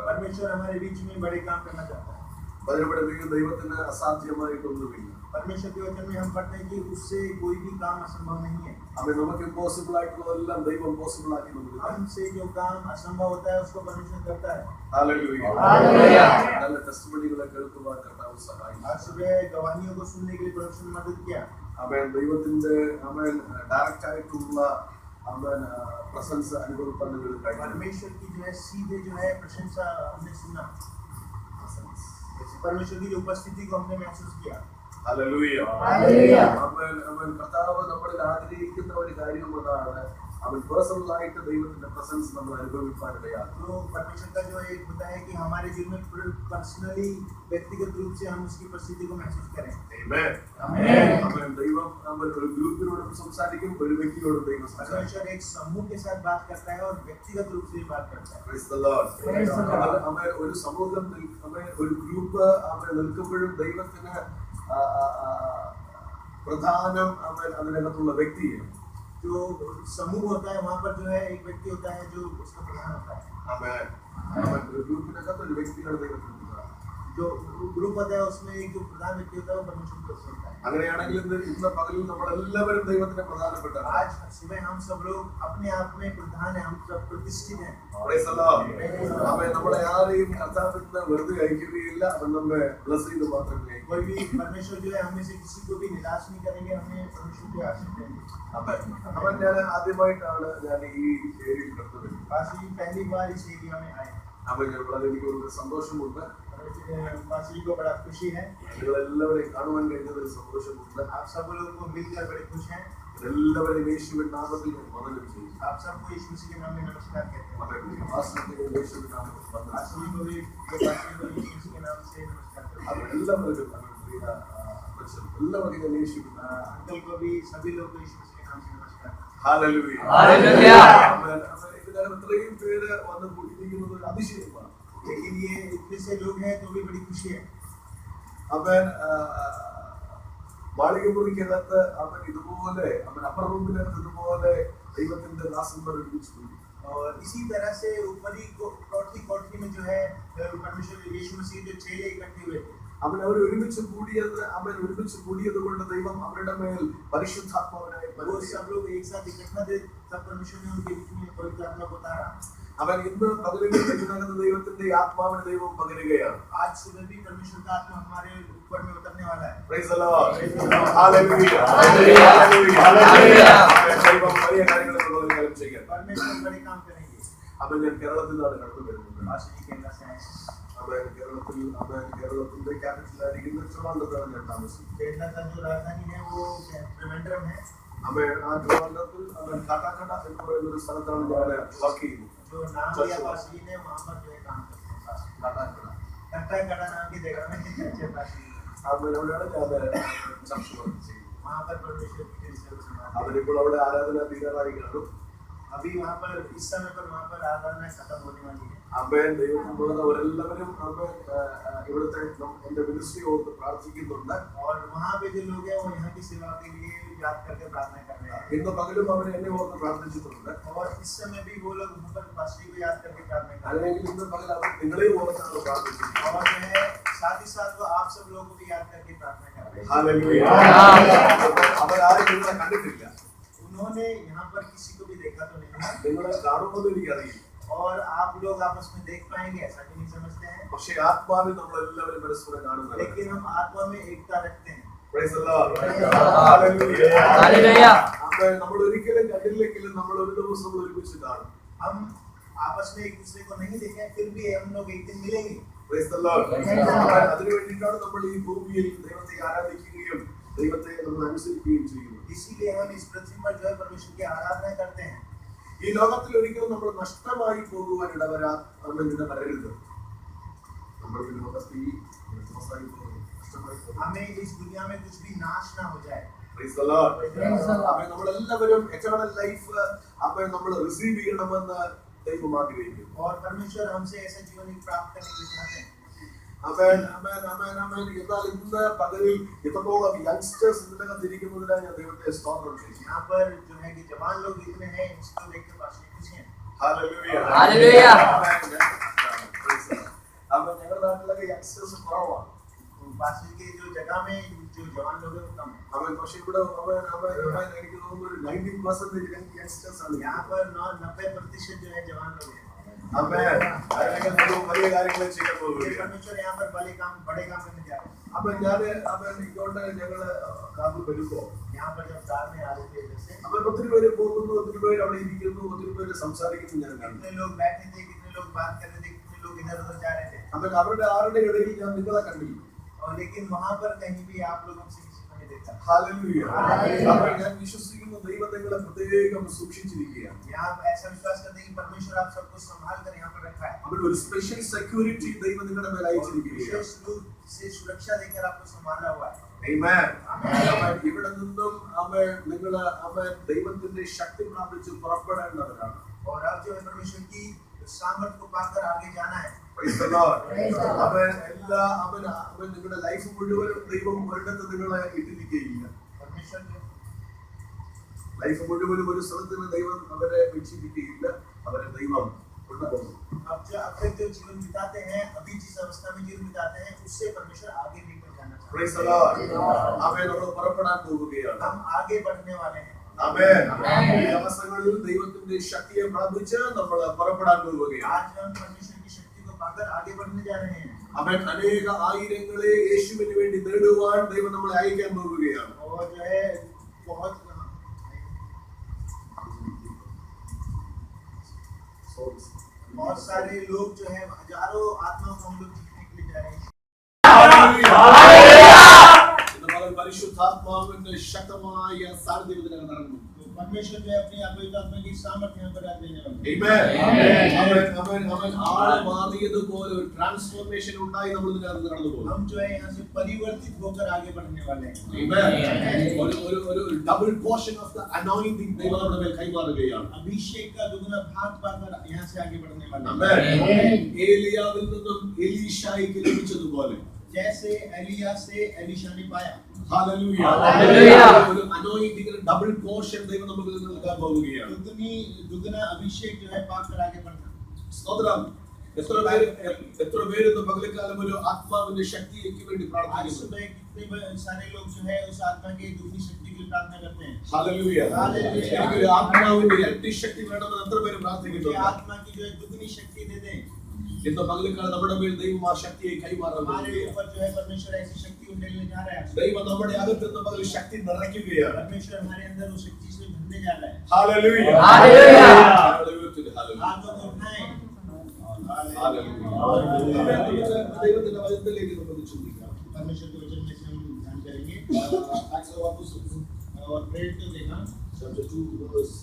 परमेश्वर हमारे बीच में बड़े काम करना चाहता है। परमेश्वर के वचन में हम पढ़ते हैं कि उससे कोई भी काम असंभव नहीं है। हमसे जो काम असंभव होता है उसको परमेश्वर करता है। आज सुबह गवाहियों को सुनने के लिए परमेश्वर ने मदद किया। परमेश्वर की जो है सीधे जो है प्रशंसा हमने सुना। परमेश्वर की उपस्थिति को हमने महसूस किया। हालेलुया। परमेश्वर का जो एक होता है कि हमारे जीवन में पर्सनली व्यक्तिगत रूप से हम उसकी उपस्थिति को महसूस करें। परमेश्वर एक समूह के साथ बात करता है और व्यक्तिगत रूप से बात करता है। प्रधानम അതിനകത്തുള്ള വ്യക്തി जो समूह होता है वहाँ पर जो है एक व्यक्ति होता है जो उसका प्रधान होता है। जो ग्रुप होता है उसमें एक जो प्रधान व्यक्ति होता है वो परमेश्वर को होता है। आज सुबह हम सब लोग अपने आप में प्रधान हैं, हम सब प्रतिष्ठित हैं। कोई भी परमेश्वर जो है हमें से किसी को भी निराश नहीं करेंगे, हमें परमेश्वर की आशीष देंगे। पहली बार इस एरिया में आए। पासी को बड़ा खुशी है। आप सब लोगों को मिलकर बड़े खुश हैं। आप सबको यीशु मसीह के नाम में नमस्कार कहते हैं। पासी को भी यीशु मसीह के नाम से नमस्कार करते हैं। अंकल को भी सभी लोग को यीशु मसीह के नाम से नमस्कार। हालेलुया। लेकिन ये इतने से लोग हैं तो भी बड़ी खुशी है। മാളികമുറിക്കകത്ത് അവൻ ഇതുപോലെ അവൻ അപ്പർ റൂമിനകത്ത് ഇതുപോലെ ദൈവത്തിന്റെ ദാസന്മാർ ഒരുമിച്ച് കൂടി। और इसी तरह से ऊपरी कोठरी में जो है परमेश्वर यीशु मसीह जो चेले इकट्ठे हुए थे। അവൻ അവർ ഒരുമിച്ച് കൂടിയത് കൊണ്ട് ദൈവം അവരുടെ മേൽ പരിശുദ്ധാത്മാവിനെ सब लोग एक साथ इकट्ठा थे, तब परमेश्वर ने उनके बीच में पवित्र आत्मा को उतारा। അവൻ ഇന്ന് പകലിന്റെ ദൈവത്തിന്റെ ആത്മാവിനെ ദൈവം പകരുകയാണ്। आज सुबह भी परमेश्वर का आत्मा हमारे ऊपर में उतरने वाला है। Price the Lord. हालेलुया। ദൈവം വലിയ കാര്യങ്ങൾ പ്രവർത്തിക്കാൻ ചെയ്യും। परमेश्वर बड़े काम करेंगे। അവൻ കേരളത്തിൽ നിന്നാണ് കടന്നു വരുന്നത്। കേരളത്തിന്റെ ക്യാപിറ്റൽ ആയിരിക്കുന്ന ട്രിവാൻഡ്രത്താണ് ഞാൻ താമസിക്കുന്നത്। केरला का जो राजधानी है वो त्रिवेंद्रम है। ട്രിവാൻഡ്രത്തിൽ കാട്ടാക്കട എന്ന് പറയുന്ന ഒരു സ്ഥലത്താണ് ഞാൻ വർക്ക് ചെയ്യുന്നത്। जो नाम लिया पासी ने वहाँ पर जो है काम करते हैं। काटाकड़ा नाम की जगह में चर्च पासी അവിടെയാണ് ഞാൻ ചർച്ച വർക്ക് ചെയ്യുന്നത്। वहाँ पर परमेश्वर की सर्विस में അവരിപ്പോൾ അവിടെ ആരാധന തീരാറായി കാണും। अभी वहाँ पर इस समय पर वहाँ पर आराधना खत्म होने वाली है। അമ്മേൻ ദൈവത്തിനുള്ളവരെല്ലാവരും ഇവിടുത്തെ എന്റെ മിനിസ്ട്രി ഓർത്ത് പ്രാർത്ഥിക്കുന്നുണ്ട്। और वहाँ पे जो लोग हैं वो यहाँ की सेवा के लिए याद करके प्रार्थना कर रहे हैं। ഇന്ന് പകലും അവർ എന്നെ ഓർത്ത് പ്രാർത്ഥിച്ചിട്ടുണ്ട്। और इस समय भी वो लोग ऊपर पास्टर को याद करके प्रार्थना कर रहे हैं। അല്ലെങ്കിൽ ഇന്ന് പകൽ അവർ നിങ്ങളെയും ഓർത്താണ് പ്രാർത്ഥിക്കുന്നത്। और जो है साथ ही साथ वो आप सब लोगों को भी याद करके प्रार्थना कर रहे हैं। हालेलुया। അവർ ആരും നിങ്ങളെ കണ്ടിട്ടില്ല। उन्होंने यहाँ पर किसी को भी देखा तो नहीं है। നിങ്ങളെ കാണുമെന്ന് എനിക്കറിയില്ല। और आप लोग आपस में देख पाएंगे ऐसा भी नहीं समझते हैं। പക്ഷേ ആത്മാവിൽ നമ്മൾ എല്ലാവരും പരസ്പരം കാണുന്നു। लेकिन हम आत्मा में एकता रखते हैं। Price the Lord. हालेलुया। നമ്മൾ ഒരിക്കലും കണ്ടില്ലെങ്കിലും നമ്മൾ ഒരു ദിവസം ഒരുമിച്ച് കാണും। हम आपस में एक दूसरे को नहीं देखे फिर भी हम लोग एक दिन मिलेंगे। Price the Lord. അതിനു വേണ്ടിയിട്ടാണ് നമ്മൾ ഈ ഭൂമിയിൽ ദൈവത്തെ ആരാധിക്കുകയും ദൈവത്തെ നമ്മൾ അനുസരിക്കുകയും ചെയ്യുന്നത്। इसीलिए हम इस पृथ्वी पर जो है परमेश्वर की आराधना करते हैं। ഈ ലോകത്തിൽ ഒരിക്കലും നമ്മൾ നഷ്ടമായി പോകുവാൻ ഇടവരരുത്। നമ്മൾ ഈ ലോകത്തിൽ നഷ്ടമായി പോകും। हमें इस दुनिया में कुछ भी नाश ना हो जाए। Price the Lord. നമ്മളെല്ലാവരും എറ്റർണൽ ലൈഫ് നമ്മൾ റിസീവ് ചെയ്യണമെന്ന് ദൈവം ആഗ്രഹിക്കുന്നു। और परमेश्वर हमसे ऐसा जीवन प्राप्त करने के लिए चाहते हैं। Amen, amen, amen, amen. എന്നാൽ ഇന്ന് പകലിൽ ഇത്രത്തോളം യങ്സ്റ്റേഴ്സ് ഇതിനകത്തിരിക്കുന്നതിനായി ഞാൻ ദൈവത്തെ സ്തോത്രം ചെയ്യുന്നു. यहाँ पर जो है कि जवान लोग इतने हैं, इसको देखकर पास खुशी हैं। Hallelujah. Hallelujah. അപ്പൊ ഞങ്ങളുടെ നാട്ടിലൊക്കെ യങ്സ്റ്റേഴ്സ് കുറവാണ്. पास के जो जगह में जो जवान लोग हैं वो कम है। അവൻ പക്ഷേ ഇവിടെ അവൻ എനിക്ക് തോന്നുന്നു ഒരു 90% യങ്സ്റ്റേഴ്സ് ആണ്. यहाँ पर 90% जो है जवान लोग हैं। Amen. വലിയ കാര്യങ്ങൾ ചെയ്യാൻ പോകുകയാണ്. परमेश्वर यहाँ पर बड़े काम करने जा रहे हैं। അപ്പൊ അവൻ ഇങ്ങോട്ട് ഞങ്ങള് കാറിൽ വരുമ്പോ यहाँ पर जब कार में आ रहे थे जैसे അവൻ ഒത്തിരി പേര് പോകുന്നു, ഒത്തിരി പേര് അവിടെ ഇരിക്കുന്നു, ഒത്തിരി പേര് സംസാരിക്കുന്നു. ഞാൻ കണ്ടു. कितने लोग बैठे थे, कितने लोग बात कर रहे थे, कितने लोग इधर उधर जा रहे थे। അവൻ അവരുടെ ആരുടെ ഇടയിൽ ഞാൻ നിങ്ങളെ കണ്ടില്ല. और लेकिन वहाँ पर कहीं भी आप लोगों से किसी को नहीं देखा। Hallelujah. അപ്പോൾ ഞാൻ വിശ്വസിക്കുന്നു ദൈവം നിങ്ങളെ പ്രത്യേകം സൂക്ഷിച്ചിരിക്കുകയാണ്. यहाँ ऐसा विश्वास करते हैं कि परमेश्वर आप सबको संभाल कर यहाँ पर रखा है। അവൻ ഒരു സ്പെഷ്യൽ സെക്യൂരിറ്റി ദൈവം നിങ്ങളുടെ മേൽ അയച്ചിരിക്കുകയാണ്. विशेष रूप से सुरक्षा देकर आपको संभाला हुआ है। Amen. ഇവിടെ നിന്നും അവൻ ദൈവത്തിന്റെ ശക്തി പ്രാപിച്ച് പുറപ്പെടേണ്ടവരാണ്. और अब जो है परमेश्वर की सामर्थ्य को पाकर आगे जाना है। Praise the Lord. അവൻ നിങ്ങളുടെ ലൈഫ് മുഴുവൻ ദൈവം ഒരിടത്ത് നിങ്ങളെ ഇട്ടിരിക്കുകയില്ല. परमेश्वर जो ലൈഫ് മുഴുവനും ഒരു സ്ഥലത്തിന് ദൈവം അവരെ വെച്ചിരിക്കുകയില്ല. അവരെ ദൈവം കൊണ്ടുപോകും. अब तक जो जीवन बिताते हैं, अभी जिस अवस्था में जीवन बिताते हैं, उससे परमेश्वर आगे लेकर जाना चाहता है। Praise the Lord. അവൻ നമ്മൾ പുറപ്പെടാൻ പോവുകയാണ്. हम आगे बढ़ने वाले हैं। ആമേൻ. ഈ ദിവസങ്ങളിൽ ദൈവത്തിന്റെ ശക്തിയെ പ്രാപിച്ച് നമ്മൾ പുറപ്പെടാൻ പോവുകയാണ്. आज हम परमेश्वर की शक्ति को पाकर आगे बढ़ने जा रहे हैं। അവൻ അനേക ആയിരങ്ങളെ യേശുവിന് വേണ്ടി നേടുവാൻ ദൈവം നമ്മളെ അയക്കാൻ പോവുകയാണ്. और जो है बहुत सारे लोग जो है हजारों आत्माओं को हम लोग जीतने के लिए जा रहे हैं। ഇന്ന് പകൽ പരിശുദ്ധാത്മാവിന്റെ ശക്തമായ സാന്നിധ്യം ഇതിനകം നടന്നു. परमेश्वर जो है अपनी पवित्र आत्मा की सामर्थ्य यहाँ पर डाल देने वाला है। അവൻ ആള് മാറിയതുപോലെ ഒരു ട്രാൻസ്ഫോർമേഷൻ ഉണ്ടായി നമ്മൾ ഇതിനകത്ത് കടന്നു പോകും. हम जो है यहाँ से परिवर्तित होकर आगे बढ़ने वाले हैं। ഒരു double portion of the anointing ദൈവം നമ്മുടെ മേൽ കൈമാറുകയാണ്. अभिषेक का दुगना भाग पाकर यहाँ से आगे बढ़ने वाले हैं। ഏലിയാവിൽ നിന്നും എലീശായിക്ക് ലഭിച്ചതുപോലെ जैसे एलिया से एलीशा ने पाया। Hallelujah. ഒരു അനോയിന്റിംഗ് ഡബിൾ പോർഷൻ ദൈവം നമുക്ക് നൽകാൻ പോവുകയാണ്. दुगना अभिषेक जो है पाकर आगे बढ़ना। സ്തോത്രം. എത്ര പേര് ഇന്ന് പകൽക്കാലം ഒരു ആത്മാവിന്റെ ശക്തിക്ക് വേണ്ടി आज പ്രാർത്ഥിക്കുന്നു. सुबह कितने सारे लोग जो है उस आत्मा की दुगनी शक्ति की प्रार्थना करते हैं। Hallelujah. എനിക്കൊരു ആത്മാവിന്റെ ഇരട്ടി ശക്തി വേണമെന്ന് എത്ര പേര് പ്രാർത്ഥിക്കുന്നു. आत्मा की जो है दुगनी शक्ति दे दे। ഇന്ന് പകൽക്കാലം നമ്മുടെ മേൽ ദൈവം ആ ശക്തിയെ കൈമാറാൻ हमारे പോവുകയാണ്. ऊपर जो है परमेश्वर ऐसी शक्ति उंडेलने जा रहा है। ദൈവം നമ്മുടെ അകത്ത് നിന്ന് പകൽ ശക്തി നിറയ്ക്കുകയാണ്. परमेश्वर हमारे अंदर उस शक्ति से भरने जा रहा है। Hallelujah. Hallelujah. हाथों को उठाएं। ദൈവത്തിന്റെ വചനത്തിലേക്ക് നമുക്ക് ചിന്തിക്കാം. परमेश्वर के वचन में से हम ध्यान करेंगे और प्रेरित को देखा Chapter 2 verse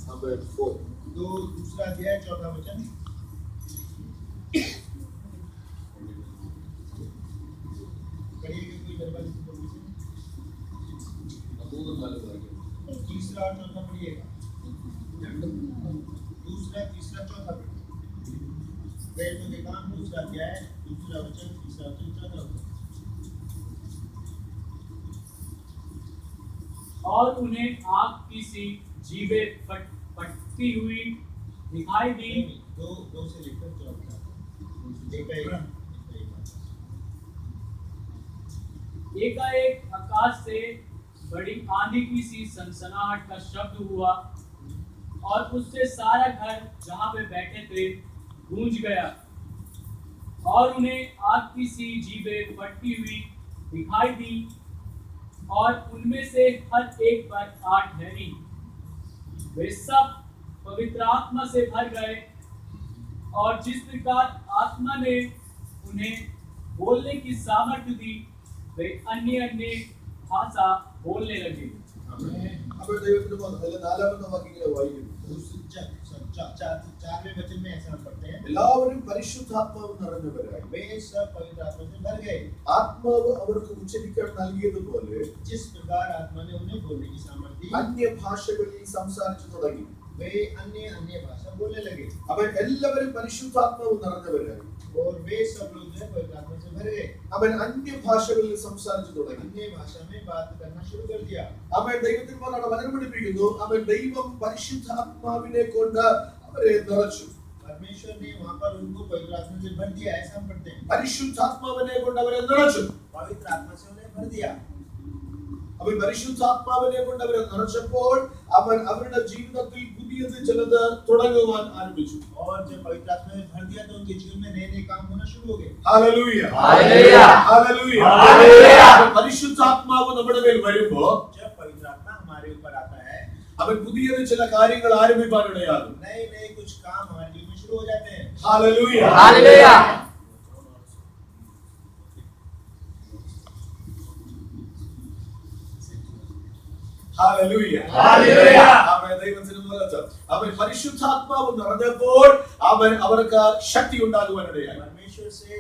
number 4. दूसरा अध्याय 4वां वचन। पढ़िएगा कोई दरबार से तीसरा और चौथा पढ़िएगा। दूसरा तीसरा चौथा प्रेरित को देखा दूसरा अध्याय दूसरा वचन तीसरा वचन चौथा वचन। और उन्हें आग की सी जीभें फटती हुई दिखाई दी। दो से लेकर चौथा एकाएक आकाश से बड़ी आंधी की सी सनसनाहट का शब्द हुआ और उससे सारा घर जहां वे बैठे थे गूंज गया और उन्हें आग की सी जीभें फटती हुई दिखाई दी और उनमें से हर एक पर 8 ठहरी। वे सब पवित्र आत्मा से भर गए और जिस प्रकार आत्मा ने उन्हें बोलने की सामर्थ्य दी वे अन्य अन्य भाषा बोलने लगे। അപ്പോൾ ദൈവത്തിന്റെ നാലാമത്തെ വാക്യങ്ങളെ വായിക്കുന്നു. 4वें वचन में ऐसा पढ़ते हैं എല്ലാവരും പരിശുദ്ധാത്മാവ് നിറഞ്ഞവരായി. वे सब पवित्र आत्मा से भर गए। ആത്മാവ് അവർക്ക് ഉച്ചരിക്കാൻ നൽകിയതുപോലെ जिस प्रकार आत्मा ने उन्हें बोलने की सामर्थ्य दी അന്യ ഭാഷകളിൽ സംസാരിച്ചു തുടങ്ങി. वे अन्य अन्य भाषा बोलने लगे അവൻ എല്ലാവരും പരിശുദ്ധാത്മാവ് നിറഞ്ഞവരായി. और वे सब लोग जो है पवित्र आत्मा से भर गए അവൻ അന്യഭാഷകളിൽ സംസാരിച്ചു തുടങ്ങി. अन्य भाषा में बात करना शुरू कर दिया അവൻ ദൈവത്തിന്മാരോട് വചനം പഠിപ്പിക്കുന്നു. അവൻ ദൈവം പരിശുദ്ധാത്മാവിനെ കൊണ്ട് അവരെ നിറച്ചു. परमेश्वर ने वहां पर उनको पवित्र आत्मा से भर दिया ऐसा हम पढ़ते हैं പരിശുദ്ധാത്മാവിനെ കൊണ്ട് അവരെ നിറച്ചു. पवित्र आत्मा से उन्हें भर दिया അവൻ പരിശുദ്ധാത്മാവിനെ കൊണ്ട് അവരെ നിറച്ചപ്പോൾ അവൻ അവരുടെ ജീവിതത്തിൽ പുതിയത് ചിലത് തുടങ്ങുവാൻ ആരംഭിച്ചു. और जब पवित्र आत्मा ने भर दिया तो उनके जीवन में नए नए काम होना शुरू हो गए ഹല്ലേലൂയ ഹല്ലേലൂയ ഹല്ലേലൂയ ഹല്ലേലൂയ. പരിശുദ്ധാത്മാവ് നമ്മുടെ മേൽ വരുമ്പോൾ जब पवित्र आत्मा हमारे ऊपर आता है അവൻ പുതിയത് ചില കാര്യങ്ങൾ ആരംഭിക്കാനിടയാകും. नए नए कुछ काम हमारे जीवन में शुरू हो जाते हैं ഹല്ലേലൂയ ഹല്ലേലൂയ. Hallelujah hallelujah. അവൻ ദൈവത്തിന് മഹത്വം. അവൻ പരിശുദ്ധാത്മാവ് നിറഞ്ഞപ്പോൾ അവൻ അവർക്ക് ശക്തി ഉണ്ടാകുവാനിടയായി. परमेश्वर से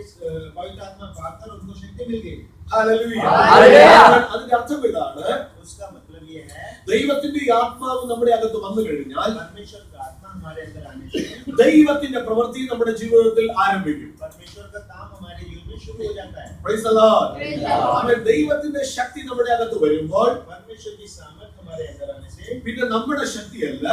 पवित्र आत्मा पाकर उनको शक्ति मिल गई ഹല്ലേലൂയ ഹല്ലേലൂയ. അതിന്റെ അർത്ഥം ഇതാണ്, उसका मतलब ये है ദൈവത്തിന്റെ ഈ ആത്മാവ് നമ്മുടെ അകത്ത് വന്നു കഴിഞ്ഞാൽ परमेश्वर का आत्मा हमारे अंदर आने से ദൈവത്തിന്റെ പ്രവൃത്തി നമ്മുടെ ജീവിതത്തിൽ ആരംഭിക്കും. परमेश्वर का काम हमारे जीवन में शुरू हो जाता है Praise the Lord. Praise the Lord. അവൻ ദൈവത്തിന്റെ ശക്തി നമ്മുടെ അകത്ത് വരുമ്പോൾ परमेश्वर की सामर्थ्य हमारे अंदर आने से പിന്നെ നമ്മുടെ ശക്തിയല്ല,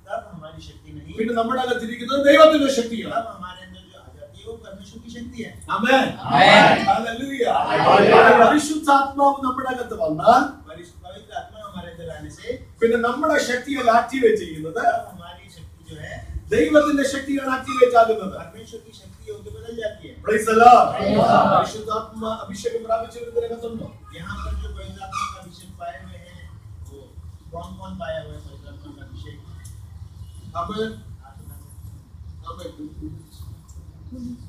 तब हमारी शक्ति नहीं പിന്നെ നമ്മുടെ അകത്തിരിക്കുന്നത് ദൈവത്തിന്റെ ശക്തിയാണ്. तब हमारे अंदर जो आ जाती है वो परमेश्वर की शक्ति है ആമേൻ ആമേൻ. ഹല്ലേലൂയ. ഹല്ലേലൂയ. പരിശുദ്ധാത്മാവ് നമ്മുടെ അകത്ത് വന്നാൽ पवित्र आत्मा हमारे अंदर आने से പിന്നെ നമ്മുടെ ശക്തിയെ ആക്ടിവേറ്റ് ചെയ്യുന്നത് तब हमारी शक्ति जो है ദൈവത്തിന്റെ ശക്തിയാണ് ആക്ടിവേറ്റ് ആകുന്നത്. परमेश्वर की शक्ति होकर बदल जाती है Praise the Lord. Praise the Lord. പരിശുദ്ധാത്മ അഭിഷേകം പ്രാപിച്ചവരുണ്ടോ? यहाँ पर जो पवित्र आत्मा का अभिषेक पाए हुए हैं वो कौन कौन पाया हुआ है पवित्र आत्मा का अभिषेक ആമേൻ ആമേൻ.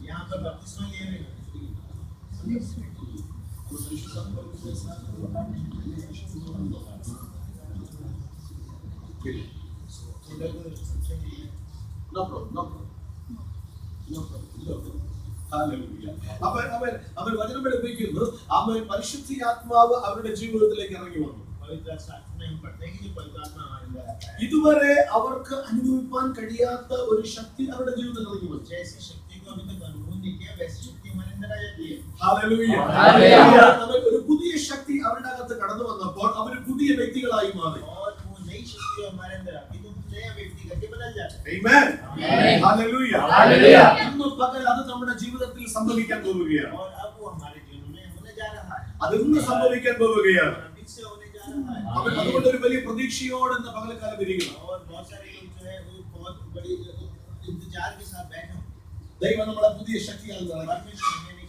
यहाँ पर बपतिस्मा लिए हुए हैं No problem, no problem. No problem, no problem. Hallelujah. അവൻ വചനം പഠിപ്പിക്കുന്നു, അവൻ പരിശുദ്ധാത്മാവ് അവരുടെ ജീവിതത്തിലേക്ക് ഇറങ്ങി വന്നു. पवित्र शास्त्र में हम पढ़ते हैं कि जो पवित्र आत्मा हमारे अंदर आता है ഇതുവരെ അവർക്ക് അനുഭവിക്കാൻ കഴിയാത്ത ഒരു ശക്തി അവരുടെ ജീവിതത്തിൽ ഇറങ്ങി വന്നു. जैसी शक्ति को अभी तक अनुभव नहीं किया वैसी शक्ति हमारे अंदर आ जाती है Hallelujah. Hallelujah. അവൻ ഒരു പുതിയ ശക്തി അവരുടെ അകത്ത് കടന്നു വന്നപ്പോൾ അവർ പുതിയ വ്യക്തികളായി മാറി. और वो नई शक्ति जो हमारे अंदर आती है तो नया व्यक्ति करके बदल जाता है Amen. Amen. Hallelujah. Hallelujah. ഇന്ന് പകൽ അത് നമ്മുടെ ജീവിതത്തിൽ സംഭവിക്കാൻ പോവുകയാണ്. और अब वो हमारे जीवन में होने जा रहा है അത് ഇന്ന് സംഭവിക്കാൻ പോവുകയാണ്. और अभी से होने जा रहा है അവൻ അതുകൊണ്ട് ഒരു വലിയ പ്രതീക്ഷയോടെ ഇന്ന് പകൽക്കാലം ഇരിക്കണം. और बहुत सारे लोग जो है वो बहुत बड़ी इंतजार के साथ बैठे हैं ദൈവം നമ്മളെ പുതിയ ശക്തിയാൽ നിറയ്ക്കും. परमेश्वर हमें नई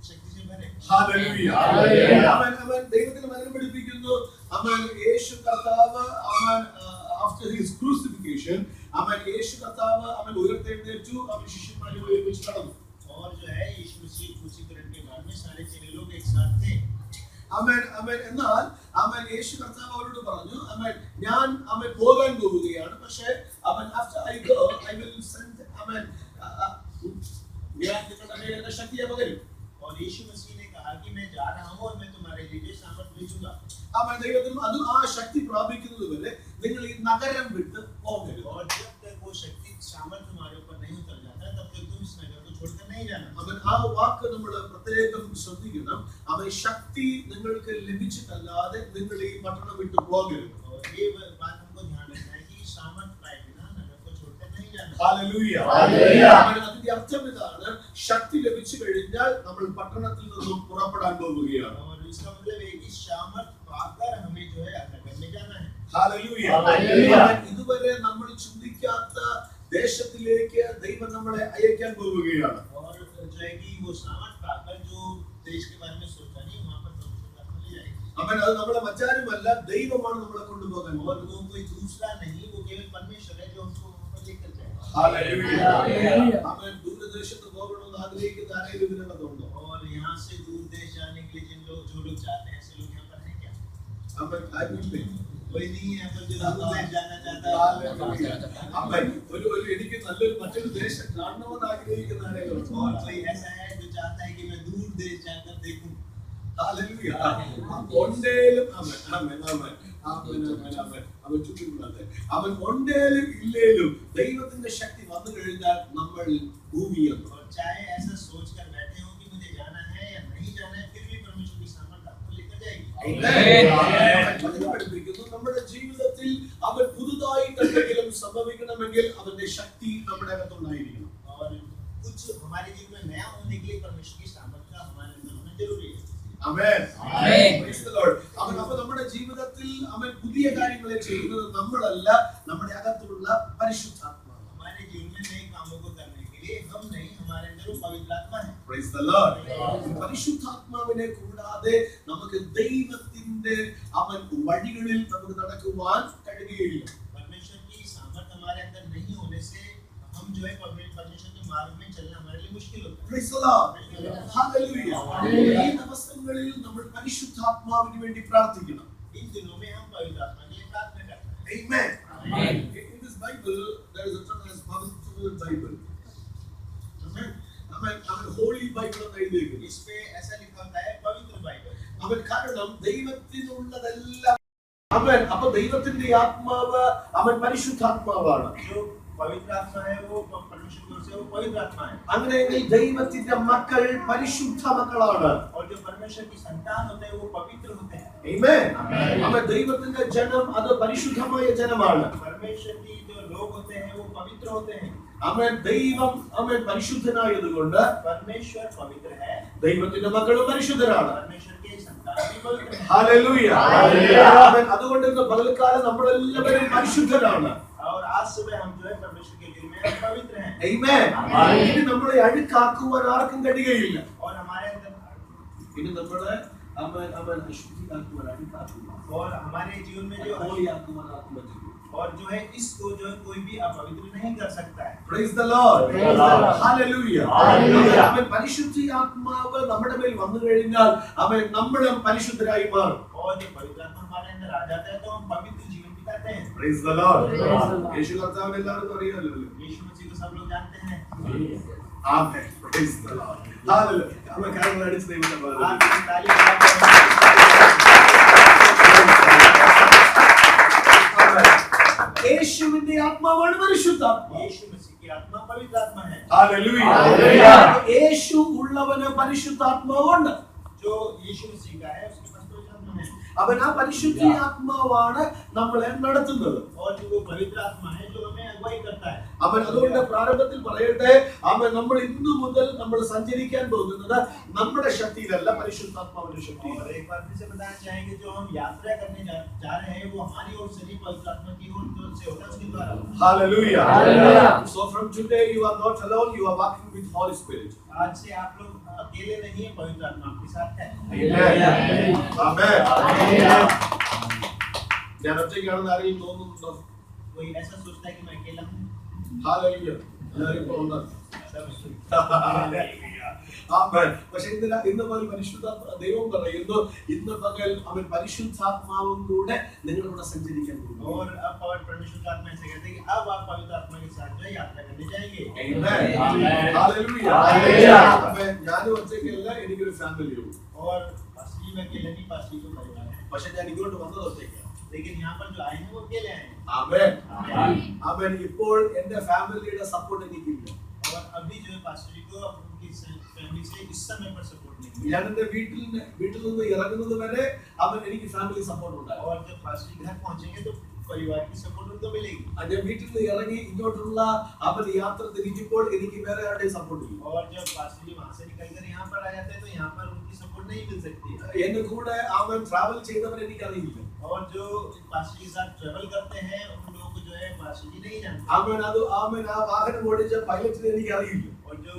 शक्ति से भरे Hallelujah. Hallelujah. അവൻ ദൈവത്തിന് വചനം പഠിപ്പിക്കുന്നു. അവൻ യേശു കർത്താവ് അവൻ after his crucifixion അവൻ യേശു കർത്താവ് അവൻ ഉയർത്തെഴുന്നേറ്റു. അവൻ ശിഷ്യന്മാരെ ഒരുമിച്ച് നടന്നു. और जो है यीशु मसीह क्रूसीकरण के बाद में सारे चेले लोग एक साथ थे അവൻ എന്നാൽ അവൻ യേശു കർത്താവ് അവരോട് പറഞ്ഞു, ഞാൻ പോകാൻ പോവുകയാണ്, പക്ഷേ അവൻ after I go I will send ഞാൻ ശക്തിയെ പകരും. और यीशु मसीह ने कहा कि मैं जा रहा हूं और मैं तुम्हारे लिए सामर्थ भेजूंगा അവൻ ദൈവത്തിന് അത് ആ ശക്തി പ്രാപിക്കുന്നത് വരെ നിങ്ങൾ ഈ നഗരം വിട്ട് പോകരുത്. और जब तक वो शक्ति सामर्थ तुम्हारे ऊपर नहीं उतर जाता तब तक तुम इस नगर को छोड़कर नहीं जाना അവൻ ആ വാക്ക് നമ്മൾ പ്രത്യേകം ശ്രദ്ധിക്കണം. അവൻ ശക്തി നിങ്ങൾക്ക് ലഭിച്ചിട്ടല്ലാതെ നിങ്ങൾ ഈ പട്ടണം വിട്ട് പോകരുത്. और ये बात हमको ध्यान रखना है कि सामर्थ पाए बिना नगर को छोड़कर नहीं जाना ഹല്ലേലൂയ. ഹല്ലേലൂയ. അതിന്റെ അർത്ഥം ഇതാണ്, ശക്തി ലഭിച്ചു കഴിഞ്ഞാൽ നമ്മൾ പട്ടണത്തിൽ നിന്നും പുറപ്പെടാൻ പോവുകയാണ്. और इसका मतलब है कि सामर्थ पाकर हमें जो है नगर में जाना है ഹല്ലേലൂയ. ഹല്ലേലൂയ. ഇതുവരെ നമ്മൾ ചിന്തിക്കാത്ത ദേശത്തിലേക്ക് ദൈവം നമ്മളെ അയക്കാൻ പോവുകയാണ്. और जो है कि वो सामर्थ पाकर जो देश के बारे में सोचा नहीं वहां पर परमेश्वर का ले जाएगा അവൻ അത് നമ്മളെ മറ്റാരുമല്ല, ദൈവമാണ് നമ്മളെ കൊണ്ടുപോകാൻ और പോകുന്നത്. वो कोई दूसरा नहीं वो केवल परमेश्वर है जो हमको वहां पर लेकर जाएगा ഹല്ലേലൂയ. ഹല്ലേലൂയ. അവൻ ദൂരദേശത്ത് പോകണമെന്ന് ആഗ്രഹിക്കുന്ന ആരെങ്കിലും ഇതിനകത്തുണ്ടോ? और यहाँ से दूर देश जाने के लिए जो लोग चाहते हैं ऐसे लोग यहाँ पर हैं क्या അവൻ ആരുമില്ലേ? कोई नहीं है यहाँ पर जो दूर देश जाना चाहता है ഹല്ലേലൂയ. അവൻ ഒരു എനിക്ക് നല്ലൊരു മറ്റൊരു ദേശം കാണണമെന്ന് ആഗ്രഹിക്കുന്ന ആരെങ്കിലും ഉണ്ടോ? और कोई ऐसा है जो चाहता है कि मैं दूर देश जाकर देखूं ഹല്ലേലൂയ. ഒന്നേലും അവൻ അവൻ ചുറ്റിക്കൊള്ളാതെ അവൻ ഒണ്ടേലും ഇല്ലേലും ദൈവത്തിന്റെ ശക്തി വന്നു കഴിഞ്ഞാൽ നമ്മൾ ഭൂമിയെന്ന്. और चाहे ऐसा सोचकर बैठे हो कि मुझे जाना है या नहीं जाना है, फिर भी परमेश्वर की सामर्थ आपको लेकर जाएगी. പഠിപ്പിക്കുന്നു നമ്മുടെ ജീവിതത്തിൽ അവൻ പുതുതായിട്ട് എന്തെങ്കിലും സംഭവിക്കണമെങ്കിൽ അവന്റെ ശക്തി നമ്മുടെ അകത്തുണ്ടായിരിക്കണം. और कुछ हमारे जीवन में नया होने के लिए परमेश्वर की सामर्थ का हमारे अंदर होना जरूरी है. ആമേൻ. ആമേൻ. Praise the Lord. അവൻ നമ്മുടെ ജീവിതത്തിൽ അവൻ പുതിയ കാര്യങ്ങളെ ചെയ്യുന്നത് നമ്മളല്ല, നമ്മുടെ അകത്തുള്ള പരിശുദ്ധാത്മാവ്. हमारे जीवन में नए कामों को करने के लिए हम नहीं, हमारे अंदर वो पवित्र आत्मा है. Praise the Lord. പരിശുദ്ധാത്മാവിനെ കൂടാതെ നമുക്ക് ദൈവത്തിന്റെ അവൻ വഴികളിൽ നമുക്ക് നടക്കുവാൻ കഴിയുകയില്ല. परमेश्वर की सामर्थ हमारे अंदर नहीं होने से हम जो है परमेश्वर के मार्ग में चलना हमारे लिए मुश्किल होता है. Praise the Lord. Hallelujah. ഈ ദിവസങ്ങളിൽ നമ്മൾ പരിശുദ്ധാത്മാവിന് വേണ്ടി പ്രാർത്ഥിക്കണം. इन दिनों में हम पवित्र आत्मा के लिए प्रार्थना करते हैं. Amen. Amen. In this Bible there is a term as Pavitra Bible. Amen. Amen. Holy Bible എന്ന് എഴുതിയിരിക്കുന്നു. इस पे ऐसा लिखा होता है पवित्र बाइबल. അവൻ കാരണം ദൈവത്തിനുള്ളതെല്ലാം അവൻ അപ്പൊ ദൈവത്തിന്റെ ആത്മാവ് അവൻ പരിശുദ്ധാത്മാവാണ്. जो पवित्र आत्मा है वो परमेश्वर की ओर से वो पवित्र आत्मा है. അങ്ങനെയെങ്കിൽ ദൈവത്തിന്റെ മക്കൾ പരിശുദ്ധ മക്കളാണ്. और जो परमेश्वर की संतान होते हैं वो पवित्र होते हैं. Amen. അവൻ ദൈവത്തിന്റെ ജനം അത് പരിശുദ്ധമായ ജനമാണ്. परमेश्वर की जो लोग होते हैं वो पवित्र होते हैं. അവൻ ദൈവം അവൻ പരിശുദ്ധനായതുകൊണ്ട് परमेश्वर पवित्र है. ദൈവത്തിന്റെ മക്കളും പരിശുദ്ധരാണ്. परमेश्वर के संतान भी पवित्र हैं. ഹല്ലേലൂയ. ഹല്ലേലൂയ. അവൻ അതുകൊണ്ട് ഇന്ന് പകൽക്കാലം നമ്മളെല്ലാവരും പരിശുദ്ധരാണ്. और आज सुबह हम जो है परमेश्वर के दिल में हम पवित्र हैं. Amen. ഇനി നമ്മളെ അഴുക്കാക്കുവാൻ ആർക്കും കഴിയുകയില്ല. और हमारे अंदर ഇനി നമ്മളെ അവൻ അശുദ്ധിയാക്കുവാൻ അഴുക്കാക്കുവാൻ और हमारे जीवन में जो ഹോളിയാക്കുവാൻ ആർക്കും പറ്റില്ല. और जो है इसको जो है कोई भी अपवित्र नहीं कर सकता है. Praise the Lord. Praise the Lord. Hallelujah. Hallelujah. അവൻ പരിശുദ്ധി ആത്മാവ് നമ്മുടെ മേൽ വന്നു കഴിഞ്ഞാൽ അവൻ നമ്മളും പരിശുദ്ധരായി മാറും. और जो पवित्र आत्मा हमारे अंदर आ जाता है तो हम पवित्र जीवन बिताते हैं. Praise the Lord. Praise the Lord. യേശു കർത്താവിനെ എല്ലാവർക്കും അറിയാമല്ലോ. यीशु मसीह को सब लोग जानते हैं. Amen. Praise the Lord. Hallelujah. നമ്മൾ കരങ്ങൾ അടിച്ച് ദൈവത്തെ आप ബഹുമാനിക്കുന്നു. इस ताली बजाते हैं. യേശുവിന്റെ ആത്മാവാണ് പരിശുദ്ധാത്മാവ്. यीशु मसीह की आत्मा पवित्र आत्मा है. Hallelujah. Hallelujah. യേശു ഉള്ളവന് പരിശുദ്ധാത്മാവുണ്ട്. जो यीशु मसीह का है उसके पास पवित्र आत्मा है. അവൻ ആ പരിശുദ്ധ ആത്മാവാണ് നമ്മളെ നടത്തുന്നത്. और जो वो पवित्र आत्मा है जो हमें अगुवाई करता है. അവൻ അതുകൊണ്ട് പ്രാരംഭത്തിൽ പറയട്ടെ, അവൻ നമ്മൾ ഇന്നു മുതൽ നമ്മൾ സഞ്ചരിക്കാൻ പോകുന്നത് നമ്മുടെ ശക്തിയിലല്ല, പരിശുദ്ധാത്മാവിന്റെ ശക്തിയിൽ. और एक बार फिर से बताना चाहेंगे जो हम यात्रा करने जा रहे हैं वो हमारी ओर से नहीं पवित्र आत्मा की ओर से होता है, उसके द्वारा. Hallelujah. Hallelujah. So from today you are not alone, you are walking with Holy Spirit. आज से आप लोग अकेले नहीं है, पवित्र आत्मा आपके साथ है. Amen. Amen. ഞാൻ ഒറ്റയ്ക്കാണെന്ന് ആരെങ്കിലും തോന്നുന്നുണ്ടോ? कोई ऐसा सोचता है कि मैं अकेला हूँ? Hallelujah. എല്ലാവരും ഇപ്പോൾ ഉണ്ട്. सब Amen. പക്ഷേ ഇന്ന് മുതൽ പരിശുദ്ധാത്മ ദൈവം പറയുന്നു, ഇന്ന് പകൽ അവൻ പരിശുദ്ധാത്മാവും കൂടെ നിങ്ങളുടെ കൂടെ സഞ്ചരിക്കാൻ പോകുന്നു. और अब पवित्र परमेश्वर का आत्मा ऐसे कहते हैं कि अब आप पवित्र आत्मा के साथ जो है यात्रा करने जाएंगे. Amen. Amen. Hallelujah. Hallelujah. Amen. ഞാനും ഒറ്റയ്ക്കല്ല, എനിക്കൊരു ഫാമിലിയുണ്ട്. और पास्टर जी में अकेले नहीं, पास्टर जी को परिवार है. പക്ഷെ ഞാൻ ഇങ്ങോട്ട് വന്നത് ഒറ്റയ്ക്കാണ്. लेकिन यहाँ पर जो आए हैं वो अकेले आए हैं. Amen. Amen. Amen. ഇപ്പോൾ എന്റെ ഫാമിലിയുടെ സപ്പോർട്ട് എനിക്കില്ല. और अभी जो है पास्टर जी को उनकी फैमिली से इस समय पर सपोर्ट नहीं मिला. ഞാൻ എന്റെ വീട്ടിൽ നിന്ന് ഇറങ്ങുന്നത് വരെ എനിക്ക് ഫാമിലി സപ്പോർട്ട് ഉണ്ടായിരുന്നു. और जब पास्टर जी घर पहुंचेंगे तो परिवार की सपोर्ट उनको मिलेगी. ഞാൻ വീട്ടിൽ നിന്ന് ഇറങ്ങി ഇങ്ങോട്ടുള്ള യാത്ര തിരിക്കുമ്പോൾ എനിക്ക് വേറെ ആരുടെയും സപ്പോർട്ട് ഇല്ല. और जब पास्टर जी वहां से निकलकर यहाँ पर आ जाते हैं तो यहाँ पर उनकी सपोर्ट नहीं मिल सकती. എന്റെ കൂടെ ട്രാവൽ ചെയ്തവർ എനിക്കറിയില്ല. और जो पास्टर जी के साथ ट्रेवल करते हैं उन लोगों को जो है पास्टर जी नहीं जानते. ആ വാഹനം ഓടിച്ച പൈലറ്റിനെ എനിക്കറിയില്ല. और जो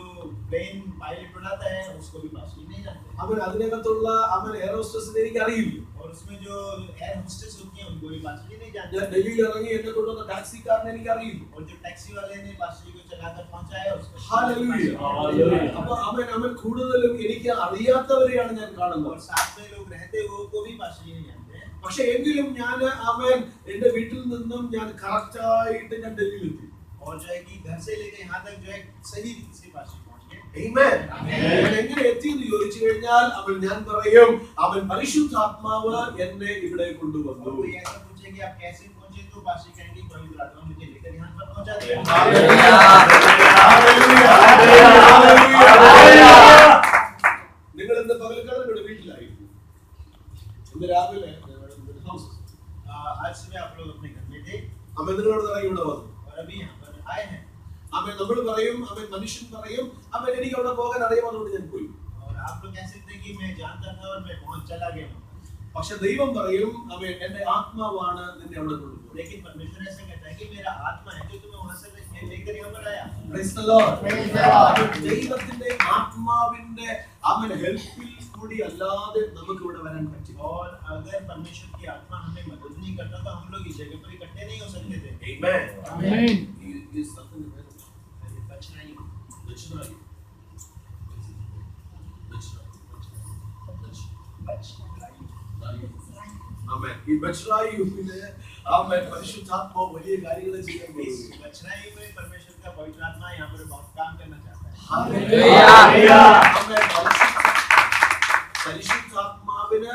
प्लेन पायलट उड़ाता है उसको भी पास्टर जी नहीं जानते. അതിനകത്തുള്ള എയർ ഹോസ്റ്റസിനെ എനിക്കറിയില്ല. और उसमें जो एयर होस्टेस होती है उनको भी पास्टर जी नहीं जानते. ഞാൻ ഡൽഹിയിൽ ഇറങ്ങി എന്നെ കൊണ്ടുവന്ന ടാക്സിക്കാരനെ എനിക്കറിയില്ല. और जो टैक्सी वाले ने पास्टर जी को चलाकर पहुंचाया उसको Hallelujah. Hallelujah. അപ്പൊ അവൻ കൂടുതലും എനിക്ക് അറിയാത്തവരെയാണ് ഞാൻ കാണുന്നത്. और साथ में लोग रहते वो को भी पास्टर जी नहीं जानते. പക്ഷെ എങ്കിലും ഞാൻ എന്റെ വീട്ടിൽ നിന്നും ഞാൻ കറക്റ്റ് ആയിട്ട് ഞാൻ ഡൽഹിയിലെത്തി. और जो है कि घर से लेकर यहाँ तक जो है सही रीति से पास्टर जी पहुंच गए. Amen. അവൻ എങ്ങനെ എത്തിയെന്ന് ചോദിച്ചു കഴിഞ്ഞാൽ ഞാൻ പറയും അവൻ പരിശുദ്ധാത്മാവ് എന്നെ ഇവിടെ കൊണ്ടുവന്നു. कोई ऐसा पूछे कि आप कैसे पहुंचे तो पास्टर कहेंगे पवित्र आत्मा मुझे लेकर यहाँ पर पहुंचा दिया. നിങ്ങൾ ഇന്ന് പകൽക്കാലം ഇവിടെ വീട്ടിലായിരിക്കും. ഇന്ന് രാവിലെ आज सुबह आप लोग अपने घर में थे അവൻ നിങ്ങളോട് ഇറങ്ങി ഇവിടെ വന്നു. और अभी यहाँ पर आए हैं. അവൻ നമ്മൾ പറയും അവൻ മനുഷ്യൻ പറയും അവൻ എനിക്ക് അവിടെ പോകാൻ അറിയാമെന്നുകൊണ്ട് ഞാൻ പോയി. और आप लोग कह सकते हैं कि मैं जानता था और मैं पहुंच चला गया हूँ. പക്ഷെ ദൈവം പറയും അവൻ എന്റെ ആത്മാവാണ് നിന്നെ അവിടെ കൊണ്ടുപോകുന്നത്. लेकिन परमेश्वर ऐसा कहता है कि मेरा आत्मा है जो तुम्हें वहां से लेकर यहाँ पर आया. Praise the Lord. ദൈവത്തിന്റെ ആത്മാവിന്റെ അവൻ ഹെൽപ്പിൽ കൂടി അല്ലാതെ നമുക്ക് ഇവിടെ വരാൻ പറ്റില്ല. और अगर परमेश्वर की आत्मा हमें मदद नहीं करता तो हम लोग इस जगह पर इकट्ठे नहीं हो सकते थे. Amen. Amen. ഈ സത്യം बचनाई ദക്ഷിണായി ആമേൻ. ഈ ബച്ച്റായിയിലെ ആമേൻ പരിശുദ്ധാത്മാവ് വലിയ കാര്യങ്ങൾ ചെയ്യാൻ പോകുന്നു. बचनाई में परमेश्वर का पवित्र आत्मा यहाँ पर बहुत काम करना चाहता है. ഹല്ലേലൂയ. ആമേൻ. പരിശുദ്ധാത്മാവിന്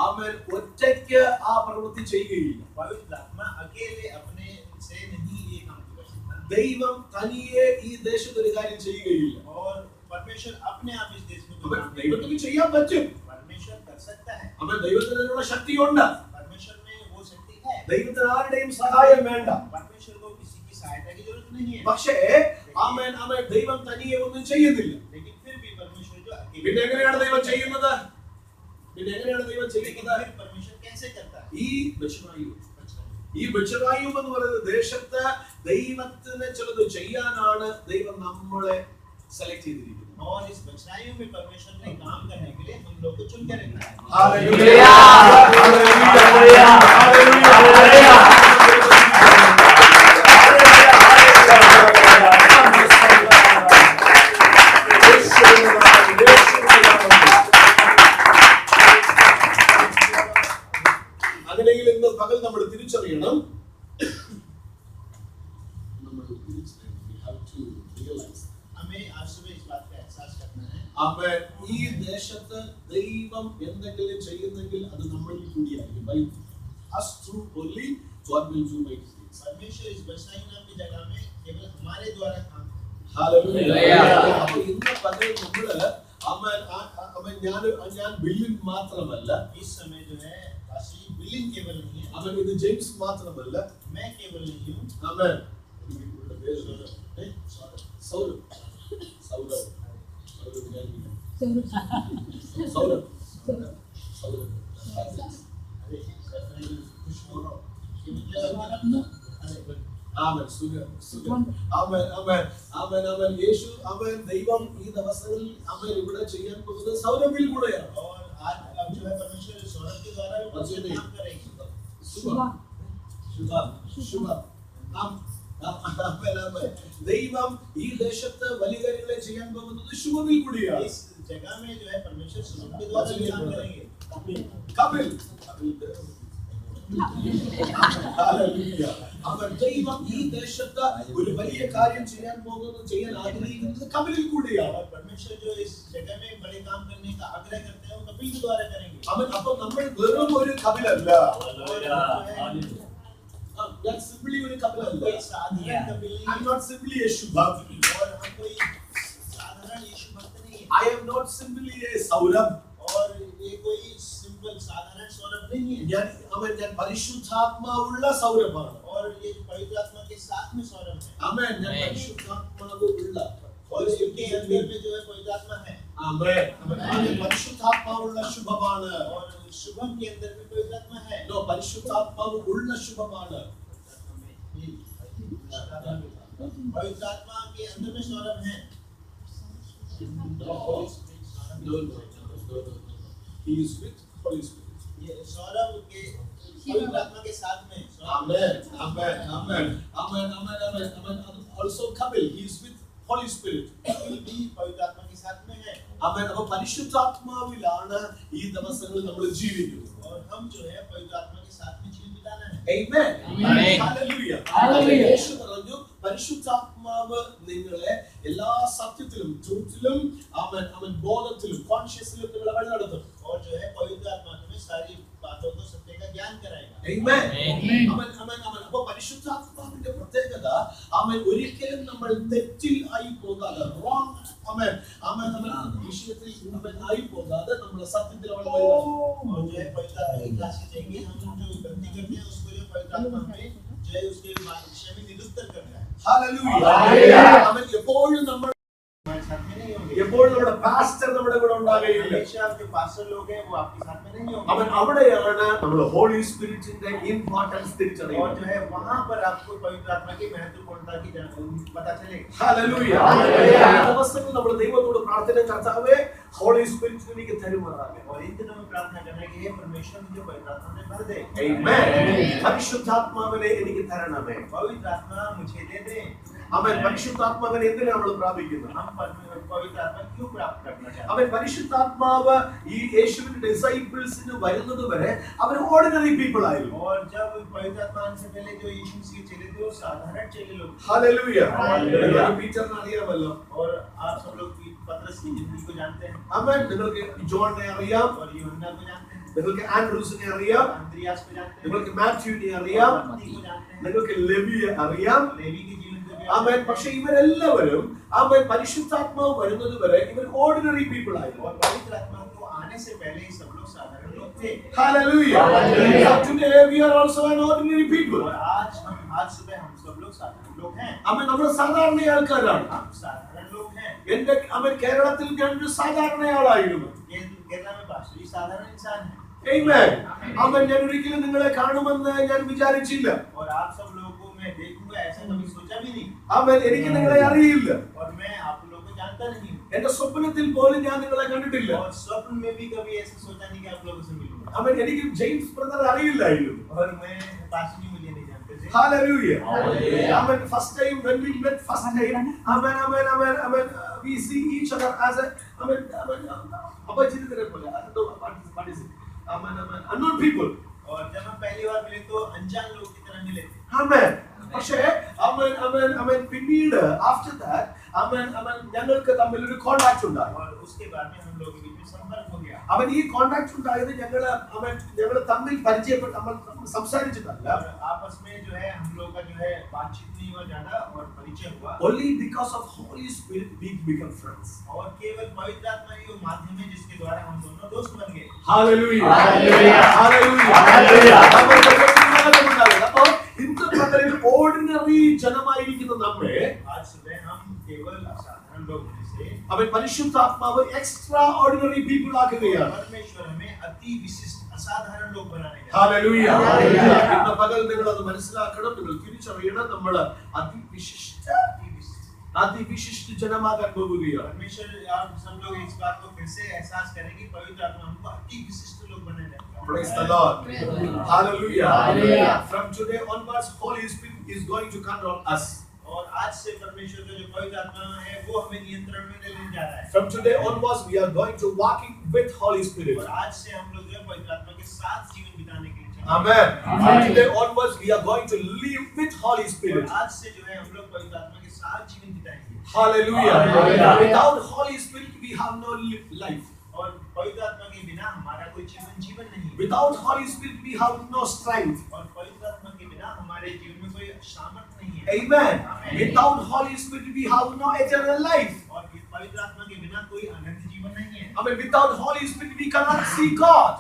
ആമേൻ ഒറ്റയ്ക്ക് ആ പ്രവൃത്തി ചെയ്യുകയില്ല. पवित्र आत्मा अकेले अपने से नहीं ये काम कर सकता. ദൈവം തനിയെ ഈ ദേശത്ത് ഒരു കാര്യം ചെയ്യുകയില്ല. और परमेश्वर अपने आप इस देश में कोई അവൻ काम नहीं ദൈവത്തിന് ചെയ്യാൻ പറ്റും. कर- परमेश्वर कर सकता है. അവൻ ദൈവത്തിന് അതിനുള്ള ശക്തിയുണ്ട്. परमेश्वर में वो शक्ति है. ദൈവത്തിന് ആരുടെയും സഹായം വേണ്ട. परमेश्वर को किसी की सहायता की जरूरत नहीं है. പക്ഷേ ആമേൻ അവൻ ദൈവം തനിയെ ഒന്നും ചെയ്യുന്നില്ല. लेकिन फिर भी परमेश्वर जो പിന്നെ अकेले എങ്ങനെയാണ് ദൈവം ചെയ്യുന്നത്? പിന്നെ എങ്ങനെയാണ് ദൈവം लेकिन ചെയ്യുന്നത്? फिर परमेश्वर कैसे करता है? ഈ ബച്ച്റായു ഈ ബച്ച്റായു എന്ന് പറയുന്ന ദേശത്ത് ദൈവത്തിന് ചിലത് ചെയ്യാനാണ് ദൈവം നമ്മളെ സെലക്ട് ചെയ്തിരിക്കുന്നത്. और इस बचनाइयों में परमेश्वर ने काम करने के लिए हम लोग को चुन के रखा है. हालेलुया हालेलुया हालेलुया അങ്ങനെയെങ്കിൽ ഇന്ന് പകൽ നമ്മൾ തിരിച്ചറിയണം. हमें आज सुबह इस बात का एहसास करना है. അവൻ ഈ ദേശത്ത് ദൈവം എന്തെങ്കിലും ചെയ്യുന്നെങ്കിൽ അത് നമ്മളിൽ കൂടിയായിരിക്കും. By us through only God will do mighty things. परमेश्वर इस बचनाई नाम की जगह में केवल हमारे द्वारा काम करे. Hallelujah. അപ്പോൾ ഇന്ന് പകൽ നമ്മള് അവൻ ഞാൻ ബില്ലിൻ മാത്രമല്ല, इस समय जो है काशी विलिन केवल नहीं है. അവൻ ഇത് ജെയിംസ് മാത്രമല്ല, मैं केवल नहीं हूँ. അവൻ യേശു അവൻ ദൈവം ഈ ദിവസങ്ങളിൽ അവൻ ഇവിടെ ചെയ്യാൻ പോകുന്നത് സൗരഭ്യത്തിൽ കൂടെയാണ്. और आज अब जो है परमेश्वर सौरभ के द्वारा भी बहुत से काम करेंगे. ദൈവം ഈ ദേശത്ത് വലിയ കാര്യങ്ങളെ ചെയ്യാൻ പോകുന്നത് ശുഭത്തിൽ കൂടിയാണ്. इस जगह में जो है परमेश्वर सौरभ के द्वारा भी काम करेंगे. കപിൽ ഹല്ലേലൂയ. അവൻ ദൈവം ഈ ദേശത്ത് ഒരു വലിയ കാര്യം ചെയ്യാൻ ആഗ്രഹിക്കുന്നത് കപിലിൽ കൂടിയാണ്. और परमेश्वर जो इस जगह में बड़े काम करने का आग्रह करते हैं वो कपिल के द्वारा करेंगे. അവൻ അപ്പോൾ നമ്മൾ വെറും ഒരു കപിലല്ല, ഞാൻ സിംപ്ലി ഒരു കപിലല്ല. कोई साधारण कपिल नहीं I है. am not simply a Shubham. और हम कोई साधारण यीशु भक्त नहीं है. I am not simply a Saurabh. और ये कोई सिंपल साधारण सौरभ नहीं है. ഞാൻ പരിശുദ്ധാത്മാവുള്ള സൗരഭാണ്. और ये पवित्र आत्मा के साथ में सौरभ है. ആമേൻ. ഞാൻ പരിശുദ്ധാത്മാവുള്ള और इसके अंदर में जो है पवित्र आत्मा है. ആമേൻ. ആമേൻ. പരിശുദ്ധാത്മാവുള്ള ശുഭമാണ്. और शुभम के अंदर में पवित्र आत्मा है. പരിശുദ്ധാത്മാവുള്ള ശുഭമാണ്. पवित्र आत्मा के अंदर में सौरभ है. He is with Holy Spirit. ये सौरभ के पवित्र आत्मा के साथ में Amen. Amen. Amen. Amen. Amen. Amen. Amen. Also Kapil, he is with Holy Spirit. Kapil भी पवित्र आत्मा के साथ में है. Amen. അപ്പോൾ പരിശുദ്ധാത്മാവിലാണ് ഈ ദിവസങ്ങളിൽ നമ്മൾ ജീവിക്കുന്നത്. और हम जो है पवित्र आत्मा के साथ में जीवन बिताना है. Amen. Amen. Hallelujah. Hallelujah. യേശു പറഞ്ഞു പരിശുദ്ധാത്മാവ് നിങ്ങളെ എല്ലാ സത്യത്തിലും ട്രൂത്തിലും അവൻ ബോധത്തിലും കോൺഷ്യസിലും നിങ്ങളെ വഴി നടത്തും. और जो है पवित्र आत्मा तुम्हें सारी बातों को सत्य का ज्ञान कराएगा. Amen. അപ്പോൾ പരിശുദ്ധാത്മാവിന്റെ പ്രത്യേകത അവൻ ഒരിക്കലും നമ്മൾ തെറ്റിൽ ആയി പോകാതെ വിഷയത്തിൽ ആയി പോകാതെ നമ്മളെ സത്യത്തിൽ അവൻ വഴി നടത്തും. और जो है पवित्र आत्मा की क्लास चाहिए, हम जो गलती करते हैं उसको जो पवित्र आत्मा हमें जो है उसके विषय में निरुत्तर करता है. हालेलुया. അവൻ എപ്പോഴും നമ്മൾ हमारे साथ में नहीं होंगे. എപ്പോഴും നമ്മുടെ പാസ്റ്റർ നമ്മുടെ കൂടെ ഉണ്ടാകുകയില്ല. हमेशा जो पास्टर लोग हैं वो आपके साथ में नहीं होंगे. അവൻ അവിടെയാണ് നമ്മൾ ഹോളി സ്പിരിറ്റിന്റെ ഇമ്പോർട്ടൻസ് തിരിച്ചറിയുന്നത്. और जो है वहां पर आपको पवित्र आत्मा की महत्वपूर्णता की पता चलेगा. हालेलुया. ദിവസങ്ങൾ നമ്മൾ ദൈവത്തോട് പ്രാർത്ഥന കർത്താവേ ഹോളി സ്പിരിറ്റ് എനിക്ക് തരുമാറാകണമേ. और इन दिनों में प्रार्थना करना कि हे परमेश्वर मुझे पवित्र आत्मा से भर दे. ആമേൻ. പരിശുദ്ധാത്മാവിനെ എനിക്ക് തരണമേ. पवित्र आत्मा मुझे दे दे. അവൻ പരിശുദ്ധാത്മാവിനെ എന്തിനാണ് നമ്മൾ പ്രാപിക്കുന്നത്? हम पवित्र आत्मा क्यों प्राप्त करना चाहते हैं? അവൻ പരിശുദ്ധാത്മാവ് ഈ യേശുവിന്റെ ഡിസൈപ്പിൾസിന് വരുന്നത് വരെ അവർ ഓർഡിനറി പീപ്പിൾ ആയിരുന്നു. और जब पवित्र आत्मा आने से पहले जो यीशु मसीह के चेले थे वो साधारण चेले लोग. ഹല്ലേലൂയ. हालेलुया. പീറ്ററിനെ അറിയാമല്ലോ. और आप सब लोग पतरस की जिंदगी को जानते हैं. അവൻ നിങ്ങൾക്ക് ജോണിനെ അറിയാം, और यूहन्ना को जानते हैं. നിങ്ങൾക്ക് ആൻഡ്രൂസിനെ അറിയാം, अंद्रियास को जानते हैं. നിങ്ങൾക്ക് മാത്യുവിനെ അറിയാം, मत्ती को जानते हैं. നിങ്ങൾക്ക് ലെവിയെ അറിയാം. लेवी के जीवन को भी ആമേൻ. പക്ഷേ ഇവരെല്ലാവരും ആമേൻ പരിശുദ്ധാത്മാവ് വരുന്നത് വരെ ഇവർ ഓർഡിനറി പീപ്പിൾ ആയിരുന്നു. और पवित्र आत्मा को आने से पहले ही सब लोग साधारण लोग थे. Hallelujah. Hallelujah. Today we are also an ordinary people. और आज सुबह हम सब लोग साधारण लोग हैं. ആമേൻ. നമ്മൾ സാധാരണ ആൾക്കാരാണ്. हम साधारण लोग हैं. എന്റെ ആമേൻ കേരളത്തിൽ ഞാനൊരു സാധാരണ ആളായിരുന്നു. केरला में पास्टर जी साधारण इंसान हैं. Amen. ആമേൻ. ഞാൻ ഒരിക്കലും നിങ്ങളെ കാണുമെന്ന് ഞാൻ വിചാരിച്ചില്ല. और आप सब लोगों को मैं देखूंगा ऐसा कभी सोचा भी नहीं. ആമേൻ. എനിക്ക് നിങ്ങളെ അറിയില്ല. और मैं आप लोगों को जानता नहीं हूँ. എന്റെ സ്വപ്നത്തിൽ പോലും ഞാൻ നിങ്ങളെ കണ്ടിട്ടില്ല. और स्वप्न में भी कभी ऐसा सोचा नहीं कि आप लोगों से मिलूंगा. ആമേൻ. എനിക്ക് ജെയിംസ് ബ്രദർ അറിയില്ലായിരുന്നു. और मैं पास्टर जी मुझे नहीं जानते थे. Hallelujah. Hallelujah. Amen. First time when we met, amen. We see each other as अपरिचित pole. I don't know what is it. Amen. Unknown people. और जब हम पहली बार मिले तो अनजान लोग की तरह मिले. Amen. പക്ഷേ amen പിന്നീട് after that ഞങ്ങൾക്ക് തമ്മിൽ ഒരു കോണ്ടാക്ട് ഉണ്ടായി. और उसके बाद में हम लोगों के बीच में संपर्क हो गया. അവൻ ഈ കോണ്ടാക്ട് ഉണ്ടായത് ഞങ്ങൾ തമ്മിൽ പരിചയപ്പെട്ട് നമ്മൾ സംസാരിച്ചിട്ടല്ല. और आपस में जो है हम लोग का जो है बातचीत नहीं हुआ ज्यादा और परिचय हुआ. Only because of Holy Spirit we become friends. और केवल पवित्र आत्मा ही वो माध्यम है जिसके द्वारा हम दोनों दोस्त बन गए. Hallelujah. Hallelujah. Hallelujah. Hallelujah. അപ്പോൾ ഇന്ന് പകരം ഓർഡിനറി ജനമായിരിക്കുന്ന നമ്മെ आज सुबह हम केवल साधारण लोग से അവൻ പരിശുദ്ധാത്മാവ് എക്സ്ട്രാ ഓർഡിനറി പീപ്പിൾ ആക്കുകയാണ്. परमेश्वर हमें अति विशिष्ट असाधारण लोग बनाने जा रहे हैं. ഹല്ലേലൂയ. Hallelujah. ഇന്ന് പകൽ നിങ്ങൾ അത് മനസ്സിലാക്കണം, നിങ്ങൾ തിരിച്ചറിയണം, നമ്മൾ അതിവിശിഷ്ട ജനമാകാൻ പോവുകയാണ്. परमेश्वर आप सब लोग इस बात को फिर से एहसास करें कि पवित्र आत्मा हमको अति विशिष्ट लोग बनाने जा रहे हैं. Praise the Lord. Hallelujah. Hallelujah. From today onwards Holy Spirit is going to control us. और आज से परमेश्वर का जो पवित्र आत्मा है वो हमें नियंत्रण में लेने जा रहा है. From today onwards we are going to walking with Holy Spirit. और आज से हम लोग जो है पवित्र आत्मा के साथ जीवन बिताने के लिए चलेंगे. Amen. Amen. From today onwards we are going to live with Holy Spirit. और आज से जो है हम लोग पवित्र आत्मा के साथ जीवन बिताएंगे. Hallelujah. Hallelujah. Without Holy Spirit we have no life. और पवित्र आत्मा के बिना हमारा कोई जीवन नहीं है. Without Holy Spirit we have no strength. और पवित्र आत्मा के बिना हमारे जीवन में कोई सामर्थ्य नहीं है. Amen. Amen. Without Holy Spirit we have no eternal life. और पवित्र आत्मा के बिना कोई अनंत जीवन नहीं है. I mean, without Holy Spirit we cannot see God.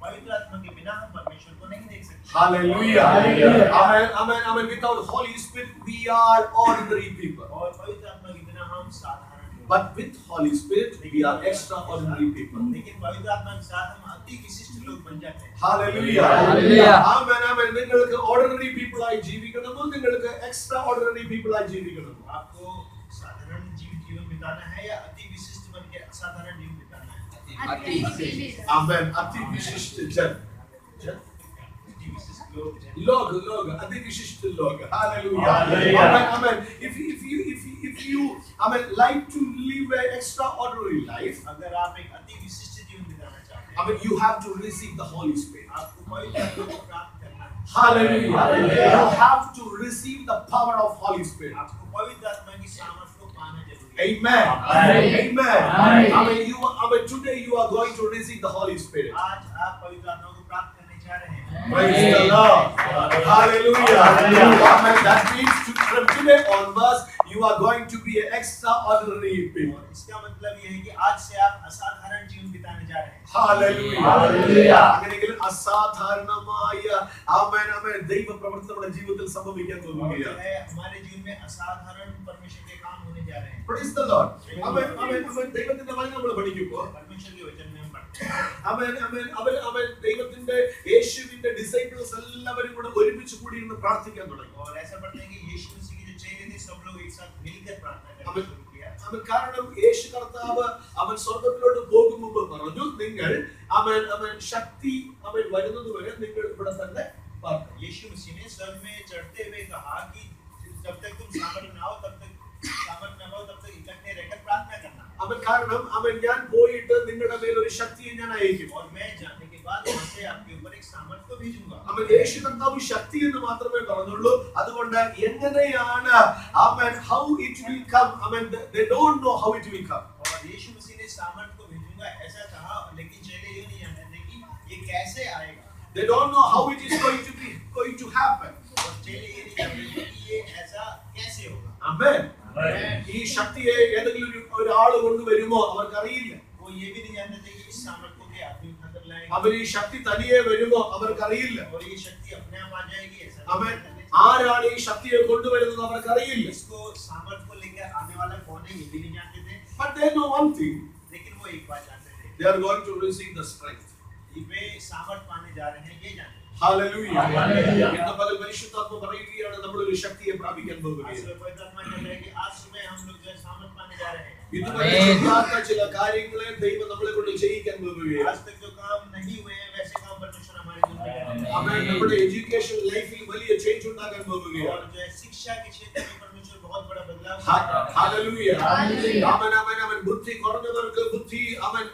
पवित्र आत्मा के बिना हम परमेश्वर को नहीं देख सकते. Hallelujah. Hallelujah. Amen. Without Holy Spirit we are ordinary people. और पवित्र आत्मा के बिना हम साधारण लोग. But with Holy Spirit we are extraordinary people. लेकिन पवित्र आत्मा के साथ हम अति विशिष्ट लोग बन जाते हैं. Hallelujah. Hallelujah. Amen. നിങ്ങൾക്ക് ordinary people ആയി ജീവിക്കണമോ നിങ്ങൾക്ക് extraordinary people ആയി ജീവിക്കണമോ? आपको साधारण जीवन बिताना है या अति विशिष्ट बन के असाधारण जीवन बिताना है? Amen. अति विशिष्ट जन. अति विशिष्ट लोग अति विशिष्ट लोग. Hallelujah. Hallelujah. Amen. If you like to live an extraordinary life, अगर आप एक अति विशिष्ट जीवन बिताना चाहते हैं, you have to receive the Holy Spirit. आपको पवित्र आत्मा को प्राप्त करना है. Hallelujah. Hallelujah. You have to receive the power of Holy Spirit. आपको पवित्र आत्मा की सामर्थ को पाना जरूरी है। Amen. Amen. Amen. Amen. Today you are going to receive the Holy Spirit. आज आप पवित्र आत्मा को प्राप्त करने जा रहे हैं। Praise the Lord. Hallelujah. Hallelujah. Amen. That means from today onwards you are going to be an extraordinary people. और इसका मतलब ये है कि आज से आप असाधारण जीवन बिताने जा रहे हैं। Hallelujah. Hallelujah. അങ്ങനെയെങ്കിൽ അസാധാരണമായ ആമേൻ ആമേൻ ദൈവ പ്രവർത്തനം നമ്മുടെ ജീവിതത്തിൽ സംഭവിക്കാൻ और പോകുകയാണ്. जो है हमारे जीवन में असाधारण परमेश्वर के काम होने जा रहे हैं। Praise the Lord. ആമേൻ ആമേൻ ആമേൻ ദൈവത്തിന്റെ വചനം നമ്മൾ പഠിക്കുമ്പോൾ परमेश्वर के वचन में हम पढ़ते हैं। ആമേൻ ആമേൻ അവൻ ദൈവത്തിന്റെ യേശുവിന്റെ ഡിസൈപ്പിൾസ് എല്ലാവരും കൂടെ ഒരുമിച്ച് കൂടി ഇരുന്ന് പ്രാർത്ഥിക്കാൻ തുടങ്ങി. और ऐसा पढ़ते हैं कि यीशु मसीह के जो चेले थे सब लोग एक साथ मिलकर प्रार्थना करना അവൻ शुरू किया। അവൻ കാരണം യേശു കർത്താവ് അവൻ സ്വർഗ്ഗത്തിലോട്ട് പോകും മുമ്പ് പറഞ്ഞു നിങ്ങൾ അവൻ ശക്തി അവൻ വരുന്നത് വരെ നിങ്ങൾ ഇവിടെ തന്നെ പാർക്കണം. यीशु मसीह ने स्वर्ग में चढ़ते हुए कहा कि जब तक तुम सामर्थ न हो तब तक इकट्ठे रहकर प्रार्थना करना। അവൻ കാരണം അവൻ ഞാൻ പോയിട്ട് നിങ്ങളുടെ മേൽ ഒരു ശക്തിയെ ഞാൻ അയക്കും. और मैं जाने के बाद वहां से आपके ऊपर एक सामर्थ को भेजूंगा। അവൻ യേശു കർത്താവ് ശക്തി എന്ന് മാത്രമേ പറഞ്ഞുള്ളൂ. അതുകൊണ്ട് എങ്ങനെയാണ് അവൻ how it will come, they don't know how it will come. और यीशु मसीह ने सामर्थ को भेजूंगा ऐसा कहा, लेकिन चेले ये नहीं जानते थे कि ये कैसे आएगा। They don't know how it is going to happen. और चेले ये नहीं जानते थे कि ये ऐसा कैसे होगा। Amen. Amen. ഈ ശക്തിയെ ഏതെങ്കിലും ഒരാൾ കൊണ്ടുവരുമോ അവർക്കറിയില്ല. वो ये भी नहीं जानते थे कि इस सामर्थ को क्या आदमी उठाकर लाएगा അവർ ഈ ശക്തി തനിയെ വരുമോ അവർക്കറിയില്ല. और ये शक्ति अपने आप आ जाएगी ऐसा അവൻ नहीं जानते थे। ആരാണ് ഈ ശക്തിയെ കൊണ്ടുവരുന്നത് അവർക്കറിയില്ല. इसको सामर्थ को लेकर आने वाला कौन है ये भी नहीं जानते थे। But they know one thing, लेकिन वो एक बात जानते थे, they are going to receive the strength. वे सामर्थ पाने जा रहे हैं ये जानते थे। Hallelujah. Hallelujah. ഇന്ന് പകൽ പരിശുദ്ധാത്മ പറയുകയാണ് നമ്മൾ ഒരു ശക്തിയെ പ്രാപിക്കാൻ आज പോകുകയാണ്. सुबह पवित्र आत्मा कह रहा है कि आज सुबह हम लोग जो है सामर्थ पाने जा रहे हैं। ഇതുവരെ ചെയ്യാത്ത ചില കാര്യങ്ങളെ ദൈവം നമ്മളെ കൊണ്ട് ചെയ്യിക്കാൻ പോകുകയാണ്. आज तक जो काम नहीं हुए हैं वैसे काम परमेश्वर हमारे जीवन में करेंगे। അവൻ നമ്മുടെ എഡ്യൂക്കേഷൻ ലൈഫിൽ വലിയ ചേഞ്ച് ഉണ്ടാക്കാൻ പോകുകയാണ്. और जो है शिक्षा के क्षेत्र में परमेश्वर बहुत बड़ा बदलाव Hallelujah. Hallelujah. അവൻ ബുദ്ധി കുറഞ്ഞവർക്ക് ബുദ്ധി അവൻ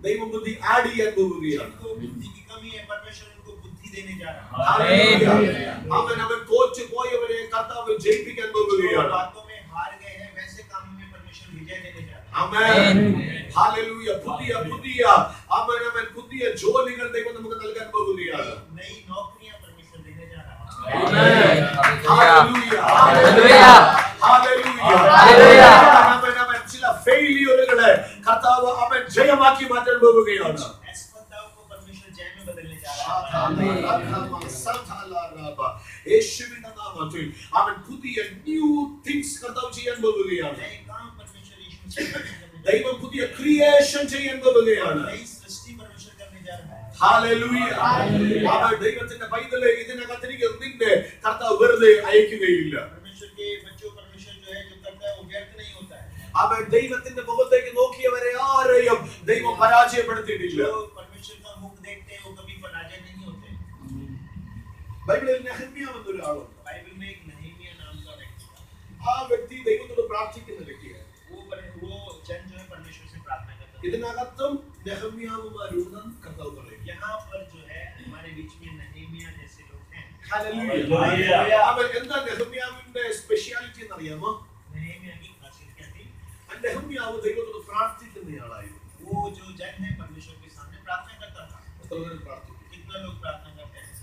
ദൈവം ബുദ്ധി ആഡ് ചെയ്യാൻ പോകുകയാണ്. जिनको बुद्धि की कमी है परमेश्वर उनको बुद्धि देने जा रहा है। Hallelujah. അവൻ തോറ്റു പോയവരെ കർത്താവ് ജയിപ്പിക്കാൻ जो പോകുകയാണ്. बातों में हार गए हैं वैसे कामों में परमेश्वर विजय देने जा रहा है। Amen. Hallelujah. പുതിയ പുതിയ ജോലികൾ ദൈവം നമുക്ക് നൽകാൻ പോകുകയാണ്. नई नौकरियां परमेश्वर देने जा रहा है। Amen. Hallelujah. Hallelujah. Hallelujah. Hallelujah. അവൻ ചില ഫെയിലിയറുകളെ കർത്താവ് അവൻ ജയമാക്കി മാറ്റാൻ പോകുകയാണ്. असफलताओं को परमेश्वर जय में बदलने जा रहा है। യേശുവിന്റെ നാമത്തിൽ അവൻ പുതിയ ന്യൂ തിങ്സ് കർത്താവ് ചെയ്യാൻ പോകുകയാണ്. नए काम परमेश्वर यीशु मसीह करने जा रहा है। ദൈവം പുതിയ ക്രിയേഷൻ ചെയ്യാൻ പോകുകയാണ്. नई सृष्टि परमेश्वर करने जा रहा है। Hallelujah. അവൻ ദൈവത്തിന്റെ പൈതലെ ഇതിനകത്തിരിക്കുന്ന നിന്നെ കർത്താവ് വെറുതെ അയക്കുകയില്ല. परमेश्वर के बच्चों परमेश्वर जो है जो करता है वो व्यर्थ नहीं होता है। അവൻ ദൈവത്തിന്റെ മുഖത്തേക്ക് നോക്കിയവരെ ആരെയും ദൈവം പരാജയപ്പെടുത്തിയിട്ടില്ല. जो परमेश्वर का मुख देखते हैं वो कभी पराजय नहीं होते। ബൈബിളിൽ നെഹമ്യാവ് എന്നൊരു ആളുണ്ട്. बाइबल में एक नहम्याह नाम का व्यक्ति था। ആ വ്യക്തി ദൈവത്തോട് പ്രാർത്ഥിക്കുന്ന വ്യക്തിയാണ്. वो जन जो है परमेश्वर से प्रार्थना करता था। ഇതിനകത്തും നെഹമ്യാവുമാരുണ്ട് കർത്താവ് പറയും. यहाँ पर जो है हमारे बीच में नहम्याह जैसे लोग हैं। Hallelujah. അവൻ എന്താ നെഹമ്യാവിന്റെ സ്പെഷ്യാലിറ്റി എന്നറിയാമോ? नहम्याह की खासियत क्या थी? നെഹമ്യാവ് ദൈവത്തോട് പ്രാർത്ഥിക്കുന്നയാളായിരുന്നു. वो जो जन है परमेश्वर के सामने प्रार्थना करता था। എത്ര പേര് പ്രാർത്ഥിക്കും? कितना लोग प्रार्थना करते हैं?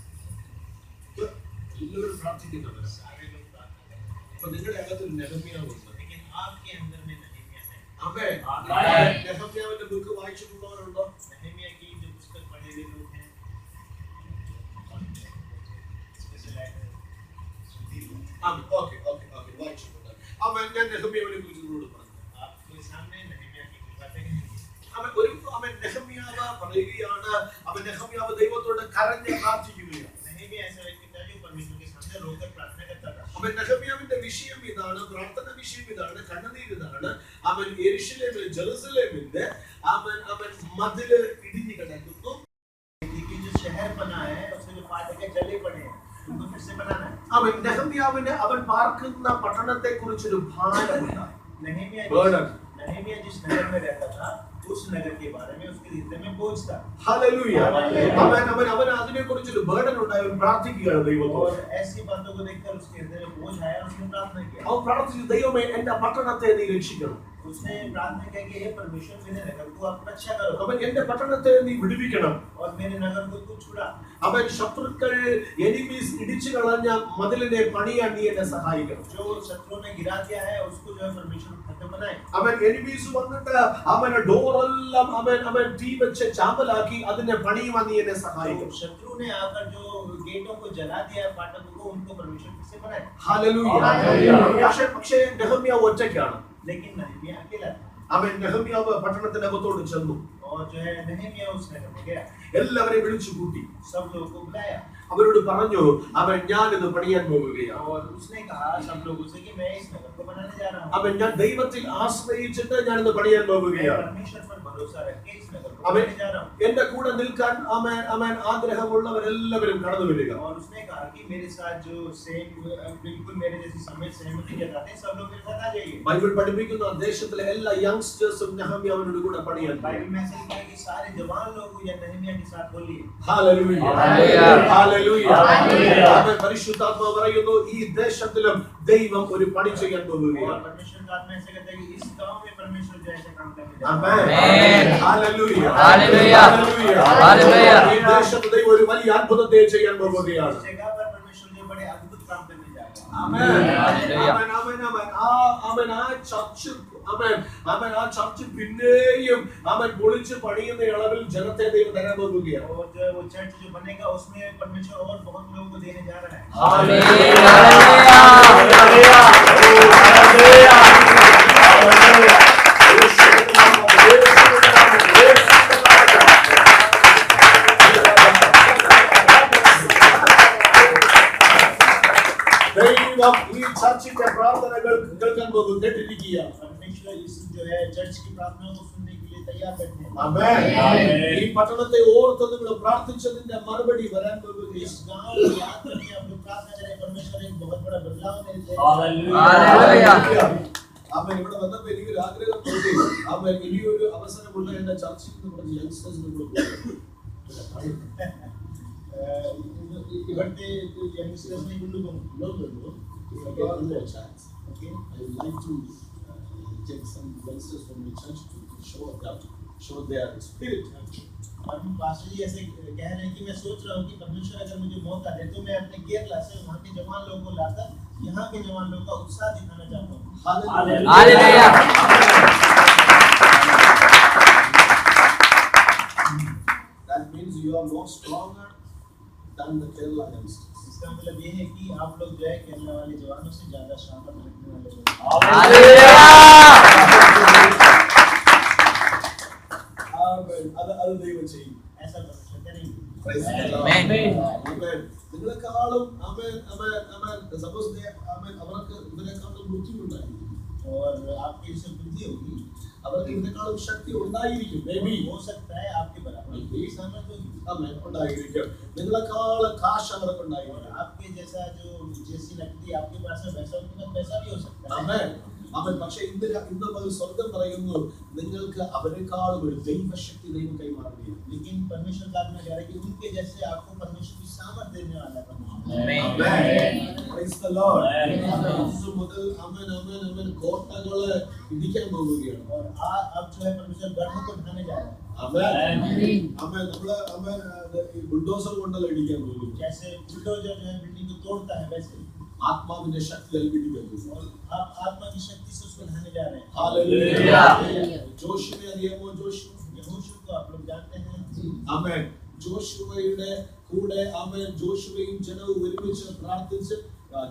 എല്ലാവരും പ്രാർത്ഥിക്കുന്നവരാ. सारे लोग प्रार्थना करते हैं। അപ്പൊ നിങ്ങളുടെ അകത്ത് ഒരു നെഹമ്യാവുണ്ട്. लेकिन आपके अंदर में नहम्याह है। ആമേൻ. Amen. നെഹമ്യാവിന്റെ ബുക്ക് വായിച്ചിട്ടുള്ളവരുണ്ടോ? नहम्याह की जो पुस्तक पढ़े हुए लोग हैं स्पेशल ഓക്കെ വായിച്ചിട്ടുണ്ട്. ആമേൻ. ഞാൻ നെഹമ്യാവിനെ കുറിച്ച് നിങ്ങളോട് പറഞ്ഞു. आपके सामने नहम्याह की बातें हैं। അവൻ നെഹമ്യാവ് പറയുകയാണ്, അവൻ നെഹമ്യാവ് ദൈവത്തോട് കരഞ്ഞ് പ്രാർത്ഥിക്കുകയാണ്. नहम्याह ऐसा व्यक्ति था जो परमेश्वर के सामने रोकर प्रार्थना करता था। അവൻ നെഹമ്യാവിന്റെ വിഷയം ഇതാണ്, പ്രാർത്ഥന വിഷയം ഇതാണ്, കണ്ണുനീർ ഇതാണ്. അവൻ യെരുശലേമിൽ ജെറുസലേമിന്റെ അവൻ മതില് ഇടിഞ്ഞു കിടക്കുന്നു. लेकिन जो शहर बना है उसके जो फाटक जले पड़े हैं उनको फिर से बनाना है। അവൻ നെഹമ്യാവിന് അവൻ പാർക്കുന്ന പട്ടണത്തെ കുറിച്ചൊരു ഭാരമുണ്ട്. नहम्याह Burden. जिस नगर में रहता था उस नगर के बारे में उसके हृदय में बोझ था। Hallelujah. Hallelujah. അവൻ അതിനെക്കുറിച്ചൊരു ബർഡൻ ഉണ്ടായി, അവൻ പ്രാർത്ഥിക്കുകയാണ് ദൈവത്തോട്. और ऐसी बातों को देखकर उसके हृदय में बोझ आया और उसने प्रार्थना किया। അവൻ പ്രാർത്ഥിച്ചു, ദൈവമേ എന്റെ പട്ടണത്തെ നീ രക്ഷിക്കണം. उसने प्रार्थना किया कि हे परमेश्वर मेरे नगर को आप रक्षा करो അവൻ എന്റെ പട്ടണത്തെ നീ വിടുവിക്കണം. और मेरे नगर को तू छुड़ा। അവൻ ശത്രുക്കൾ എനിമീസ് ഇടിച്ചു കളഞ്ഞ മതിലിനെ പണിയാൻ നീ എന്നെ സഹായിക്കണം. जो शत्रुओं ने गिरा दिया है उसको जो है परमेश्वर खत्म बनाए। അവൻ എനിമീസ് വന്നിട്ട് അവന്റെ ഡോറെല്ലാം അവൻ തീ വെച്ച് ചാമ്പലാക്കി അതിനെ പണിയുവാൻ നീ എന്നെ സഹായിക്കണം. तो शत्रु ने आकर जो गेटों को जला दिया, फाटकों को, उनको परमेश्वर फिर से बनाए। ഹല്ലേലൂയ. പക്ഷേ നെഹമ്യാവ് ഒറ്റയ്ക്കാണ്. लेकिन नहम्याह अकेला था അവൻ നെഹമ്യാവ് പട്ടണത്തിനകത്തോട് ചെന്നു. और जो है नहम्याह उस नगर में गया, എല്ലാവരെയും വിളിച്ചു കൂട്ടി. सब लोगों को बुलाया അവരോട് പറഞ്ഞു, അവൻ ഞാൻ ഇത് പണിയാൻ പോവുകയാണ്. और उसने कहा सब लोगों से कि मैं इस नगर को बनाने जा रहा हूँ। അവൻ ഞാൻ ദൈവത്തിൽ ആശ്രയിച്ചിട്ട് ഞാൻ ഇത് പണിയാൻ मैं പോവുകയാണ്. परमेश्वर पर भरोसा रख के इस नगर को അവൻ बनाने जा रहा हूँ। എന്റെ കൂടെ നിൽക്കാൻ അവൻ ആഗ്രഹമുള്ളവരെല്ലാവരും കടന്നു വരിക. और उसने कहा कि मेरे साथ जो सेम बिल्कुल मेरे जैसी समय सहमति जताते हैं, सब लोग मेरे साथ आ जाइए। ബൈബിൾ പഠിപ്പിക്കുന്ന ദേശത്തിലെ എല്ലാ യങ്സ്റ്റേഴ്സും നെഹമ്യാവിനോട് കൂടെ പണിയാൻ പോയി. बाइबल में ऐसा लिखा है कि सारे जवान लोग या नहम्याह के साथ बोलिए ഹല്ലേലൂയ. ഹല്ലേലൂയ. ഹല്ലേലൂയ. ഹല്ലേലൂയ. അവൻ പരിശുദ്ധാത്മാവ് പറയുന്നു, ഈ ദേശത്തിലും ദൈവം ഒരു പണി ചെയ്യാൻ और പോവുകയാണ്. परमेश्वर का आत्मा ऐसा कहता है कि इस गांव में परमेश्वर जो ऐसे काम करने जा रहा ആമേൻ. ആമേൻ. ഹല്ലേലൂയ. ഹല്ലേലൂയ. ഹല്ലേലൂയ. ഈ ദേശത്ത് ദൈവം ഒരു വലിയ അത്ഭുതത്തെ ചെയ്യാൻ है। പോവുകയാണ്. इस जगह पर परमेश्वर जो बड़े अद्भुत काम करने जा रहा है। ആമേൻ. ഹല്ലേലൂയ. അവൻ ആ ചർച്ച് പിന്നെയും അവൻ പൊളിച്ച് പണിയുന്ന അളവിൽ ജനത്തെ ദൈവം തരാൻ പോകുകയാണ്. और जो है वो चर्च जो बनेगा उसमें परमेश्वर और बहुत लोगों को देने जा रहा है। ആമേൻ. ദൈവം ഈ ചർച്ചിന്റെ പ്രാർത്ഥനകൾ കേൾക്കാൻ പോകും, കേട്ടിരിക്കുകയാണ്. परमेश्वर इस जो है चर्च की प्रार्थना को सुनने के लिए तैयार बैठे हैं। ആമേൻ. ആമേൻ. ഈ പട്ടണത്തെ ഓർത്ത് നിങ്ങൾ പ്രാർത്ഥിച്ചതിന്റെ മറുപടി വരാൻ इस പോകുകയാണ്. गांव को याद करके आप लोग प्रार्थना करें, परमेश्वर एक बहुत बड़ा बदलाव मेरे लिए ഹല്ലേലൂയ. അവൻ ഇവിടെ വന്നപ്പോ എനിക്കൊരു ആഗ്രഹം തോന്നി, അവൻ ഇനിയൊരു അവസരമുള്ള എന്റെ ചർച്ചിൽ നിന്ന് കുറച്ച് യങ്സ്റ്റേഴ്സിനെ കൂടെ ഇവിടുത്തെ യങ്സ്റ്റേഴ്സിനെ കൊണ്ടുപോകും. Okay, I would like to take some youngsters from the church to show their spirit. और पास्टर जी ऐसे कह रहे हैं कि मैं सोच रहा हूँ कि परमेश्वर अगर मुझे मौका दे तो मैं अपने केरला से वहाँ के जवान लोगों को लाकर यहाँ के जवान लोगों का उत्साह दिखाना चाहता हूँ। Hallelujah. That means you are more stronger than the Kerala youngsters. इसका मतलब ये है कि आप लोग जो है केरला वाले जवानों से ज्यादा शानदार रखने वाले लोग हैं। हालेलुया. അത് ദൈവം ചെയ്യും. ऐसा परमेश्वर करेंगे। Praise the Lord. Amen. Amen. നിങ്ങളെക്കാളും suppose അവർക്ക് ഇവരെക്കാളും ബുദ്ധിയുണ്ടായിരിക്കും. और आपकी जो बुद्धि होगी അവർക്ക് ഇതിനേക്കാളും ശക്തി ഉണ്ടായിരിക്കും. Maybe. हो सकता है आपके बराबर Maybe. सामर्थ होगी। Amen. ഉണ്ടായിരിക്കും. നിങ്ങളെക്കാളും കാശ് അവർക്ക് और ഉണ്ടായിരിക്കും. आपके जैसा जो जैसी नकदी आपके पास है वैसा उनके पास पैसा भी हो सकता है। Amen. അവൻ പക്ഷേ ഇന്ന് മുതൽ സ്വർഗം പറയുന്നു, നിങ്ങൾക്ക് അവരെക്കാളും ഒരു ദൈവശക്തി ദൈവം കൈമാറുകയാണ്. लेकिन परमेश्वर का आत्मा कह रहा है कि उनके जैसे आपको परमेश्वर की सामर्थ देने वाला है परमेश्वर। Amen. Praise the Lord. Amen. ഇന്ന് മുതൽ അവൻ കോട്ടകളെ ഇടിക്കാൻ പോവുകയാണ്. और अब जो है परमेश्वर गढ़ को ढाने जा रहा है। ബുൾഡോസർ കൊണ്ടല്ല ഇടിക്കാൻ പോകുന്നു. जैसे बुलडोजर जो है बिल्डिंग को तोड़ता है वैसे ആത്മാവിന്റെ ശക്തി ഇടിക്കാൻ പോകുന്നു. और आप आत्मा की शक्ति से उसको ढाने जा रहे हैं। ഹല്ലേലൂയ. ജോഷുവയെ അറിയാമോ? यहोशू को आप लोग जानते हैं। ആമേൻ. ജോഷുവയുടെ കൂടെ ജോഷുവയും ജനവും ഒരുമിച്ച് പ്രാർത്ഥിച്ച്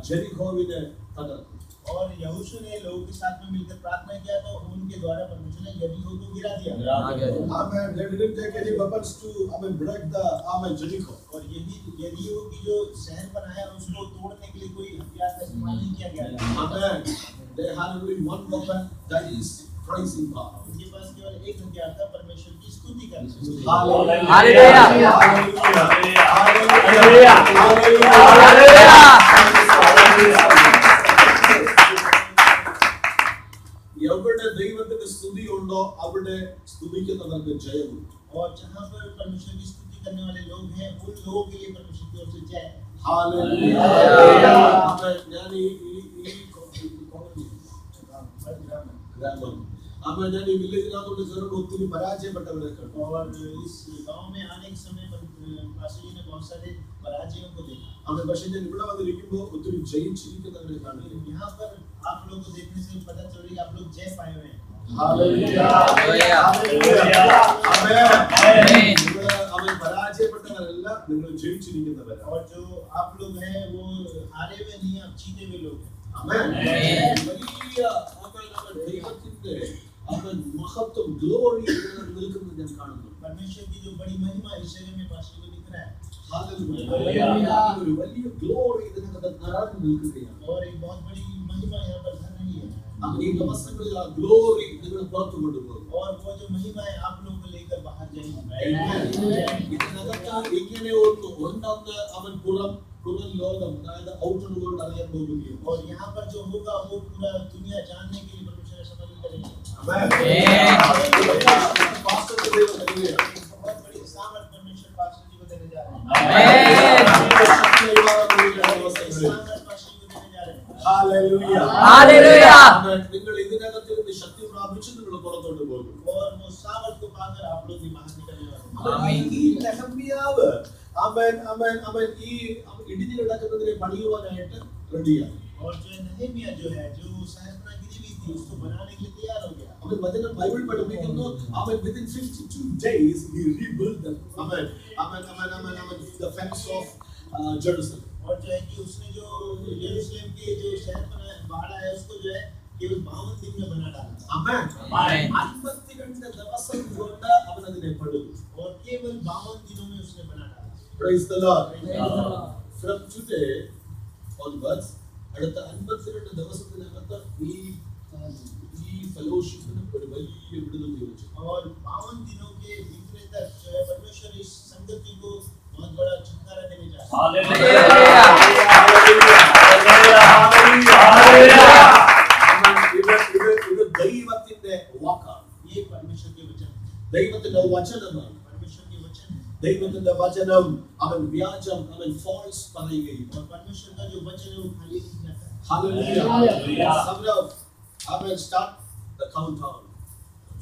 ജെറിക്കോവിനെ തകർത്തു. और यहोशू ने लोगों के साथ में मिलकर प्रार्थना किया तो उनके द्वारा परमेश्वर ने यरीहो को गिरा दिया। Amen. They didn't take any weapons to break the Jericho. और यरीहो की जो शहर बनाया उसको तोड़ने के लिए कोई हथियार का इस्तेमाल नहीं किया गया। Amen. They had only one weapon, that is praising God. उनके पास केवल एक हथियार था, परमेश्वर की स्तुति करना। हालेलुया. Hallelujah. എവിടെ ദൈവത്തിന്റെ സ്തുതി ഉണ്ടോ അവിടെ സ്തുതിക്കുന്നവർക്ക് ജയമുണ്ട്. और जहाँ पर परमेश्वर की स्तुति करने वाले लोग हैं उन लोगों के लिए परमेश्वर की ओर से जय है। ഹല്ലേലൂയ. ഞാൻ ഈ ഗ്രാമം ഞാൻ ഈ വില്ലേജിനകത്തോട്ട് കയറുമ്പോൾ ഒത്തിരി പരാജയപ്പെട്ടവരെ കണ്ടു. और इस गांव में आने के समय पास्टर जी ने बहुत सारे पराजयों को देखा। പക്ഷെ ഞാൻ ഇവിടെ വന്നിരിക്കുമ്പോൾ ഒത്തിരി ജയിച്ചിരിക്കുന്നവരെ കാണുന്നു. यहाँ पर आप लोगों को देखने से पता चल रही है आप लोग जय पाए हुए हैं। അവൻ പരാജയപ്പെട്ടവരല്ല, നിങ്ങൾ ജയിച്ചിരിക്കുന്നവരാണ്. और जो आप लोग हैं वो हारे हुए नहीं, आप जीते हुए लोग हैं। വലിയ ദൈവത്തിന്റെ അവൻ മഹത്വം ഗ്ലോറി നിൽക്കുന്നത് ഞാൻ കാണുന്നു. परमेश्वर की जो बड़ी महिमा इस जगह में पास्टर को दिख रहा है। ഒരു വലിയ ഗ്ലോറി ഇതിനകത്ത് നിറഞ്ഞു നിൽക്കുകയാണ്. और एक बहुत बड़ी महिमा यहाँ पर भर रही है। അവൻ ഈ ദിവസങ്ങളിൽ ആ ഗ്ലോറി നിങ്ങൾ പുറത്തു കൊണ്ടുപോകും. और वो जो महिमा है आप लोगों को लेकर बाहर जाएगी। ഇതിനകത്ത് ഇങ്ങനെ ഒന്ന് ഉണ്ടെന്ന് അവൻ പുറം ലോകം അതായത് ഔട്ടർ വേൾഡ് അറിയാൻ പോകുകയും और यहाँ पर जो होगा वो पूरा दुनिया जानने के लिए परमेश्वर समझ करेंगे। बहुत बड़ी सामर्थ परमेश्वर पास्टर जी को देने जा रहे हैं। നിങ്ങൾ ഇതിനകത്ത് ശക്തി പ്രാപിച്ച് നിങ്ങൾ പുറത്തോട്ട് പോകും. और वो सामर्थ को पाकर आप लोग भी बाहर निकलने वाले हैं। ഈ നെഹമ്യാവ് അവൻ ഈ ഇടിഞ്ഞു കിടക്കുന്നതിനെ പണിയുവാനായിട്ട് റെഡിയാണ്. और जो नहम्याह जो है जो शहरपना गिरी हुई थी उसको बनाने के लिए तैयार हो गया। അവൻ വചനം ബൈബിൾ പഠിപ്പിക്കുന്നു. അവൻ within 52 days he rebuilt them. അവൻ the fence of Jerusalem. और जो है कि उसने जो यरूशलेम के जो शहरपना बाड़ा है उसको जो है केवल 52 दिन में बना डाला। ആമേൻ. 52 ദിവസം കൊണ്ട് അവൻ അതിനെ പണിതു. और केवल 52 दिनों में उसने बना डाला। Praise the Lord. From today onwards അടുത്ത 52 ദിവസത്തിനകത്ത് ഈ ഫെലോഷിപ്പിന് ഒരു വലിയ വിടുതൽ ലഭിച്ചു. और 52 दिनों के बीतने तक जो है परमेश्वर इस संगति को बहुत बड़ा छुटकारा देने जा रहा है। ഇത് ദൈവത്തിന്റെ വാക്കാണ്. ये परमेश्वर के वचन है। ദൈവത്തിന്റെ വചനമാണ്. परमेश्वर के वचन है। ദൈവത്തിന്റെ വചനം അവൻ വ്യാജം അവൻ ഫാൾസ് പറയുകയും. और परमेश्वर का जो वचन है वो खाली नहीं जाता है। Hallelujah. Amen. Start the countdown.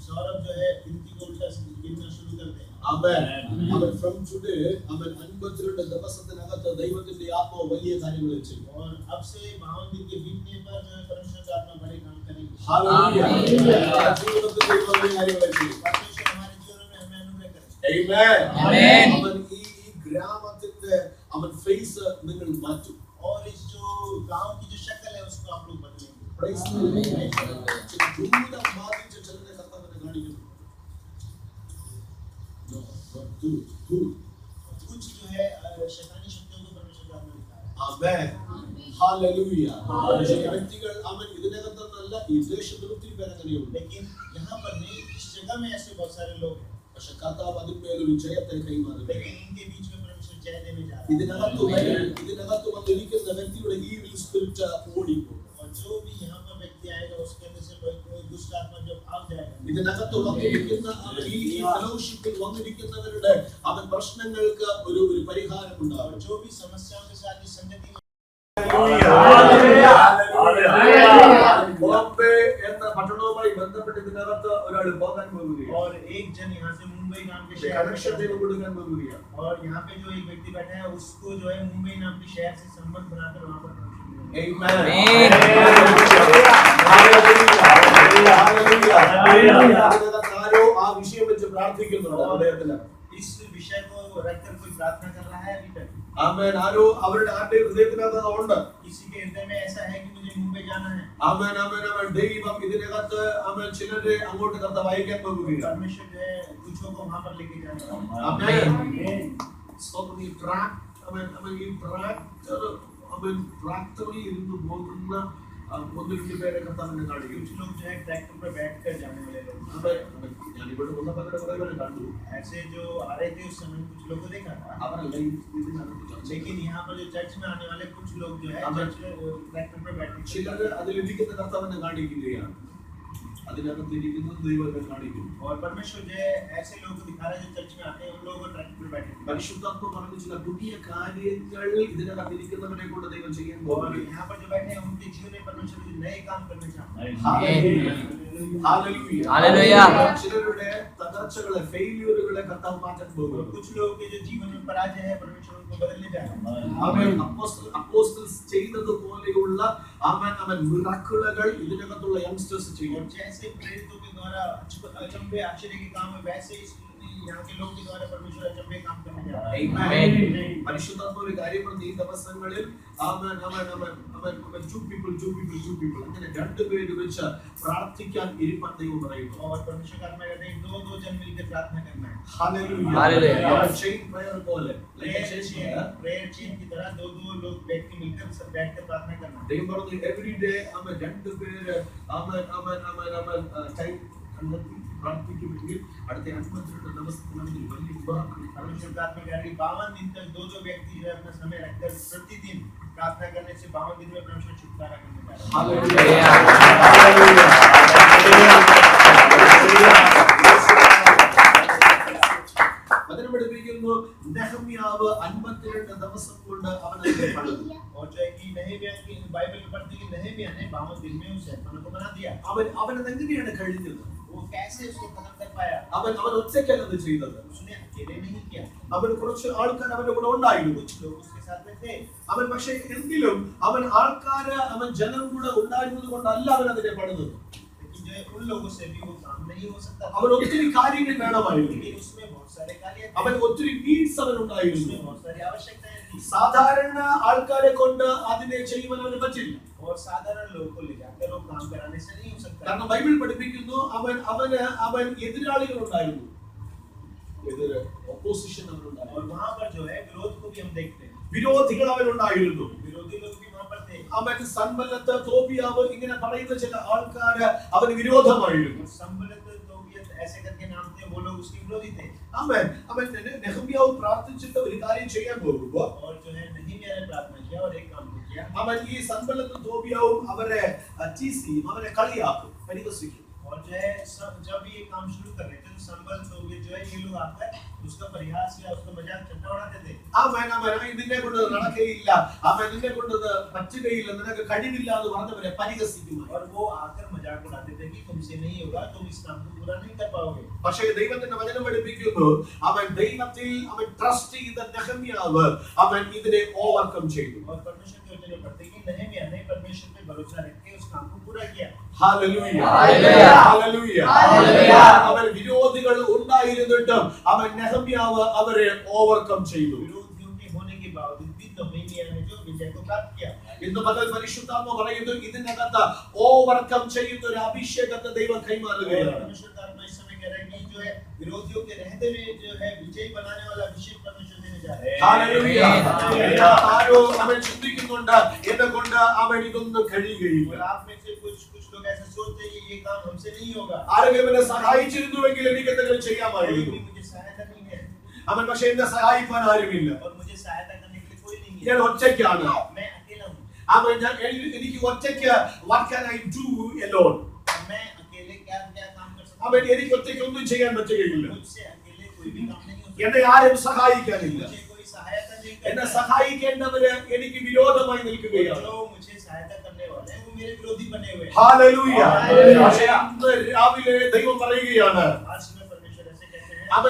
Saurabh जो है गिनती को उल्टा गिनना शुरू कर दे। Amen. From today, 52 ദിവസത്തിനകത്ത് ദൈവത്തിന്റെ ആത്മാവ് വലിയ കാര്യങ്ങൾ ചെയ്യും. और अब से 52 दिन के बीतने पर जो है परमेश्वर का आत्मा बड़े काम करेंगे। Hallelujah. ജീവിതത്തിൽ ദൈവം വലിയ കാര്യങ്ങൾ ചെയ്യും. परमेश्वर हमारे जीवन में हमें अनुग्रह करे। Amen. Amen. അവൻ ഈ ഗ്രാമത്തിന്റെ അവൻ ഫേസ് നിങ്ങൾ മാറ്റും. और इस जो गांव की जो शक्ल है उसको आप लोग बदलेंगे। Praise the Lord. ദുരിതം ബാധിച്ച ചിലരെ കർത്താവിനെ കാണിക്കുന്നു. कुछ जो है शैतानी शक्तियों को परमेश्वर का आत्मा दिखा रहा है। Amen. Hallelujah. വ്യക്തികൾ അവൻ ഇതിനകത്തൊന്നല്ല ഈ ദേശത്തിൽ ഒത്തിരി പേര് അങ്ങനെയുണ്ട്. लेकिन यहाँ पर नहीं, इस जगह में ऐसे बहुत सारे लोग हैं। പക്ഷെ കർത്താവ് അതിന്മേലൊരു ജയത്തെ കൈമാറും. लेकिन इनके बीच में परमेश्वर जय देने जा रहा है। ഇതിനകത്ത് വന്നിരിക്കുന്ന വ്യക്തിയുടെ ഈവിൽ സ്പിരിറ്റ് ഓടിപ്പോകും. और जो भी यहाँ पर व्यक्ति आएगा उसके अंदर से कोई दुष्ट आत्मा जो भाग जाएगा। ഇതിനകത്ത് വന്നിരിക്കുന്ന ഈ ഫെലോഷിപ്പിൽ വന്നിരിക്കുന്നവരുടെ അവൻ പ്രശ്നങ്ങൾക്ക് ഒരു പരിഹാരം और ഉണ്ടാകും. जो भी समस्याओं के साथ इस संगति में ബോംബെ എന്ന പട്ടണവുമായി ബന്ധപ്പെട്ട് ഇതിനകത്ത് ഒരാൾ പോകാൻ പോകുകയാണ്. और एक जन यहाँ से मुंबई नाम के शहर കണക്ഷൻ ദൈവം കൊടുക്കാൻ പോകുകയാണ്. और यहाँ पे जो एक व्यक्ति बैठा है उसको जो है मुंबई नाम के शहर से संबंध बनाकर वहाँ पर ആരോ ആ വിഷയം വെച്ച് പ്രാർത്ഥിക്കുന്നുണ്ട് ഹൃദയത്തിൽ. इस विषय को रखकर कोई प्रार्थना कर रहा है अभी तक। ആമേൻ. ആരോ അവരുടെ ഹൃദയത്തിനകത്ത് ഉണ്ട്. किसी के हृदय में ऐसा है कि मुझे मुंबई जाना है। ആമേൻ ആമേൻ ആമേൻ. ദൈവം ഇതിനകത്ത് ആമേൻ ചിലരെ അങ്ങോട്ട് കർത്താവ് അയക്കാൻ പോകുകയാണ്. परमेश्वर जो है कुछ को वहाँ पर लेके जाना है। ആമേൻ. സ്തോത്രം. ഈ ട്രാക്ടറിൽ ഇരുന്ന് പോകുന്ന ഒന്ന് രണ്ട് പേരെ കർത്താവിനെ കാണിക്കും. कुछ लोग जो है ट्रैक्टर पर बैठकर जाने वाले लोग। ഞാൻ ഇവിടെ വന്നപ്പോൾ കുറേ പേരെ കണ്ടു. ऐसे जो आ रहे थे उस समय कुछ लोगों को देखा था। അവരല്ല ഇതിനകത്ത് लेकिन यहाँ पर जो चर्च में आने वाले कुछ लोग जो है आमेन। चर्च में ट्रैक्टर पर बैठे ചിലർ അതിലിരിക്കുന്ന കർത്താവിനെ കാണിക്കുകയാണ്. അതിനകത്തിരിക്കുന്നത് ദൈവം കാണിക്കും. और परमेश्वर जो है ऐसे लोगों को दिखा रहा है जो चर्च में आते हैं उन लोगों को ट्रक पर बैठे हैं। പരിശുദ്ധാത്മ പറഞ്ഞ ചില പുതിയ കാര്യങ്ങൾ ഇതിനകത്തിരിക്കുന്നവരെ കൊണ്ട് ദൈവം ചെയ്യാൻ और പോകുന്നു. यहाँ पर जो बैठे हैं उनके जीवन में परमेश्वर कुछ नए काम करने चाहता है। ഹല്ലേലൂയ. ഹല്ലേലൂയ. ചിലരുടെ തകർച്ചകളെ ഫെയിലിയറുകളെ കർത്താവ് മാറ്റാൻ और പോകുന്നു. कुछ लोगों के जो जीवन में पराजय है परमेश्वर उनको बदलने जा रहा है। അവൻ അപ്പോസ്റ്റൽസ് ചെയ്തതുപോലെയുള്ള അവൻ മിറക്കിളുകൾ ഇതിനകത്തുള്ള യങ്സ്റ്റേഴ്സ് ചെയ്യും. और जैसे प्रेरितों के द्वारा अचंभे आश्चर्य के काम है वैसे यहाँ के लोगों के द्वारा परमेश्वर अचंभे काम करने जा रहा है। Amen. പരിശുദ്ധാത്മ ഒരു കാര്യം പറഞ്ഞ ഈ ദിവസങ്ങളിൽ two people അങ്ങനെ രണ്ടുപേര് വെച്ച് പ്രാർത്ഥിക്കാൻ ഇരിപ്പാൻ ദൈവം പറയുന്നു. और परमेश्वर का आत्मा कहते हैं दो जन मिलकर प्रार्थना करना है। Hallelujah. Hallelujah. Chain prayer പോലെ प्रेयर चेन की तरह दो लोग बैठ के मिलकर सब बैठ कर प्रार्थना करना है। ദൈവം പറഞ്ഞു every day രണ്ടുപേര് ടൈം കണ്ടെത്തി പ്രാർത്ഥിക്കുമെങ്കിൽ അടുത്ത 52 ദിവസത്തിനുള്ളിൽ വലിയ ഉപകാരം. परमेश्वर का आत्मा कह रही 52 दिन तक दो व्यक्ति जो है अपना समय रखकर प्रतिदिन प्रार्थना करने से 52 दिन में परमेश्वर छुटकारा करने जा रहा है। Hallelujah. അതിനെ പഠിപ്പിക്കുന്നു നെഹമ്യാവ് 52 ദിവസം കൊണ്ട് അവനെ പണിതു. और जो है कि नहम्याह की बाइबल में पढ़ते हैं कि नहम्याह ने 52 दिन में उस शैतान को बना दिया। അവൻ എങ്ങനെയാണ് കഴിഞ്ഞത്? वो कैसे उसको खत्म कर पाया? അവൻ ഒറ്റയ്ക്കല്ല അത് ചെയ്തത്. उसने अकेले नहीं किया, അവൻ കുറച്ച് ആൾക്കാർ അവന്റെ കൂടെ ഉണ്ടായിരുന്നു. कुछ लोग उसके साथ में थे। അവൻ പക്ഷേ എങ്കിലും അവൻ ജനം കൂടെ ഉണ്ടായിരുന്നത് കൊണ്ടല്ല അവൻ അതിനെ പണിതത്. लेकिन जो है उन लोगों से भी वो काम नहीं हो सकता। അവൻ ഒത്തിരി കാര്യങ്ങൾ വേണമായിരുന്നു. लेकिन उसमें बहुत सारे कार्य थे, അവൻ ഒത്തിരി നീഡ്സ് അവൻ ഉണ്ടായിരുന്നു. उसमें बहुत सारी आवश्यकताएं थी। സാധാരണ ആൾക്കാരെ കൊണ്ട് അതിനെ ചെയ്യുവാൻ അവന് പറ്റില്ല. और साधारण लोगों को ले जाकर वो काम कराने से नहीं हो सकता। കാരണം ബൈബിൾ പഠിപ്പിക്കുന്നു അവൻ എതിരാളികൾ ഉണ്ടായിരുന്നു. ഓപ്പോസിഷൻ അവനുണ്ടായിരുന്നു. और वहां पर जो है विरोध को भी हम देखते हैं, വിരോധികൾ അവനുണ്ടായിരുന്നു. विरोधी लोग भी वहां पर थे। അവൻ സൻബല്ലത്ത് തോബിയാവ് ഇങ്ങനെ പറയുന്ന ചില ആൾക്കാര് അവന് വിരോധമായിരുന്നു. संबलत तोबियत ऐसे करके नाम थे, वो लोग उसके विरोधी थे। അവൻ നെഹമ്യാവ് പ്രാർത്ഥിച്ചിട്ട് ഒരു കാര്യം ചെയ്യാൻ പോകുമ്പോൾ और जो है नहम्याह ने प्रार्थना किया और एक काम किया। അവൻ ഈ സൻബല്ലത്ത് തോബിയാവും അവരെ അവരെ കളിയാക്കും, പരിഹസിക്കും. और जो है जब ये काम शुरू कर रहे थे तो संबलत तोबियत जो है ये लोग आकर उसका परिहास या उसका मजाक ठट्टा उड़ाते थे। അവൻ നിന്നെ കൊണ്ട് നടക്കുകയില്ല, നിന്നെ കൊണ്ട് പറ്റുകയില്ല, നിനക്ക് കഴിവില്ല എന്ന് പറഞ്ഞവരെ പരിഹസിക്കും. और वो आकर मजाक उड़ाते थे कि तुमसे नहीं होगा, तुम इस काम को पूरा नहीं कर पाओगे। പക്ഷേ ദൈവത്തിന്റെ വചനം പഠിപ്പിക്കുന്നു അവൻ ദൈവത്തിൽ ട്രസ്റ്റ് ചെയ്ത നെഹമ്യാവ് അവൻ ഇതിനെ ഓവർകം ചെയ്തു. और परमेश्वर के वचन में पढ़ते हैं कि नहम्याह ने परमेश्वर पे भरोसा रख के उस काम को पूरा किया। ഹല്ലേലൂയ. ഹല്ലേലൂയ. ഹല്ലേലൂയ. ഹല്ലേലൂയ. അവൻ വിരോധികൾ ഉണ്ടായിരുന്നിട്ടും അവൻ നെഹമ്യാവ് അവരെ ഓവർകം ചെയ്തു. विरोधियों के होने के बावजूद भी नहम्याह ने जो विजय को प्राप्त किया। ഇന്ന് പകൽ പരിശുദ്ധാത്മ പറയുന്നു ഇതിനകത്ത് ഓവർകം ചെയ്യുന്ന ഒരു അഭിഷേകത്തെ ദൈവം കൈമാറുകയാണ്. परमेश्वर का आत्मा इस समय कह रहा है कि जो है विरोधियों के रहते हुए जो है विजय बनाने वाला अभिषेक परमेश्वर देने जा रहा है। ഹല്ലേലൂയ. ആരോ അവൻ ചിന്തിക്കുന്നുണ്ട് എന്നെ കൊണ്ട് അവൻ ഇതൊന്നും കഴിയുകയില്ല. और आप में से कुछ लोग ऐसा सोचते हैं ये काम हमसे नहीं होगा। ആരെങ്കിലും എന്നെ സഹായിച്ചിരുന്നുവെങ്കിൽ എനിക്ക് എന്തെങ്കിലും ചെയ്യാമായിരുന്നു. मुझे सहायता नहीं है അവൻ പക്ഷേ എന്നെ സഹായിക്കാൻ ആരുമില്ല. और मुझे सहायता करने के लिए कोई नहीं है। ഞാൻ ഒറ്റയ്ക്കാണ്. मैं अकेला हूँ। എനിക്ക് ഒറ്റയ്ക്ക് what can I do alone? मैं अकेले क्या काम कर सकता അവൻ എനിക്ക് ഒറ്റയ്ക്ക് ഒന്നും ചെയ്യാൻ പറ്റുകയില്ല. हूँ? मुझसे अकेले कोई भी काम नहीं हो सकता। എന്നെ ആരും സഹായിക്കാനില്ല. मुझे कोई सहायता नहीं എന്നെ करता। സഹായിക്കേണ്ടവര് എനിക്ക് വിരോധമായി और നിൽക്കുകയാണ്. जो मुझे सहायता करने वाले हैं वो मेरे विरोधी बने हुए हैं। ഹല്ലേലൂയ. ഹല്ലേലൂയ. പക്ഷേ ഇന്ന് രാവിലെ ദൈവം പറയുകയാണ് आज में परमेश्वर ऐसे कहते हैं അവൻ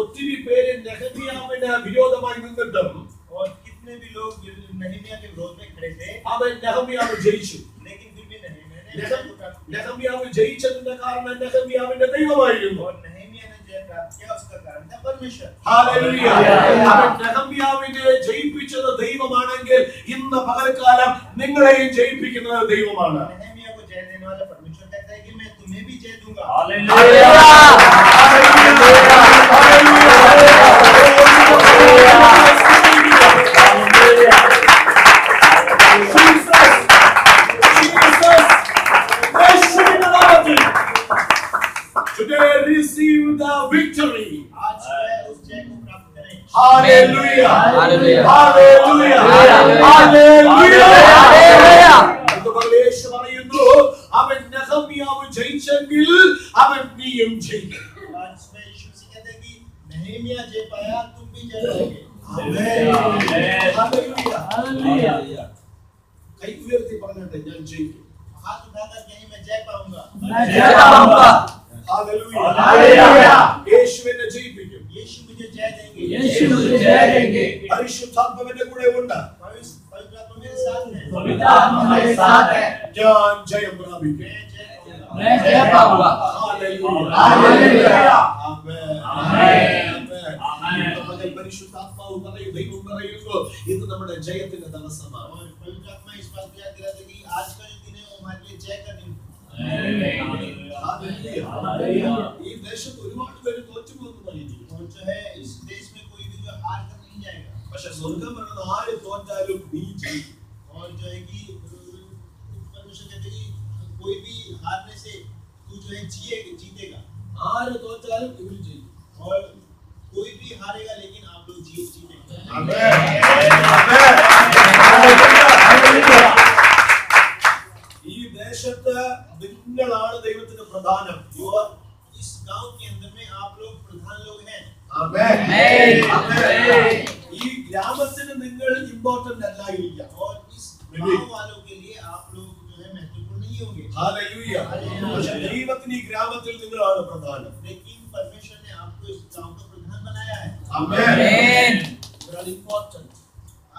ഒത്തിരി പേര് നെഹമ്യാവിന് വിരോധമായി നിന്നിട്ടും और कितने भी लोग नहम्याह के विरोध में खड़े थे അവൻ നെഹമ്യാവ് ജയിച്ചു. लेकिन फिर भी नहम्याह ने विजय को प्राप्त किया। നെഹമ്യാവ് ജയിച്ചതിന്റെ കാരണം നെഹമ്യാവിന്റെ ദൈവമായിരുന്നു. और नहम्याह ने जय प्राप्त किया उसका कारण था परमेश्वर। ഹല്ലേലൂയ. അവൻ നെഹമ്യാവിനെ ജയിപ്പിച്ചത് ദൈവമാണെങ്കിൽ ഇന്ന് പകൽക്കാലം നിങ്ങളെയും ജയിപ്പിക്കുന്നത് ദൈവമാണ്. नहम्याह को जय देने वाला परमेश्वर कहता है कि मैं तुम्हें भी जय दूंगा। Hallelujah. Today receive the victory. आज मैं उस जय को प्राप्त करें। Hallelujah. Hallelujah. Hallelujah. Hallelujah. Hallelujah. Hallelujah. എന്ന് യേശു പറയുന്നു അവൻ നെഹമ്യാവ് नहमीया जय पाया, तुम भी जय पाओगे। हालेलुया। കൈ ഉയർത്തി പറഞ്ഞിട്ട് ഞാൻ ജയിക്കും. हाथ उठाकर कहीं मैं जय पाऊंगा। मैं जय पाऊंगा। हालेलुया। യേശു എന്നെ ജയിപ്പിക്കും. यीशु मुझे जय देंगे। यीशु मुझे जय देंगे। പരിശുദ്ധാത്മാവിന്റെ കൂടെ ഉണ്ട്. पवित्र आत्मा मेरे साथ है। पवित्र आत्मा मेरे साथ है। ഞാൻ ജയം പ്രാപിക്കും. मैं जय पाऊंगा। हालेलुया। ആമേൻ. ആമേൻ. നമ്മുടെ പരിശുദ്ധാത്മാവ് പറയും, ദൈവം പറയുന്നു, ഇത് നമ്മുടെ ജയത്തിന്റെ ദിവസമാണ്. और पवित्र आत्मा इस बात को याद दिलाता है कि आज का जो दिन है वो हमारे लिए जय का दिन है। हालेलुया। ഈ ദേശത്ത് ഒരുപാട് പേര് തോറ്റുപോകുന്നു പറയുന്നു. और जो है इस देश में कोई भी जो हार कर नहीं जाएगा। പക്ഷെ സ്വർഗം പറയുന്നത് ആര് തോറ്റാലും നീ ജയിക്കും. और जो है कि परमेश्वर कहते हैं कि कोई भी हारने से तू जो है जीतेगा। ആര് തോറ്റാലും ഇവർ ജയിക്കും. और कोई भी हारेगा लेकिन आप लोग जीतेंगे। ഈ ദേശത്ത് നിങ്ങളാണ് ദൈവത്തിന്റെ പ്രധാനം. और इस गांव के अंदर में आप लोग प्रधान लोग हैं। ഈ ഗ്രാമത്തിന് നിങ്ങൾ ഇമ്പോർട്ടന്റ് അല്ലായിരിക്കാം. और इस गांव वालों के लिए आप लोग जो है महत्वपूर्ण नहीं होंगे। ഹല്ലേലൂയ. പക്ഷേ ദൈവത്തിന് ഈ ഗ്രാമത്തിൽ നിങ്ങളാണ് പ്രധാനം. लेकिन परमेश्वर ने आपको इस गांव का प्रधान बनाया है। ആമേൻ. ഇമ്പോർട്ടന്റ്.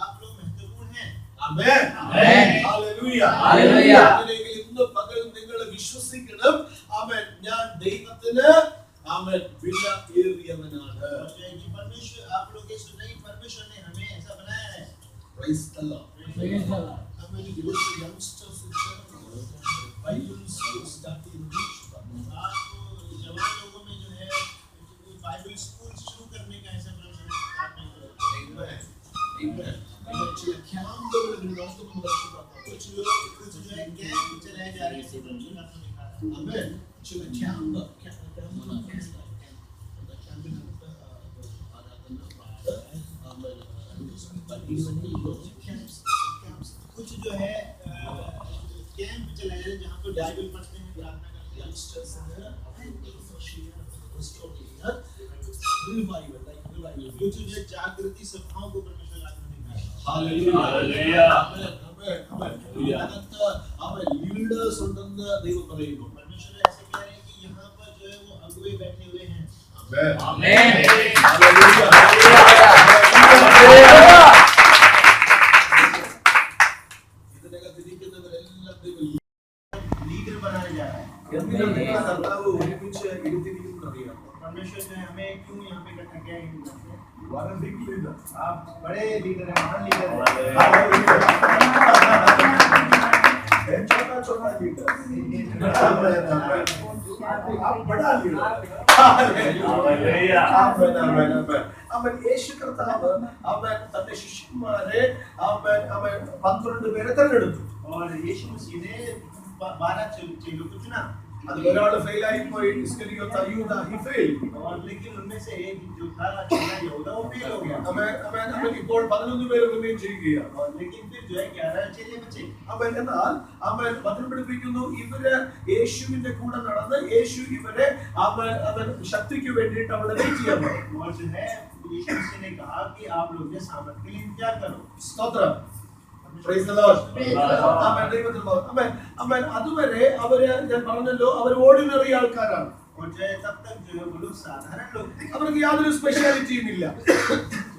आप लोग महत्वपूर्ण हैं। ആമേൻ. ആമേൻ. ഹല്ലേലൂയ. ഹല്ലേലൂയ. അങ്ങനെയെങ്കിൽ ഇന്ന് പകൽ നിങ്ങൾ വിശ്വസിക്കണം. ആമേൻ. ഞാൻ ദൈവത്തിന് ആമേൻ വില ഏറിയവനാണ്. और जो है कि परमेश्वर आप लोग ये सुन रहे हैं, परमेश्वर ने हमें ऐसा बनाया है। Praise the Lord. Praise the Lord. How many youngsters in church? Bible school starting in English. आपको जवान लोगों में जो है बाइबल स्कूल शुरू करने का ऐसा परमेश्वर ने प्रार्थना किया। Amen. Amen. ചില ക്യാമ്പുകൾ നടത്തുന്ന कुछ लोग कुछ जो है कैंप चलाए जा रहे हैं, ऐसे परमेश्वर का दिखा रहा है। Amen. ചില ക്യാമ്പ് कुछ जो है कैंप चलाए जा रहे हैं जहाँ पर बाइबल पढ़ते हैं, प्रार्थना करते हैं। कुछ जो है जागृति सभाओं को परमेश्वर आत्मा दिखा रहा है। Hallelujah. ലീഡേഴ്സ് ഉണ്ടെന്ന് ദൈവം പറയുന്നു. परमेश्वर ऐसे कह रहे हैं कि यहाँ पर जो है वो अगुवे बैठे हुए हैं। आमेन। ഇതിനകത്തിരിക്കുന്നവരെല്ലാം ദൈവം लीडर बनाया जा रहा है। എന്തിനാണ് കർത്താവ് ഒരുമിച്ച് ഇരുത്തിയിരിക്കുന്നത് അറിയാം. परमेश्वर ने हमें क्यों यहाँ पे इकट्ठा किया है? വളരെ big leader. आप बड़े लीडर हैं, महान लीडर हैं। छोटा छोटा लीडर. आप बड़ा लीडर. അവൻ യേശു കർത്താവ് അവൻ തന്റെ ശിഷ്യന്മാരെ അവൻ 12 പേരെ തെരഞ്ഞെടുത്തു. और यीशु मसीह ने 12 चेलों को चुना। അതിൽ ഒരാൾ ഫെയിൽ ആയി പോയി. ഇസ്കരിയോത്ത് യൂദാ he failed. और लेकिन उनमें से एक जो था यहूदा वो फेल हो गया। അവൻ ഇപ്പോൾ 11 പേര് റിമെയിൻ ചെയ്യുകയാണ്. और लेकिन फिर जो है 11 चेले बचे। അവൻ എന്നാൽ അവൻ വചനം പഠിപ്പിക്കുന്നു, ഇവര് യേശുവിന്റെ കൂടെ നടന്ന് യേശു ഇവരെ അവൻ ശക്തിക്ക് വേണ്ടിയിട്ട് അവിടെ വെയിറ്റ് ചെയ്യാൻ പറഞ്ഞു. और जो है यीशु मसीह ने कहा कि आप लोग ये सामर्थ के लिए इंतजार करो। സ്തോത്രം. Praise the Lord. ആമേൻ. ദൈവത്തിൽ ആമേൻ. ആമേൻ. അതുവരെ അവര് ഞാൻ പറഞ്ഞല്ലോ അവർ ഓർഡിനറി ആൾക്കാരാണ്. और जो है तब तक जो है वो लोग साधारण लोग थे। അവർക്ക് യാതൊരു സ്പെഷ്യാലിറ്റിയും ഇല്ല.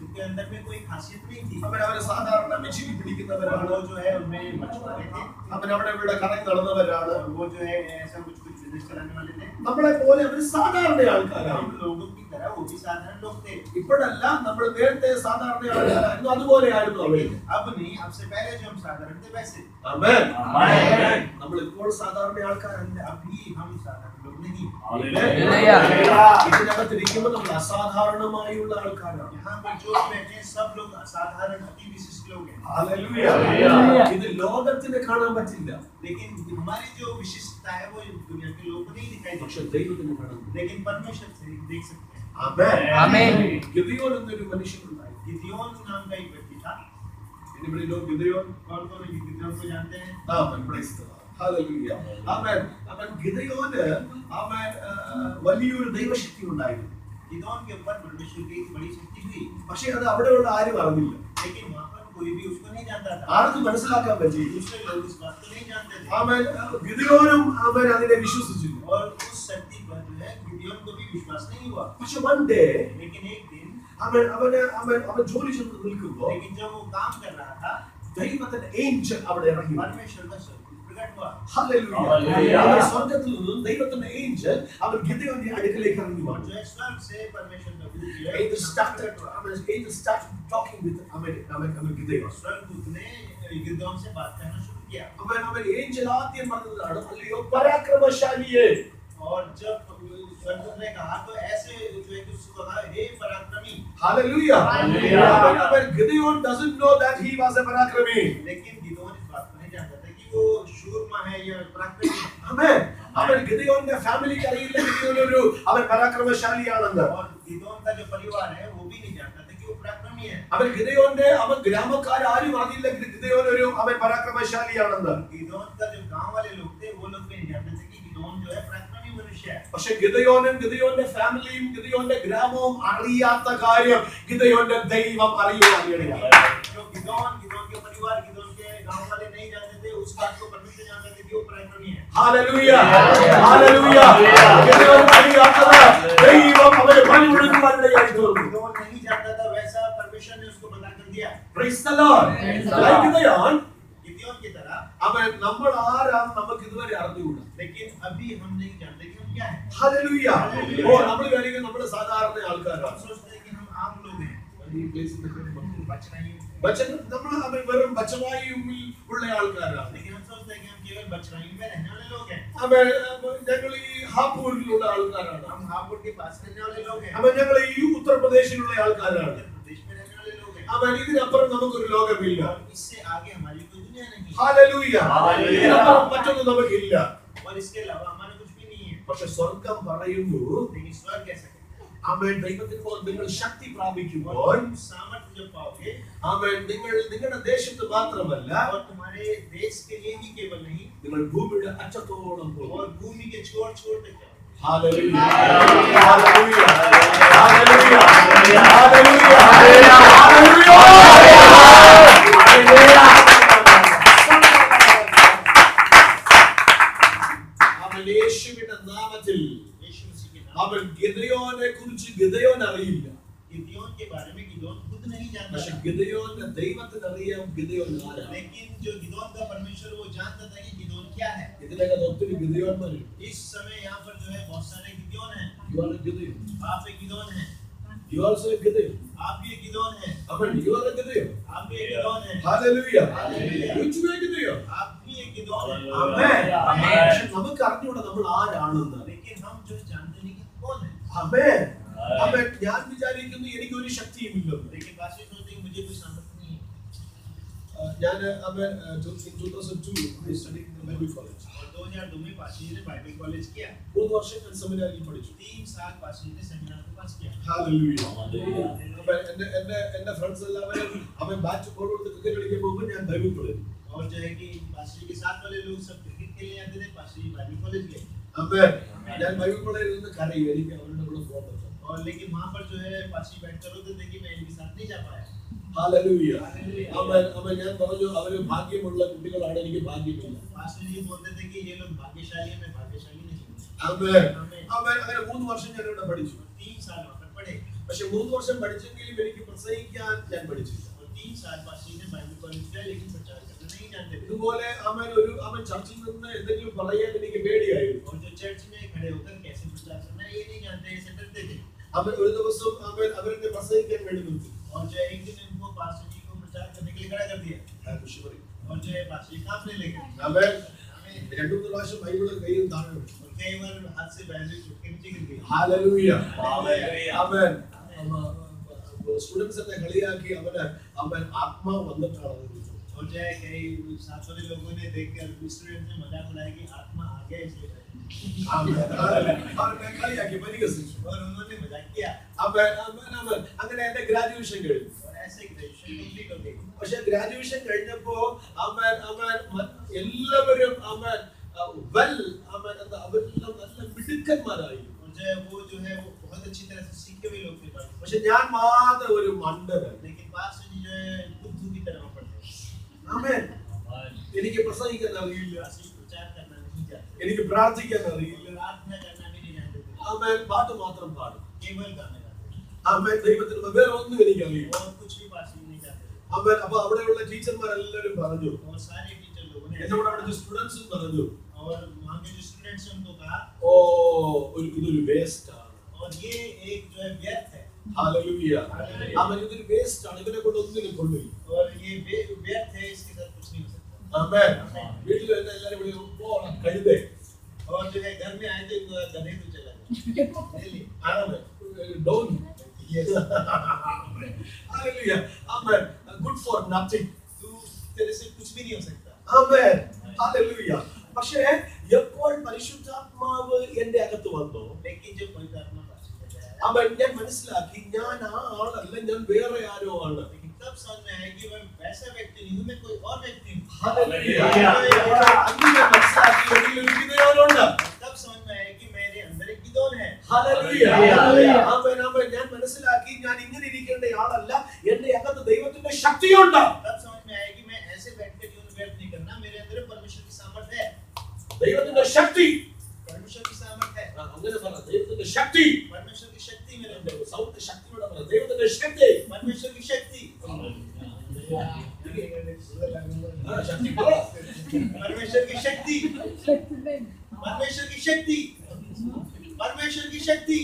उनके अंदर में कोई खासियत नहीं थी। അവര് സാധാരണ മെഷീൻ പിടിക്കുന്നവരാണ്. वो जो है उनमें मछुआरे थे। അവരവിടെ ഇവിടെ കടയിൽ നടന്നവരാണ്. वो जो है ऐसा कुछ बिजनेस चलाने वाले थे। നമ്മളെ പോലെ അവർ സാധാരണ ആൾക്കാരാണ്. हम लोगों की तरह वो भी साधारण लोग थे। ഇപ്പോഴല്ല, നമ്മൾ നേരത്തെ സാധാരണ ആൾക്കാരായിരുന്നു, അതുപോലെയായിരുന്നു അവർ. अब नहीं, अब से पहले जो हम साधारण थे वैसे। ആമേൻ. ആമേൻ. നമ്മൾ ഇപ്പോൾ സാധാരണ ആൾക്കാരല്ല. अभी हम साधारण लोग नहीं। हालेलुया। ഇതിനകത്തിരിക്കുമ്പോൾ നമ്മൾ അസാധാരണമായുള്ള ആൾക്കാരാണ്. यहाँ पर जो बैठे हैं सब लोग असाधारण अति विशिष्ट लोग हैं। ഹല്ലേലൂയ. ഇത് ലോകത്തിന് കാണാൻ പറ്റില്ല. लेकिन हमारी जो विशिष्टता है वो दुनिया के लोगों को नहीं दिखाई പക്ഷെ देती, ദൈവത്തിന് കാണാൻ പറ്റും. लेकिन परमेश्वर से देख सकते हैं। ആമേൻ. ആമേൻ. ഗിദെയോൻ എന്നൊരു മനുഷ്യനുണ്ടായി. गिदयोन नाम का एक व्यक्ति था। ഇവിടെ ലോക ഗിദെയോൻ कौन कौन गिदयोन को जानते हैं? Amen. Praise the Lord. Hallelujah. Amen. അവൻ ഗിദെയോന് അവൻ വലിയൊരു ദൈവശക്തി ഉണ്ടായിരുന്നു. गिदोन के ऊपर परमेश्वर की बड़ी शक्ति हुई, പക്ഷേ അത് അവിടെയുള്ള ആരും അറിഞ്ഞില്ല. लेकिन वहां पर कोई भी उसको नहीं जानता था। ആർക്കും മനസ്സിലാക്കാൻ പറ്റിയില്ല. दूसरे लोग इस बात को नहीं जानते थे അവൻ ഗിദെയോനും അവൻ അതിനെ വിശ്വസിച്ചില്ല. और उस शक्ति पर जो है गिदोन को भी विश्वास नहीं हुआ। പക്ഷെ one day लेकिन एक दिन അവൻ ജോലി ചെയ്ത് നിൽക്കുമ്പോൾ लेकिन जब वो काम कर रहा था, ദൈവത്തിന്റെ ഏഞ്ചൽ അവിടെ ഇറങ്ങി. परमेश्वर का शक्ति प्रकट हुआ। ഹല്ലേലൂയ. ഹല്ലേലൂയ. അവൻ സ്വർഗ്ഗത്തിൽ നിന്നും ദൈവത്തിന്റെ ഏഞ്ചൽ അവൻ ഗിദെയോന്റെ അടുക്കലേക്ക് ഇറങ്ങി और വന്നു. जो है स्वर्ग से परमेश्वर का दूत जो है Angel started talking with Gideon. स्वर्गदूत ने गिदोन से बात करना शुरू किया। അവൻ ഏഞ്ചൽ ആദ്യം പറഞ്ഞതാണ്, അല്ലയോ പരാക്രമശാലിയെ. और जब स्वर्गदूत ने कहा तो ऐसे जो है कि उसको कहा, हे पराक्रमी। Hallelujah. Hallelujah. When Gideon doesn't know that he was a parakrami. लेकिन गिदोन इस बात को नहीं जानता था कि वो शूरमा है या पराक्रमी है। Amen. അവൻ ഗിദെയോന്റെ ഫാമിലിക്ക് അറിയില്ല അവൻ പരാക്രമശാലിയാണെന്ന്. और गिदोन का जो परिवार है वो भी नहीं जानता था कि वो पराक्रमी है। അവൻ ഗ്രാമക്കാർ ആരും അറിയില്ല ഗിദെയോൻ അവൻ പരാക്രമശാലിയാണെന്ന്. गिदोन का जो गांव वाले लोग थे वो लोग भी नहीं जानते थे कि गिदोन जो है पराक्रमी मनुष्य है। പക്ഷെ ഗിദെയോനും ഗിദെയോന്റെ ഫാമിലിയും ഗിദെയോന്റെ ഗ്രാമവും അറിയാത്ത കാര്യം ഗിദെയോന്റെ ദൈവം അറിയുവാനിടയായി. जो गिदोन के परिवार, गिदोन के गांव वाले नहीं जानते थे, उस बात को परमेश्वर जानते थे कि वो पराक्रमी है। ഹല്ലേലൂയ. ഹല്ലേലൂയ. ഗിദെയോൻ അറിയാത്തത് ദൈവം അവനെ പണിമുടക്കുവാനിടയായി തീർന്നു. गिदोन नहीं जानता था, वैसा परमेश्वर ने उसको बता कर दिया। Praise the Lord. Like Gideon Gideon की तरह, അവൻ നമ്മൾ ആരാന്ന് നമുക്ക് ഇതുവരെ അറിഞ്ഞുകൂടാ. लेकिन अभी हम नहीं जानते कि हम क्या हैं। ഹല്ലേലൂയ. Hallelujah. ഓ നമ്മൾ വിചാരിക്കും നമ്മൾ സാധാരണ ആൾക്കാരാണ്. हम सोचते हैं कि हम आम लोग हैं, बचनाई, നമ്മൾ വെറും ബച്ചവായും ഉള്ള ആൾക്കാരാണ്. लेकिन हम सोचते हैं कि हम केवल बचनाई में रहने वाले लोग हैं। ഞങ്ങൾ ഈ ഹാപ്പൂരിലുള്ള ആൾക്കാരാണ്. हम हापुड़ के पास रहने वाले लोग हैं, ഞങ്ങൾ ഈ ഉത്തർപ്രദേശിലുള്ള ആൾക്കാരാണ്. उत्तर प्रदेश में रहने वाले लोग हैं। ഇതിനപ്പുറം നമുക്കൊരു ലോകമില്ല. और इससे आगे हमारी कोई दुनिया नहीं है, ഹല്ലേലൂയ. ഹല്ലേലൂയ. ഇതിനപ്പുറം മറ്റൊന്നും നമുക്കില്ല. और इसके अलावा हमारा कुछ भी नहीं है। പക്ഷെ സ്വർഗം പറയുന്നു, लेकिन स्वर्ग कैसे है? അവൻ ദൈവത്തിൽ നിങ്ങൾ ശക്തി പ്രാപിക്കുമ്പോൾ और तुम सामर्थ्य जब पाओगे, അവൻ നിങ്ങളുടെ ദേശത്ത് മാത്രമല്ല और तुम्हारे देश के लिए ही केवल नहीं, നിങ്ങൾ ഭൂമിയുടെ അറ്റത്തോളം പോകും. और भूमि के छोर छोर तक जाओ। ഹല്ലേലൂയ. ഹല്ലേലൂയ. ഹല്ലേലൂയ. അവൻ യേശുവിന്റെ നാമത്തിൽ यीशु मसीह के नाम, അവൻ ഗിദെയോനെ കുറിച്ച് ഗിദെയോൻ അറിയില്ല. गिदोन के बारे में गिदोन खुद नहीं जानता പക്ഷെ था, ഗിദെയോന്റെ ദൈവത്തിന് അറിയാം ഗിദെയോൻ ആരാണ്. लेकिन जो गिदोन का परमेश्वर वो जानता था कि गिदोन क्या है। ഇതിനകത്ത് ഒത്തിരി ഗിദെയോന്മാരുണ്ട്. इस समय यहाँ पर जो है बहुत सारे गिदोन हैं। You are a Gideon. आप एक गिदोन हैं, You are also a Gideon. आप भी एक गिदोन हैं, അവൻ you are a Gideon. आप भी एक गिदोन हैं, Hallelujah. Hallelujah. You too are a Gideon. आप भी एक गिदोन हैं। Amen. Amen. പക്ഷെ നമുക്ക് അറിഞ്ഞൂടാ നമ്മൾ ആരാണെന്ന്. लेकिन हम जो जानते नहीं कि कौन है। Amen. Amen. ഞാൻ വിചാരിക്കുന്നു എനിക്ക് ഒരു ശക്തിയും ഇല്ലെന്ന്. लेकिन बाकी सोचते हैं मुझे कोई सामर्थ्य नहीं है। ഞാൻ അവൻ 2002 I studied in the Bible college. और 2002 में पाशी ने बाइबल कॉलेज किया। 3 വർഷം ഞാൻ സെമിനാരിൽ പഠിച്ചു. 3 साल पाशी ने सेमिनार के पास किया। Hallelujah. Hallelujah. അപ്പോൾ എന്റെ ഫ്രണ്ട്സ് എല്ലാവരും അവൻ ബാറ്റ് ബോൾ കൊടുത്ത് ക്രിക്കറ്റ് കളിക്കാൻ പോകുമ്പോൾ ഞാൻ ബൈബിൾ പഠിച്ചു. और जो है कि पाशी के साथ वाले लोग सब क्रिकेट खेलने आते थे, पाशी बाइबल कॉलेज गए। Amen. ഞാൻ ബൈബിൾ കോളേജിൽ നിന്ന് കരയും, എനിക്ക് അവരുടെ കൂടെ പോകാൻ പറ്റില്ല. और लेकिन वहां पर जो है पाशी बैठकर होते थे कि मैं इनके साथ नहीं जा पाया। Hallelujah. Hallelujah. അവൻ ഞാൻ പറഞ്ഞു അവര് ഭാഗ്യമുള്ള കുട്ടികളാണ്, എനിക്ക് ഭാഗ്യമില്ല. पाशी जी बोलते थे कि ये लोग भाग्यशाली हैं, मैं भाग्यशाली नहीं हूँ। Amen. അവൻ അങ്ങനെ 3 വർഷം ഞാൻ ഇവിടെ പഠിച്ചു. 3 साल वहां पर पढ़े, പക്ഷെ 3 വർഷം പഠിച്ചെങ്കിലും എനിക്ക് പ്രസംഗിക്കാൻ ഞാൻ പഠിച്ചില്ല. और 3 साल पाशी ने बाइबल कॉलेज किया, लेकिन प्रचार करना नहीं जानते थे। ഇതുപോലെ അവൻ ചർച്ചിൽ നിന്ന് എന്തെങ്കിലും പറയാൻ എനിക്ക് പേടിയായിരുന്നു. और जो चर्च में खड़े होकर कैसे प्रचार करना है ये नहीं जानते, ऐसे डरते थे। അവൻ ഒരു ദിവസം അവരെന്നെ പ്രസംഗിക്കാൻ വേണ്ടി നിർത്തി. और जो एक दिन इनको पास्टर जी को प्रचार करने के लिए खड़ा कर दिया, और जो है पास्टर जी कांपने लगे। അവൻ हमें 2-3 പ്രാവശ്യം ബൈബിള് കയ്യിൽ താഴെ വെച്ചു. और कई बार हाथ से बाइबल छूट के नीचे गिर गई। Hallelujah. Hallelujah. അവൻ സ്റ്റുഡൻസ് എന്നെ കളിയാക്കി അവൻ ആത്മാവ് വന്നിട്ടാണ് അത് വിളിച്ചത്. और जो है कई साथ वाले लोगों ने देखकर स्टूडेंट ने मजाक उड़ाया कि आत्मा आ गया इसलिए, അവനെ കളിയാക്കി പരിഹസിച്ചു. और उन्होंने मजाक किया। അവൻ അങ്ങനെ എന്റെ ഗ്രാജുവേഷൻ കഴിഞ്ഞു. और ऐसे ग्रेजुएशन कंप्लीट हो गई। പക്ഷെ ഗ്രാജുവേഷൻ കഴിഞ്ഞപ്പോ എല്ലാവരും അവരെല്ലാം നല്ല മിടുക്കന്മാരായി. और जो है वो बहुत अच्छी तरह से सीखे हुए लोग थे पास। പക്ഷെ ഞാൻ മാത്രം ഒരു മണ്ടനാണ്. लेकिन पास्टर जी जो है बुद्धू की तरह पढ़ते हैं। ആമേൻ. എനിക്ക് പ്രസംഗിക്കാൻ അറിയില്ല, पास्टर जी प्रचार करना नहीं जानते, എനിക്ക് പ്രാർത്ഥിക്കാൻ അറിയില്ല. प्रार्थना करना भी नहीं जानते थे, ആമേൻ. പാട്ട് മാത്രം പാടും. केवल गाने गाते थे ആമേൻ. ദൈവത്തിന് വേറെ ഒന്നും എനിക്കറിയില്ല. और कुछ भी पास्टर जी नहीं जानते थे। ആമേൻ. അപ്പൊ അവിടെയുള്ള ടീച്ചർമാരെല്ലാവരും പറഞ്ഞു, और सारे टीचर लोगों ने എന്നോട് അവിടുത്തെ സ്റ്റുഡൻസും പറഞ്ഞു, और वहाँ के जो स्टूडेंट्स हैं उनको कहा ഓ ഇതൊരു വേസ്റ്റ് ആണ്. और ये एक जो है व्यर्थ है, ഹല്ലേലൂയ. ആമേൻ. ഇതൊരു വേസ്റ്റ് ആണ്, ഇവനെ കൊണ്ട് ഒന്നിനും കൊള്ളില്ല. और ये व्यर्थ है, इसके साथ कुछ नहीं हो सकता। ആമേൻ. വീട്ടിൽ വന്ന എല്ലാവരും വിളിക്കും, പോണം കഴുതേ. और जो है घर में आए थे तो गधे को चला गया। ആമേൻ. ഡോൺ. Yes. Hallelujah. Amen. Good for nothing. तू तेरे से कुछ भी नहीं हो सकता। ആമേൻ. ഹല്ലേലൂയ. പക്ഷേ എപ്പോൾ പരിശുദ്ധാത്മാവ് എന്റെ അകത്ത് വന്നു, लेकिन जब पवित्र आत्मा पास्टर जी आया, അവൻ ഞാൻ മനസ്സിലാക്കി ഞാൻ ആ ആളല്ല, ഞാൻ വേറെ ആരോ ആണ്. लेकिन तब समझ में आया कि मैं वैसा व्यक्ति नहीं हूँ, मैं कोई और व्यक्ति हूँ। ഹല്ലേലൂയ. അങ്ങനെ മനസ്സിലാക്കി എന്നിലൊരു ഗിദെയോനുണ്ട്. तब समझ में आया कि मेरे अंदर एक गिदोन है। ഹല്ലേലൂയ. ആമേൻ. ആമേൻ. ഞാൻ മനസ്സിലാക്കി ഞാൻ ഇങ്ങനെ ഇരിക്കേണ്ട ആളല്ല, എന്റെ അകത്ത് ദൈവത്തിന്റെ ശക്തിയുണ്ട്. तब समझ में आया कि मैं ऐसे बैठ के जीवन व्यर्थ नहीं करना, मेरे अंदर परमेश्वर की सामर्थ्य है। ദൈവത്തിന്റെ ശക്തി. परमेश्वर की सामर्थ्य है, അങ്ങനെ പറ, ദൈവത്തിന്റെ ശക്തി. परमेश्वर की शक्ति मेरे अंदर है। സൗത്ത് ശക്തിയോടെ പറ, ദൈവത്തിന്റെ ശക്തി. परमेश्वर की शक्ति, ശക്തി പറ. परमेश्वर की शक्ति, परमेश्वर की शक्ति, परमेश्वर की शक्ति,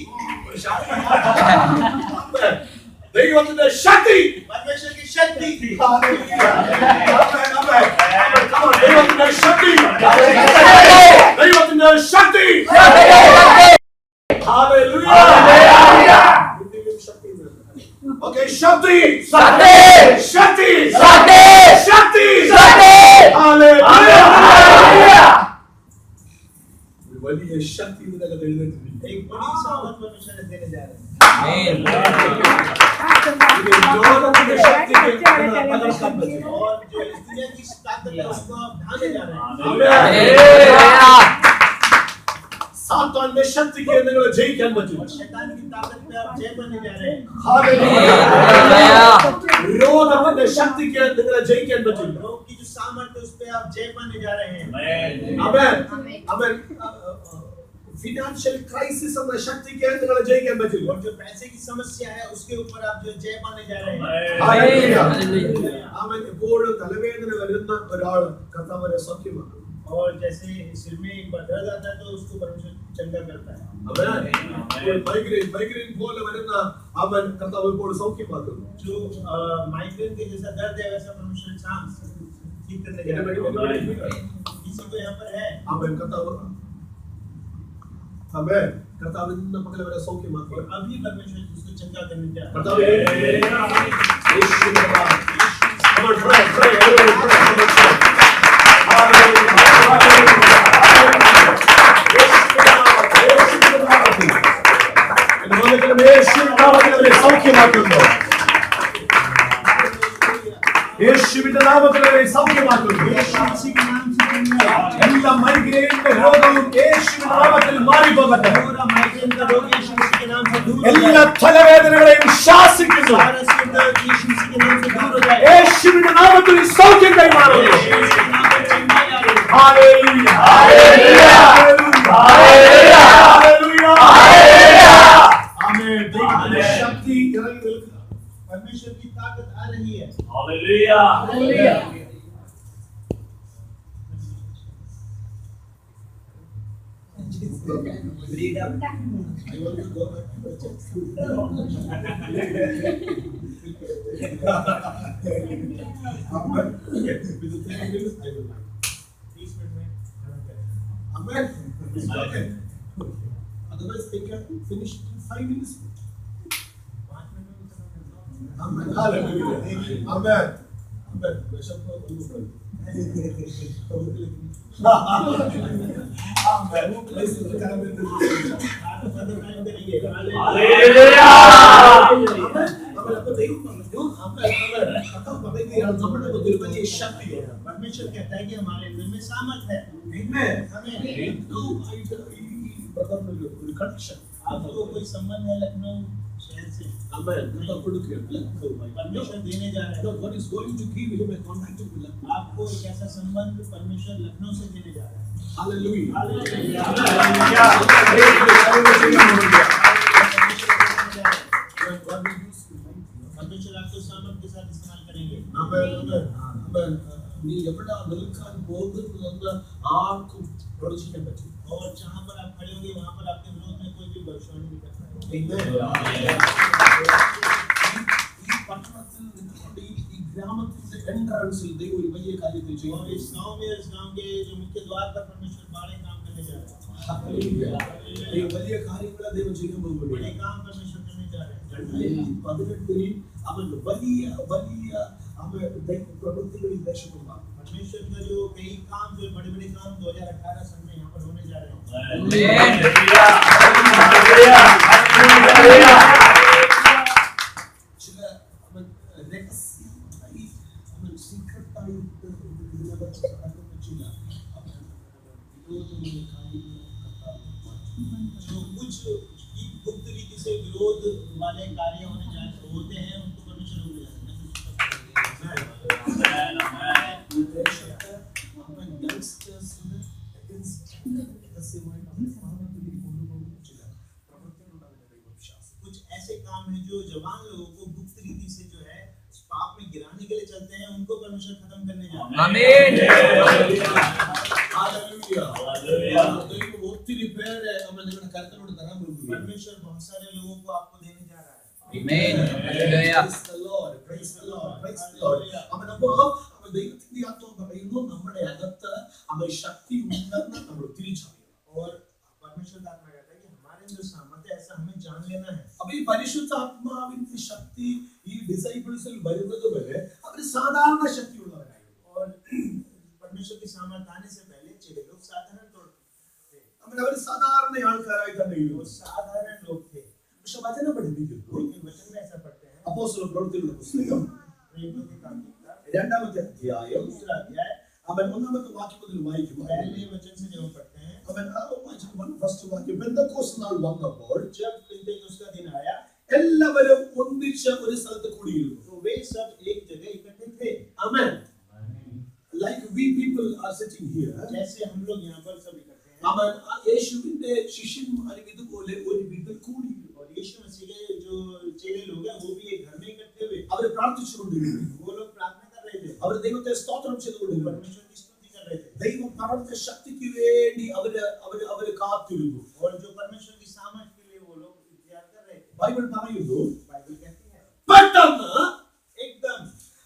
ദൈവത്തിന്റെ ശക്തി. परमेश्वर की शक्ति, ദൈവത്തിന്റെ ശക്തി. ദൈവത്തിന്റെ ശക്തി. ഹല്ലേലൂയ. ഓക്കേ, ശക്തി. ശക്തി. ശക്തി. ശക്തി. ശക്തി. ശക്തി. ഹല്ലേലൂയ. ഒരു വലിയ ശക്തി ഇതിനകത്ത് എഴുന്നേറ്റിരിക്കുന്നു. एक बड़ी सामर्थ परमेश्वर ने देने जा रहे हैं। ഇത് ലോകത്തിന്റെ ശക്തിക്ക് പകർത്താൻ പറ്റും. और जो इस दुनिया की ताकत है उसको आप ढाने जा रहे हैं। സാത്താന്റെ ശക്തിക്ക് നിങ്ങൾ ജയിക്കാൻ പറ്റും. और शैतान की ताकत पे आप जय बनने जा रहे हैं। രോഗത്തിന്റെ ശക്തിക്ക് നിങ്ങളെ ജയിക്കാൻ പറ്റും. रोग की जो सामर्थ्य है उस पे आप जय बनने जा रहे हैं। ആമേൻ. ആമേൻ. ഫിനാൻഷ്യൽ ക്രൈസിസ് എന്ന ശക്തിക്ക് നിങ്ങളെ ജയിക്കാൻ പറ്റും. और जो पैसे की समस्या है उसके ऊपर आप जो जय पाने जा रहे हैं। ആമേൻ. എപ്പോഴും തലവേദന വരുന്ന ഒരാൾ കർത്താവിനെ സൗഖ്യമാക്കും. और जैसे सिर में एक बार दर्द आता है तो उसको परमेश्वर चंगा करता है। മൈഗ്രെയിൻ പോലെ വരുന്ന അവൻ കർത്താവ് ഇപ്പോൾ സൗഖ്യമാക്കും. जो माइग्रेन के जैसा दर्द है वैसा परमेश्वर चांस ठीक करने जा रहा है। किसी को यहाँ पर है അവൻ കർത്താവ് അവൻ കർത്താവ് ഇന്ന് പകൽ വരെ സൗഖ്യമാക്കും. और अभी परमेश्वर उसको चंगा करने जा रहा है। കർത്താവ് യേശുവിന്റെ നാമത്തിൽ. Come on, pray, pray, everyone pray. Hallelujah. സൗഖ്യമാക്കുന്നു. യേശുവിന്റെ നാമത്തിൽ സൗഖ്യമാക്കുന്നു. എല്ലാ മൈഗ്രെയിന്റെ രോഗവും യേശുവിന്റെ നാമത്തിൽ മാറിപ്പോകട്ടെ. എല്ലാ തലവേദനകളെയും ശാസിക്കുന്നു. യേശുവിന്റെ നാമത്തിൽ സൗഖ്യം കൈമാറുന്നു. ഹല്ലേലൂയ. ഹല്ലേലൂയ. ഹല്ലേലൂയ. ഹല്ലേലൂയ. ആമേൻ. ദൈവത്തിന്റെ ശക്തി ഇറങ്ങി നിൽക്കുക. परमेश्वर की ताकत आ रही है। Hallelujah. Hallelujah. Freedom. I want to go back to the church. With the 10 minutes, I will like. 30 minute में Amen. Okay. Otherwise, they can finish in 5 minutes. 5 minute में Amen. Hallelujah. Amen. Amen. Bishop, Amen. Listen to the परमेश्वर कहता है कि हमारे अंदर में सामर्थ है। आपको कोई संबंध है लखनऊ शहर Amen. കർത്താവ് കൊടുക്കുകയാണ് ലഖ്നൗവുമായി. परमेश्वर देने जा रहा है। God is going to give him a contact with Lucknow. आपको एक ऐसा संबंध परमेश्वर लखनऊ से देने जा रहा है। Hallelujah. Hallelujah. God will use you. परमेश्वर आपको सामर्थ के साथ इस्तेमाल करेंगे। Amen. Amen. നീ എവിടെ നിൽക്കാൻ പോകുന്നതെന്ന് ആർക്കും പ്രവചിക്കാൻ പറ്റും. और जहाँ पर आप खड़े होंगे वहाँ पर आपके विरोध में कोई भी भविष्यवाणी नहीं कर पाएगा। ഈ പട്ടണത്തിൽ നിന്നുകൊണ്ട് ഈ ഗ്രാമത്തിന്റെ എൻട്രൻസിൽ ദൈവം ഒരു വലിയ കാര്യത്തെ और ചെയ്യും. इस गांव में, इस गांव के जो मुख्य द्वार पर परमेश्वर बड़े काम करने जा रहा है। ഈ വലിയ കാര്യങ്ങളെ ദൈവം ചെയ്യാൻ बड़े പോകുന്നു. काम परमेश्वर करने जा रहे हैं। 2018 അവൻ വലിയ വലിയ അവൻ പ്രവൃത്തികളിൽ ദേശത്തുണ്ടാകും. परमेश्वर का जो कई काम, जो बड़े बड़े काम 2018 सन में यहाँ पर होने जा रहे हैं। ചില അവൻ രഹസ്യമായി അവൻ സീക്രട്ടായി ഇതിനകത്ത് നടക്കുന്ന ചില അവൻ വിരോധമായ കാര്യങ്ങൾ जो कुछ गुप्त रीति से विरोध वाले कार्य होते हैं उनको परमेश्वर रोक देता है। ഈ ദേശത്ത് അവൻ യങ്സ്റ്റേഴ്സിന് രഹസ്യമായി അവൻ കൊണ്ടുപോകുന്ന ചില പ്രവൃത്തികളുണ്ടാകുന്ന ദൈവവിശ്വാസം. कुछ ऐसे काम हैं जो जवान लोगों को गुप्त रीति से जो है पाप में गिराने के लिए चलते हैं, उनको परमेश्वर खत्म करने जा रहा है। ആമേൻ. Hallelujah. ദൈവം ഒത്തിരി പേരെ അവൻ നിങ്ങളുടെ കരത്തിലോട്ട് തരാൻ പോകുന്നു. परमेश्वर बहुत सारे लोगों को आपको देने जा रहा है। ആമേൻ. Hallelujah. Praise the Lord. Praise the Lord. Praise the Lord. അവൻ ദൈവത്തിന്റെ ആത്മാവ് പറയുന്നു നമ്മുടെ അകത്ത് അവൻ ശക്തി ഉണ്ടെന്ന് നമ്മൾ തിരിച്ചറിയണം. और परमेश्वर का आत्मा कहता है कि हमारे अंदर सामर्थ्य ऐसा हमें जान लेना है। അപ്പൊ ഈ പരിശുദ്ധാത്മാവിന്റെ ശക്തി ഈ ഡിസൈപ്പിൾസിൽ വരുന്നത് വരെ അവർ സാധാരണ ശക്തിയുള്ളവരായിരുന്നു. और परमेश्वर की सामर्थ्य आने से पहले चेले लोग साधारण तौर थे। അവർ സാധാരണ ആൾക്കാരായി തന്നെ वो ഇരുന്നു. साधारण लोग थे। പക്ഷെ വചനം പഠിപ്പിക്കുന്നു लेकिन वचन में ऐसा पढ़ते हैं, അപ്പോസ്തല പ്രവൃത്തികളുടെ പുസ്തകം प्रेरितों के काम की किताब, 2-ാമത്തെ അധ്യായം दूसरा अध्याय, അവൻ 1-ാമത്തെ വാക്യം മുതൽ വായിക്കുമ്പോൾ पहले वचन से जब हम पढ़ते हैं, അവൻ ഫസ്റ്റ് വാക്യം പെന്തക്കോസ്ത് നാൾ വന്നപ്പോൾ जब पिन्तेकुस्त का दिन आया എല്ലാവരും ഒന്നിച്ച് ഒരു സ്ഥലത്ത് കൂടിയിരുന്നു. तो वे सब एक जगह इकट्ठे थे। Amen. Like we people are sitting here. जैसे हम लोग यहाँ पर सब इकट्ठे हैं, അവൻ യേശുവിന്റെ ശിഷ്യന്മാരും ഇതുപോലെ ഒരു വീട്ടിൽ കൂടിയിരുന്നു. और यीशु मसीह के जो चेले लोग हैं वो भी एक घर में इकट्ठे हुए। അവർ പ്രാർത്ഥിച്ചുകൊണ്ടിരുന്നു. वो लोग प्रार्थना कर रहे थे, അവർ ദൈവത്തെ സ്തോത്രം ചെയ്തുകൊണ്ടിരുന്നു. परमेश्वर की स्तुति कर रहे थे, ദൈവം പറഞ്ഞ ശക്തിക്ക് വേണ്ടി അവര് കാത്തിരുന്നു. और जो परमेश्वर की सामर्थ के लिए वो लोग इंतजार कर रहे थे। ബൈബിൾ പറയുന്നു बाइबल कहती है പെട്ടെന്ന് एकदम,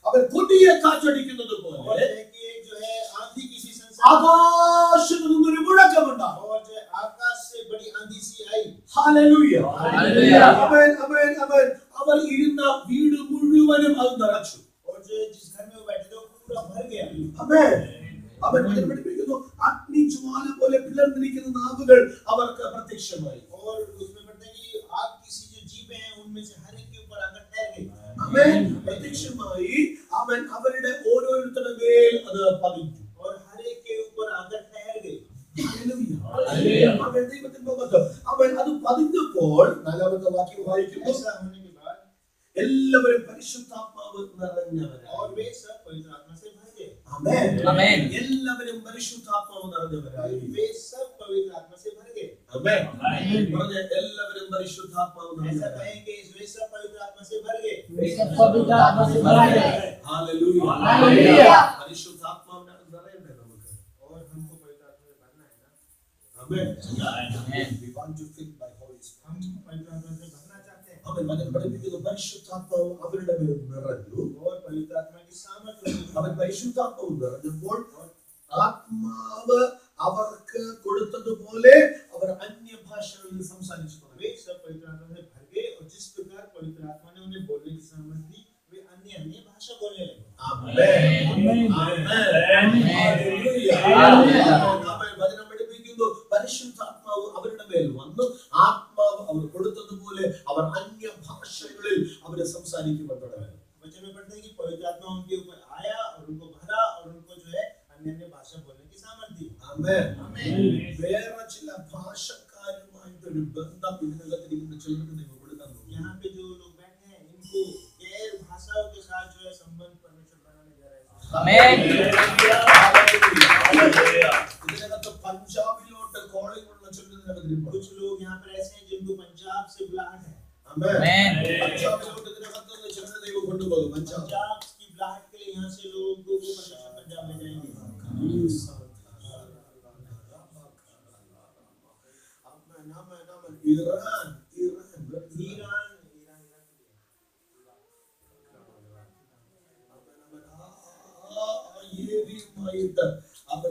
അവർ കൊടിയ കാറ്റടിക്കുന്നത് और പോലെ है कि एक जो है आंधी किसी संसार ആകാശത്ത് നിന്നൊരു മുഴക്കമുണ്ടായി. और जो आकाश से बड़ी आंधी सी आई। ഹല്ലേലൂയ. ഹല്ലേലൂയ. ആമേൻ ആമേൻ ആമേൻ. അവർ ഇരുന്ന വീട് മുഴുവനും അത് നിറച്ചു. और जो जिस घर में वो बैठे थे वो पूरा भर गया। ആമേൻ. അവൻ വചനം പഠിപ്പിക്കുന്നു അഗ്നിജ്വാല പോലെ പിളർന്നിരിക്കുന്ന നാവുകൾ അവർക്ക് പ്രത്യക്ഷമായി. और उसमें पढ़ते हैं कि आग की सी जो जीभें हैं उनमें से हर एक के ऊपर आकर ठहर गई। ആമേൻ. പ്രത്യക്ഷമായി അവൻ അവരുടെ ഓരോരുത്തരുടെ മേൽ അത് പതിഞ്ഞു. और हर एक के ऊपर आकर ठहर गई। ഹല്ലേലൂയ. ഹല്ലേലൂയ. അവൻ ദൈവത്തിന്റെ മുഖത്ത് അവൻ അത് പതിഞ്ഞപ്പോൾ 4-ാമത്തെ വാക്യം വായിക്കുന്നു ऐसा होने के बाद എല്ലാവരും പരിശുദ്ധാത്മാവ് നിറഞ്ഞവരായി. और वे सब पवित्र आत्मा से भर गए। ആമേൻ. ആമേൻ. എല്ലാവരും പരിശുദ്ധാത്മാവ് നിറഞ്ഞവരായി. वे सब पवित्र आत्मा से भर गए। ആമേൻ. പറഞ്ഞേ എല്ലാവരും പരിശുദ്ധാത്മാവ് ऐसा നിറഞ്ഞവരായി. कहेंगे वे सब पवित्र आत्मा से भर गए। वे सब पवित्र आत्मा से भर गए। ഹല്ലേലൂയ. ഹല്ലേലൂയ. പരിശുദ്ധാത്മാവിനെ നിറയണ്ടേ നമുക്ക്? और हमको पवित्र आत्मा से भरना है ना, ആമേൻ. ആമേൻ. We want to fill by Holy Spirit. हम पवित्र आत्मा से भरना चाहते हैं। അവൻ വചനം പഠിപ്പിക്കുന്നു പരിശുദ്ധാത്മാവ് അവരുടെ മേൽ നിറഞ്ഞു. और पवित्र आत्मा की सामर्थ्य അവൻ പരിശുദ്ധാത്മാവ് നിറഞ്ഞപ്പോൾ ആത്മാവ് അവർക്ക് കൊടുത്തതുപോലെ അവർ അന്യഭാഷകളിൽ സംസാരിച്ചു തുടങ്ങി. वे सब पवित्र आत्मा से भर गए और जिस प्रकार पवित्र आत्मा ने उन्हें बोलने की सामर्थ्य दी वे अन्य अन्य भाषा बोलने लगे। ആമേൻ. ആമേൻ. ആമേൻ. ഹല്ലേലൂയ. ഹല്ലേലൂയ. ആമേൻ. വചനം പഠിപ്പിക്കുന്നു പരിശുദ്ധാത്മാവ് അവരുടെ മേൽ വന്നു. ആത്മാവ് അവർ കൊടുത്തതുപോലെ അവർ അന്യഭാഷകളിൽ അവരെ സംസാരിക്കുവാൻ തുടങ്ങി. वचन में पढ़ते हैं कि पवित्र आत्मा उनके ऊपर आया और उनको भरा और उनको जो है अन्य अन्य भाषा बोलने की सामर्थ्य दी। ആമേൻ. आमीन। വേറെ ചില ഭാഷക്കാരുമായിട്ടൊരു ബന്ധം ഇതിനകത്തിരിക്കുന്ന ചിലർക്ക് ദൈവം കൊടുക്കാൻ പോകുന്നു. यहाँ पे जो लोग बैठे Amen. ഇതിനകത്ത് പഞ്ചാബിലോട്ട് കോളിംഗ് ഉള്ള ചിലതിനകത്ത് कुछ लोग यहाँ पर ऐसे हैं जिनको पंजाब से बुलाहट है। Amen. പഞ്ചാബിലോട്ട് ഇതിനകത്ത് ചിലരെ ദൈവം കൊണ്ടുപോകും. പഞ്ചാബ് पंजाब की बुलाहट के लिए यहाँ से लोगों को परमेश्वर पंजाब ले जाएंगे। ईरान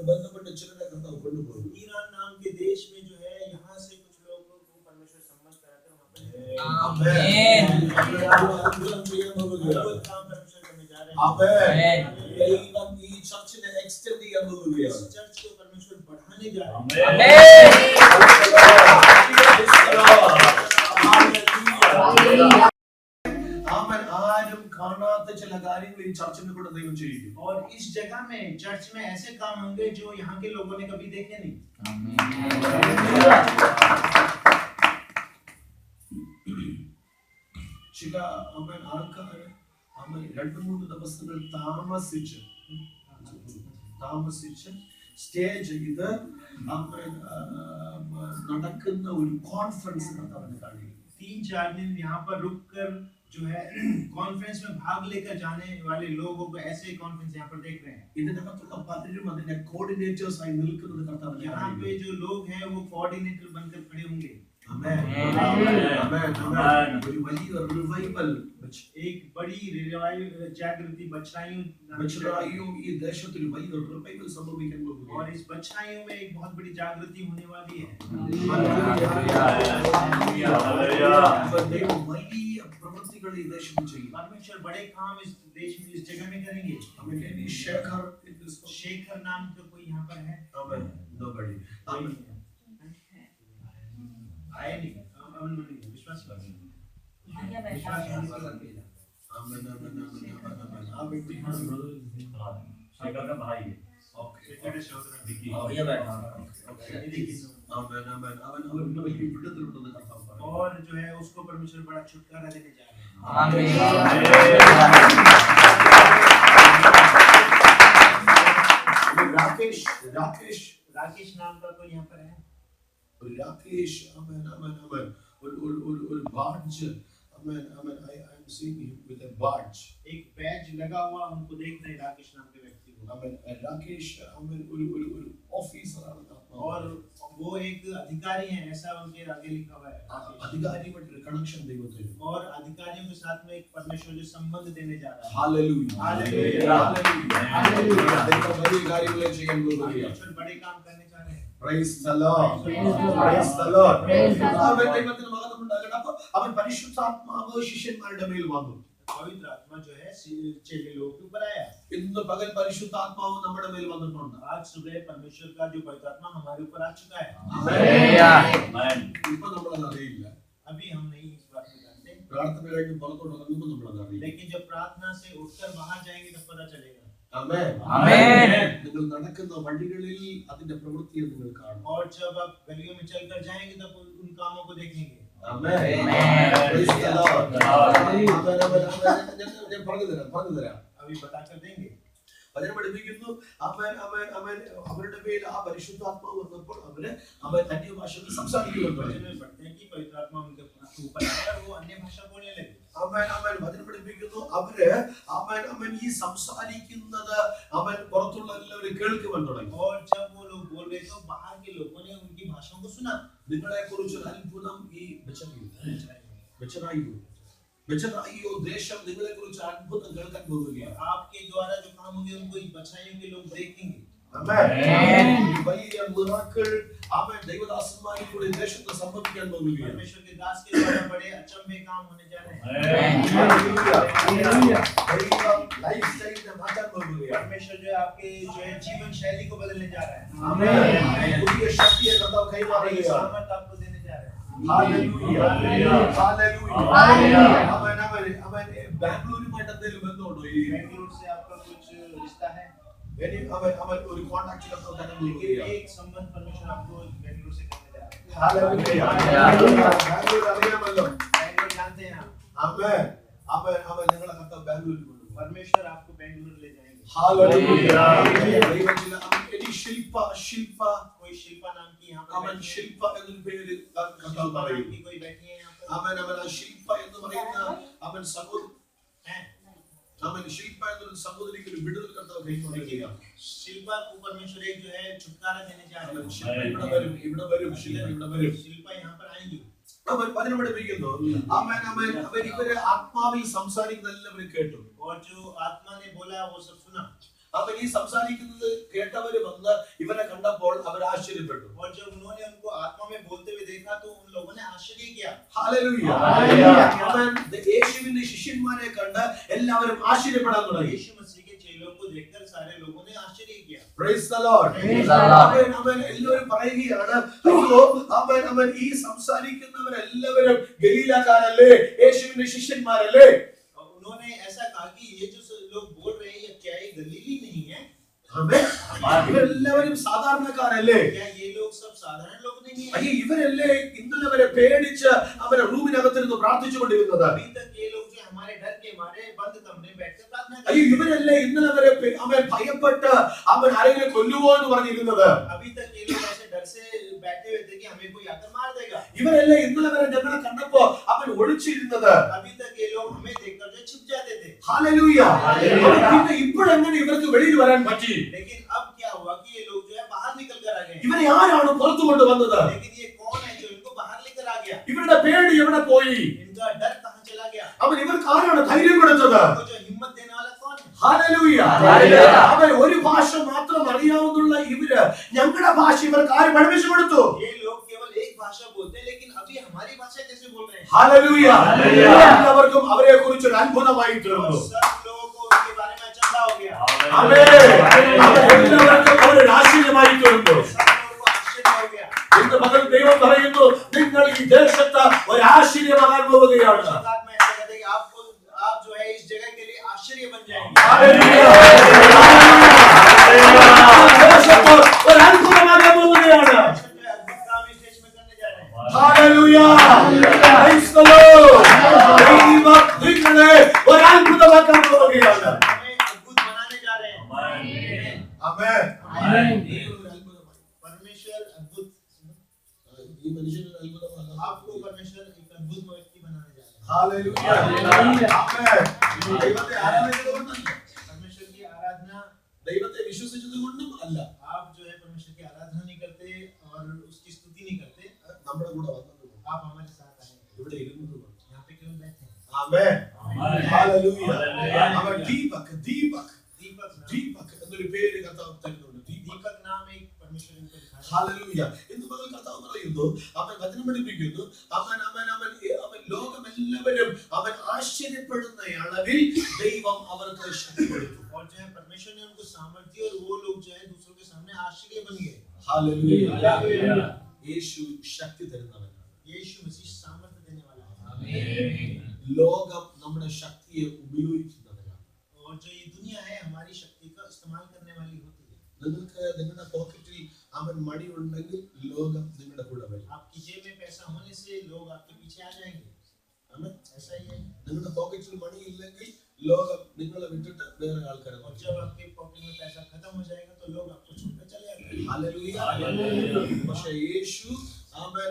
बंधपट्ट चिलरे करता കൊണ്ടുപോകും. ईरान नाम के देश में जो है यहाँ से कुछ लोगों को परमेश्वर सम्मत कराकर वहाँ पर Amen. काम परमेश्वर करने जा रहे हैं। Amen. ദൈവം ഈ ചർച്ചിനെ എക്സ്റ്റെൻഡ് ചെയ്യാൻ പോവുകയാണ്. इस चर्च को परमेश्वर बढ़ाने जा रहे हैं। ആമേൻ. ആരും കാണാത്ത ചില കാര്യങ്ങൾ ഈ ചർച്ചിന്റെ കൂടെ ദൈവം ചെയ്യും. और इस जगह में चर्च में ऐसे काम होंगे जो यहाँ के लोगों ने कभी देखे नहीं। ചില ആമേൻ ആൾക്കാർ ആമേൻ 2-3 ദിവസങ്ങൾ താമസിച്ച് സ്റ്റേ ചെയ്ത് ആമേൻ നടക്കുന്ന ഒരു കോൺഫറൻസ് നടത്താൻ കഴിയും. 3-4 दिन यहाँ पर रुककर जो है कॉन्फ्रेंस में भाग लेकर जाने वाले लोगों को ऐसे कॉन्फ्रेंस यहाँ पर देख रहे हैं। ഇതിനകത്തുള്ള പലരും അതിന്റെ കോർഡിനേറ്റേഴ്സ് ആയി നിൽക്കുന്നത് കർത്താവിനെ यहाँ पे जो लोग हैं वो कोऑर्डिनेटर बनकर खड़े होंगे। ആമേൻ. ഒരു വലിയ റിവൈവൽ एक बड़ी जागृति ബച്ച്റായിയും ഈ ദേശത്തിൽ വലിയ റിവൈവൽ സംഭവിക്കാൻ പോകുന്നു. और इस बछाइयों में एक बहुत बड़ी जागृति होने वाली है। ദൈവം വലിയ പ്രവൃത്തികൾ ഈ ദേശത്ത് ചെയ്യും. परमेश्वर बड़े काम इस देश में इस जगह में करेंगे। आमेन. शेखर नाम का कोई यहाँ पर है? आमेन. Nobody. आमेन. आए नहीं, विश्वास कर आमेन. आमेन. आप व्यक्ति शेखर का भाई है। ओके. भैया बैठा आमेन. आमेन. आमेन. उनकी विടുതലുണ്ടെന്ന് കർത്താവ് പറഞ്ഞു. और जो है उसको परमेश्वर बड़ा छुटकारा देने जा रहे हैं। Amen. राकेश नाम का कोई यहाँ पर है? राकेश. आमेन. आमेन. आमेन. और barge. Amen. Amen. I am seeing him with a barge. एक बैज लगा हुआ उनको देख रहे हैं राकेश नाम के व्यक्ति को। आमेन. राकेश आमेन ഒരു ऑफिसर ആണ്. और वो एक अधिकारी हैं ऐसा उनके आगे लिखा हुआ है। अधिकारिയുമായിട്ട് കണക്ഷൻ ദൈവം തരും. और अधिकारियों के साथ में एक परमेश्वर जो संबंध देने जा रहा है। हालेलुया. हालेलुया. हालेलुया. ദൈവം വലിയ കാര്യങ്ങൾ ചെയ്യാൻ പോകുകയാണ്. परमेश्वर बड़े काम करने जा रहे हैं। Praise the Lord. Praise the Lord. അവൻ ദൈവത്തിന് മഹത്വം ഉണ്ടാകട്ടെ. അപ്പോൾ അവൻ പരിശുദ്ധാത്മാവ് ശിഷ്യന്മാരുടെ മേൽ വന്നു. पवित्र आत्मा जो है चेले लोगों के ऊपर आया। ഇന്ന് പകൽ പരിശുദ്ധാത്മാവ് നമ്മുടെ മേൽ വന്നിട്ടുണ്ട്. आज सुबह परमेश्वर का जो पवित्र आत्मा हमारे ऊपर आ चुका है। ഇപ്പോൾ നമ്മളത് അറിയില്ല. अभी हम नहीं इस बात को जानते। പ്രാർത്ഥന കഴിഞ്ഞ് പുറത്തോട്ട് ഇറങ്ങുമ്പോൾ നമ്മളത് അറിയില്ല. लेकिन जब प्रार्थना से उठकर बाहर जाएंगे तब पता चलेगा। ആമേൻ. Amen. നിങ്ങൾ നടക്കുന്ന വഴികളിൽ അതിന്റെ പ്രവൃത്തിയെ നിങ്ങൾ കാണും. और जब आप गलियों में चलकर जाएंगे तब उन कामों को देखेंगे। ആമേൻ. Amen. Praise the Lord. ഞാൻ പറഞ്ഞു തരാം. अभी बताकर देंगे। വചനം പഠിപ്പിക്കുന്നു. ആമേൻ. ആമേൻ. ആമേൻ. അവരുടെ മേൽ ആ പരിശുദ്ധാത്മാവ് വന്നപ്പോൾ അവൻ അന്യഭാഷയിൽ സംസാരിക്കുകയാണ്. वचन में पढ़ते हैं कि पवित्र आत्मा उनके ऊपर आया और वो अन्य भाषा बोलने लगे। ആമേൻ. ആമേൻ. വചനം പഠിപ്പിക്കുന്നു. അവര് ആമേൻ. ആമേൻ. ഈ സംസാരിക്കുന്നത് അവൻ പുറത്തുള്ള എല്ലാവരും കേൾക്കുവാൻ തുടങ്ങി. और जब वो लोग बोल रहे तो बाहर के लोगों ने उनकी भाषाओं को सुना। നിങ്ങളെ കുറിച്ച് അത്ഭുതം ഈ ബെച്ചറായിയോ ദേശം നിങ്ങളെ കുറിച്ച് അത്ഭുതം കേൾക്കാൻ പോവുകയാണ്. आपके द्वारा जो काम होंगे उनको बछाइयों के लोग देखेंगे। ആമേൻ. വലിയ മിറാക്കിൾ ആമേൻ ദൈവദാസന്മാരിൽ കൂടി ദേശത്ത് സംഭവിക്കാൻ പോവുകയാണ്. परमेश्वर के दास के द्वारा बड़े अचंभे काम होने जा रहे हैं। ദൈവം ലൈഫ് സ്റ്റൈലിനെ മാറ്റാൻ പോവുകയാണ്. परमेश्वर जो है आपके जो है जीवन शैली को बदलने जा रहा है। ആമേൻ. പുതിയ ശക്തിയെ കർത്താവ് കൈമാറുകയാണ്. सामर्थ आपको देने जा रहे हैं। Hallelujah. Hallelujah. आमेन. आमेन. आमेन. ബാംഗ്ലൂരുമായിട്ട് എന്തെങ്കിലും ബന്ധമുണ്ടോ? ഈ बेंगलुरु से आपका कुछ रिश्ता है? അവൻ ഒരു കോൺടാക്ട് കർത്താവ് തന്നെ നൽകുകയാണ്. एक संबंध परमेश्वर आपको बेंगलुरु से करने जा रहा है। Hallelujah. ബാംഗ്ലൂർ അറിയാമല്ലോ. बेंगलुरु जानते हैं आप। ആമേൻ. ആമേൻ. ആമേൻ. ഞങ്ങളെ കർത്താവ് ബാംഗ്ലൂരിൽ കൊണ്ടുപോകും. परमेश्वर आपको बेंगलुरु ले जाएंगे। Hallelujah. ദൈവത്തിൽ എനി ശില്പ कोई शिल्पा नाम की यहाँ पर അവൻ बैठी है। ശില്പ എന്നൊരു പേര് കർത്താവ് शिल्पा नाम പറയും. की कोई बैठी है यहाँ पर അവൻ ആ ശില്പ എന്ന് പറയുന്ന അവൻ സഹോദരൻ है। അവൻ ശില്പ എന്നൊരു സഹോദരിക്ക് ഒരു വിടുതൽ കർത്താവ് കൈക്കൊണ്ടിരിക്കുകയാണ്. शिल्पा को परमेश्वर एक जो है छुटकारा देने जा रहे അവൻ हैं। ശില്പ ഇവിടെ വരും ശില്പ ഇവിടെ വരും. शिल्पा यहाँ पर आएंगी। അവൻ വചനം പഠിപ്പിക്കുന്നു. അവൻ ഇവരെ ആത്മാവിൽ സംസാരിക്കുന്ന എല്ലാവരും കേട്ടു. और जो आत्मा ने बोला वो सब सुना। അവൻ ഈ സംസാരിക്കുന്നത് കേട്ടവര് വന്ന് ഇവനെ കണ്ടപ്പോൾ അവർ ആശ്ചര്യപ്പെട്ടു. और जब उन्होंने उनको आत्मा में बोलते हुए देखा तो उन लोगों ने आश्चर्य किया। ഹല്ലേലൂയ. അവൻ യേശുവിന്റെ ശിഷ്യന്മാരെ കണ്ട് എല്ലാവരും ആശ്ചര്യപ്പെടാൻ തുടങ്ങി. यीशु मसीह के चेलों को देखकर सारे लोगों ने आश्चर्य किया। Praise the Lord. അവൻ എല്ലാവരും പറയുകയാണ്, അയ്യോ അവൻ ഈ സംസാരിക്കുന്നവരെല്ലാവരും ഗലീലക്കാരല്ലേ, യേശുവിന്റെ ശിഷ്യന്മാരല്ലേ? उन्होंने ऐसा कहा कि ये जो लोग बोल रहे हैं क्या ये गलीली नहीं है? ഇവരെല്ലാവരും സാധാരണക്കാരല്ലേ? क्या ये लोग सब साधारण लोग नहीं है? അയ്യോ ഇവരല്ലേ ഇന്നലെ വരെ പേടിച്ച് അവരെ റൂമിനകത്തിരുന്ന് പ്രാർത്ഥിച്ചുകൊണ്ടിരുന്നത്? अभी तक ये लोग जो हमारे डर के मारे बंद कमरे में बैठकर प्रार्थना कर അയ്യോ ഇവരല്ലേ ഇന്നലെ വരെ അവൻ ഭയപ്പെട്ട് അവൻ ആരെങ്കിലും കൊല്ലുവോ എന്ന് പറഞ്ഞിരുന്നത്? अभी तक ये लोग ऐसे डर से बैठे हुए थे कि हमें कोई आकर मार देगा। ഇവരല്ലേ ഇന്നലെ വരെ ഞങ്ങളെ കണ്ടപ്പോ അവൻ ഒളിച്ചിരുന്നത്? अभी तक ये लोग हमें देखकर जो छिप जाते थे। ഹല്ലേലൂയ. പിന്നെ ഇപ്പോഴെങ്ങനെ ഇവർക്ക് വെളിയിൽ വരാൻ പറ്റി? लेकिन अब क्या हुआ कि ये लोग जो है बाहर निकल कर आ गए। ഇവരെ ആരാണ് പുറത്തു കൊണ്ടുവന്നത്? लेकिन ये कौन है जो इनको बाहर लेकर आ गया? ഇവരുടെ പേടി എവിടെ പോയി? इनका डर कहाँ चला गया? അവൻ ഇവർക്ക് ആരാണ് ധൈര്യം കൊടുത്തത്? इनको जो हिम्मत देने वाला कौन है? ഹല്ലേലൂയ. അവൻ ഒരു ഭാഷ മാത്രം അറിയാവുന്ന ഇവര് ഞങ്ങളുടെ ഭാഷ ഇവർക്ക് ആര് പഠിപ്പിച്ചു കൊടുത്തു? ये लोग केवल एक भाषा बोलते हैं लेकिन अभी हमारी भाषा कैसे बोल रहे हैं? ഹല്ലേലൂയ. എല്ലാവർക്കും അവരെ കുറിച്ച് ഒരു അത്ഭുതമായി തീർന്നു. और सब लोगों को उनके बारे में अचंभा हो गया। ആമേൻ. എല്ലാവർക്കും അവരൊരു ആശ്ചര്യമായി തീർന്നു. सब लोगों को आश्चर्य हो गया। ഇന്ന് പകൽ ദൈവം പറയുന്നു, നിങ്ങൾ ഈ ദേശത്ത് ഒരു ആശ്ചര്യമാകാൻ പോവുകയാണ്. शुरुआत में ऐसा कहते हैं कि आप जो है इस जगह के लिए आश्चर्य बन जाएंगे। ഹല്ലേലൂയ. ദേശത്ത് ഒരു അത്ഭുതമാകാൻ പോവുകയാണ്. अद्भुत काम इस देश में करने जा रहे हैं। ഹല്ലേലൂയ. Praise the Lord. ദൈവം നിങ്ങളെ ഒരു അത്ഭുതമാക്കാൻ പോവുകയാണ്. हमें अद्भुत बनाने जा रहे हैं। ആമേൻ. परमेश्वर अद्भुत ഈ മനുഷ്യന് അത്ഭുതമാകാം. आपको परमेश्वर एक अद्भुत व्यक्ति बनाने जा रहे हैं। ഹല്ലേലൂയ. ആമേൻ. ദൈവത്തെ ആരാധിച്ചതുകൊണ്ടല്ല, परमेश्वर की आराधना ദൈവത്തെ വിശ്വസിച്ചതുകൊണ്ടും അല്ല, आप जो है परमेश्वर की आराधना नहीं करते और उसकी स्तुति नहीं करते। നമ്മുടെ കൂടെ വന്നതുകൊണ്ട്, आप हमारे साथ आए हैं। ഇവിടെ ഇരുന്നതുകൊണ്ട്. यहाँ पे क्यों बैठे हैं? ആമേൻ. ഹല്ലേലൂയ. ഹല്ലേലൂയ. അവൻ ദീപക് दीपक എന്നൊരു പേര് കർത്താവ് തരുന്നുണ്ട്. दीपक नाम एक परमेश्वर इनको दिखा है। ഹല്ലേലൂയ. ഇന്ന് പകൽ കർത്താവ് പറയുന്നു, അവൻ വചനം പഠിപ്പിക്കുന്നു, അവൻ ലോകമെല്ലാവരും അവൻ ആശ്ചര്യപ്പെടുന്ന അളവിൽ ദൈവം അവർക്ക് ശക്തി കൊടുത്തു. और जो है परमेश्वर ने उनको सामर्थ्य और वो लोग जो है दूसरों के सामने आश्चर्य बन गए। ഹല്ലേലൂയ. ഹല്ലേലൂയ. യേശു ശക്തി തരുന്നവനാണ്. यीशु मसीह सामर्थ्य देने वाला है। ലോകം നമ്മുടെ ശക്തിയെ ഉപയോഗിക്കുന്നവരാണ്. और जो ये दुनिया है हमारी शक्ति का इस्तेमाल करने वाली होती है। നിങ്ങൾക്ക് നിങ്ങളുടെ പോക്കറ്റിൽ അവൻ മണി ഉണ്ടെങ്കിൽ ലോകം നിങ്ങളുടെ കൂടെ വരും. आपकी जेब में पैसा होने से लोग आपके पीछे आ जाएंगे। ആമേൻ. ऐसा ही है। നിങ്ങളുടെ പോക്കറ്റിൽ മണി ഇല്ലെങ്കിൽ ലോകം നിങ്ങളെ വിട്ടിട്ട് വേറെ ആൾക്കാരെ और നോക്കും. जब आपके पॉकेट में पैसा खत्म हो जाएगा तो लोग आपको छोड़कर चले जाएंगे। ഹല്ലേലൂയ. ഹല്ലേലൂയ. പക്ഷേ യേശു അവൻ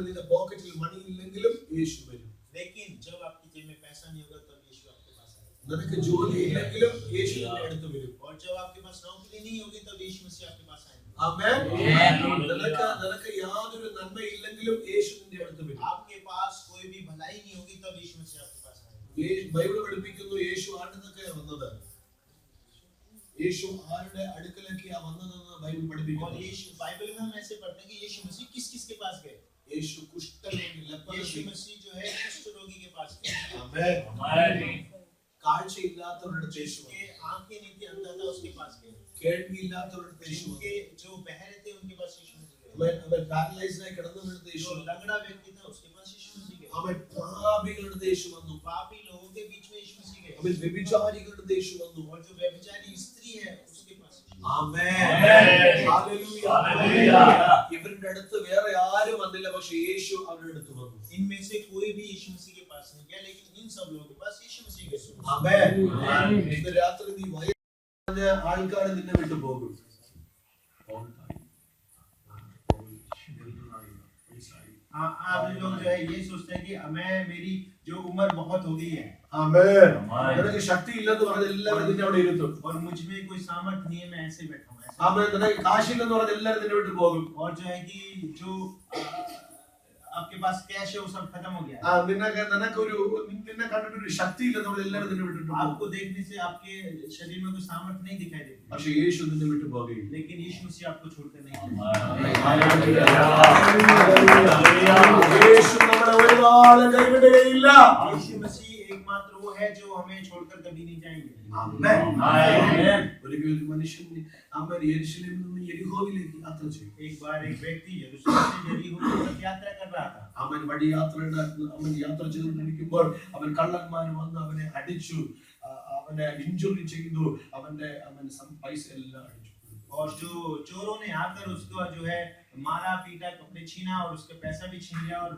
നിന്റെ പോക്കറ്റിൽ മണി ഇല്ലെങ്കിലും യേശു വരും. लेकिन जब आपकी जेब में पैसा नहीं होगा तब यीशु आपके पास आएगा। നിനക്ക് ജോലി ഇല്ലെങ്കിലും യേശു നിന്റെ അടുത്ത് വരും. और जब आपके पास नौकरी नहीं होगी तब यीशु मसीह आपके पास आएंगे। ആമേൻ. ആമേൻ. നിനക്ക് യാതൊരു നന്മ ഇല്ലെങ്കിലും യേശു നിന്റെ അടുത്ത് വരും. आपके पास कोई भी भलाई नहीं होगी तब यीशु मसीह आपके पास आएंगे। ബൈബിൾ പഠിപ്പിക്കുന്നു, യേശു ആരുടെ വന്നത്? യേശു ആരുടെ അടുക്കലേക്കാ വന്നതെന്ന് ബൈബിൾ और പഠിപ്പിക്കുന്നു. यीशु बाइबल में हम ऐसे पढ़ते हैं कि यीशु मसीह किस किस के पास गए? യേശു കുഷ്ഠരോഗി, यीशु ലെപ്രസി, मसीह जो है कुष्ठ रोगी के पास गए। ആമേൻ. ആമേൻ. കാഴ്ചയില്ലാത്തവരുടെ യേശു വന്നു. जिनके आंखें नहीं थी, अंधा था, उसके पास गए। കേൾവിയില്ലാത്തവരുടെ യേശു വന്നു. जिनके जो बहरे थे उनके पास यीशु मसीह गए। അവൻ പാരലൈസ്ഡായി കിടന്നു വീഴുന്ന യേശു जो വന്നു. लंगड़ा व्यक्ति था उसके पास यीशु मसीह गए। അവൻ പാപികളുടെ യേശു വന്നു. पापी लोगों के बीच में यीशु मसीह गए। അവൻ വ്യഭിചാരികളുടെ യേശു വന്നു. और जो व्यभिचारी स्त्री है उसके पास यीशु मसीह ആമേൻ. ആമേൻ. ഹല്ലേലൂയ. ഹല്ലേലൂയ. ഇവരുടെ അടുത്ത് വേറെ ആരും വന്നില്ല, പക്ഷേ യേശു അവരുടെ അടുത്ത് വന്നു. गए। इनमें से कोई भी यीशु मसीह के पास नहीं गया लेकिन इन सब लोगों के पास यीशु मसीह गए। ആമേൻ. ആമേൻ. ഇന്ന് രാത്രി നീ പറഞ്ഞ ആൾക്കാർ നിന്നെ വിട്ടു പോകും. आप लोग जो है ये सोचते हैं कि मैं मेरी जो उम्र बहुत हो गई है ആമേൻ. നിനക്ക് ശക്തി ഇല്ലെന്ന് പറഞ്ഞ എല്ലാവരും നിന്നെ അവിടെ ഇരുത്തും. और मुझ में कोई सामर्थ्य नहीं है, मैं ऐसे ही बैठा हूँ ऐसे। ആമേൻ. നിനക്ക് കാശില്ലെന്ന് പറഞ്ഞ എല്ലാവരും നിന്നെ വിട്ടു പോകും. और जो है कि जो आपके पास कैश है वो सब खत्म हो गया है। നിന്നെ കണ്ടിട്ട് ഒരു ശക്തി ഇല്ലെന്ന് പറഞ്ഞ എല്ലാവരും നിന്നെ വിട്ടു പോകും. आपको देखने से आपके शरीर में कोई सामर्थ्य नहीं दिखाई देती, പക്ഷെ യേശു നിന്നെ വിട്ടു പോകുകയില്ല. लेकिन यीशु मसीह आपको छोड़कर नहीं യേശു നമ്മളെ ഒരുപാട് കൈവിടുകയില്ല. यीशु मसीह एकमात्र वो है जो हमें छोड़कर कभी नहीं जाएंगे। ആമേൻ. ഒരിക്കൽ ഒരു മനുഷ്യൻ യെരുശലേമിൽ നിന്ന് യെരിഹോവിലേക്ക് യാത്ര ചെയ്തു. एक बार एक व्यक्ति यरूशलेम से यरीहो की तरफ यात्रा कर रहा था। അവൻ വഴി യാത്ര ചെയ്തുകൊണ്ടിരിക്കുമ്പോൾ അവൻ കള്ളന്മാർ വന്ന് അവനെ അടിച്ചു, അവനെ ഇഞ്ചുറി ചെയ്തു, അവന്റെ പൈസ എല്ലാം അടിച്ചു. और जो चोरों ने आकर उसको जो है मारा पीटा, कपड़े छीना और उसका पैसा भी छीन लिया और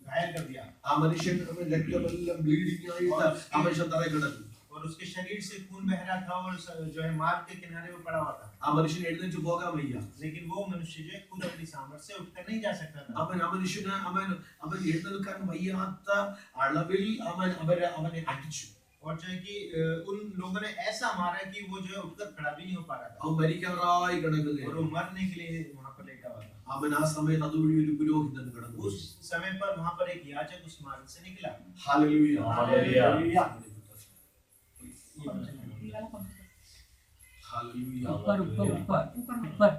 घायल कर दिया। ആ മനുഷ്യൻ രക്തമെല്ലാം ബ്ലീഡിംഗ് ആയിട്ട് ആ മനുഷ്യൻ തറയിൽ കിടന്നു. और उसके शरीर से खून बह रहा था और जो है मार्ग के किनारे वो पड़ा हुआ था। ആ മനുഷ്യൻ എഴുന്നേറ്റ് പോകാൻ വയ്യ. लेकिन वो मनुष्य जो है खुद अपनी सामर्थ्य से उठकर नहीं जा सकता था। അവൻ എഴുന്നേൽക്കാൻ വയ്യാത്ത അളവിൽ അവനെ അടിച്ചു. और जो है कि उन लोगों ने ऐसा मारा कि वो जो है उठकर खड़ा भी नहीं हो पा रहा था അവൻ മരിക്കാറായി और കിടക്കുകയാണ്. वो मरने के लिए वहां पर लेटा हुआ था। അവൻ ആ സമയത്ത് അതുവഴി ഒരു പുരോഹിതൻ കിടന്നു. उस समय पर वहां पर एक याजक उस मार्ग से निकला। ഹല്ലേലൂയ. ഹല്ലേലൂയ. ഹല്ലേലൂയ. ऊपर ऊपर ऊपर ऊपर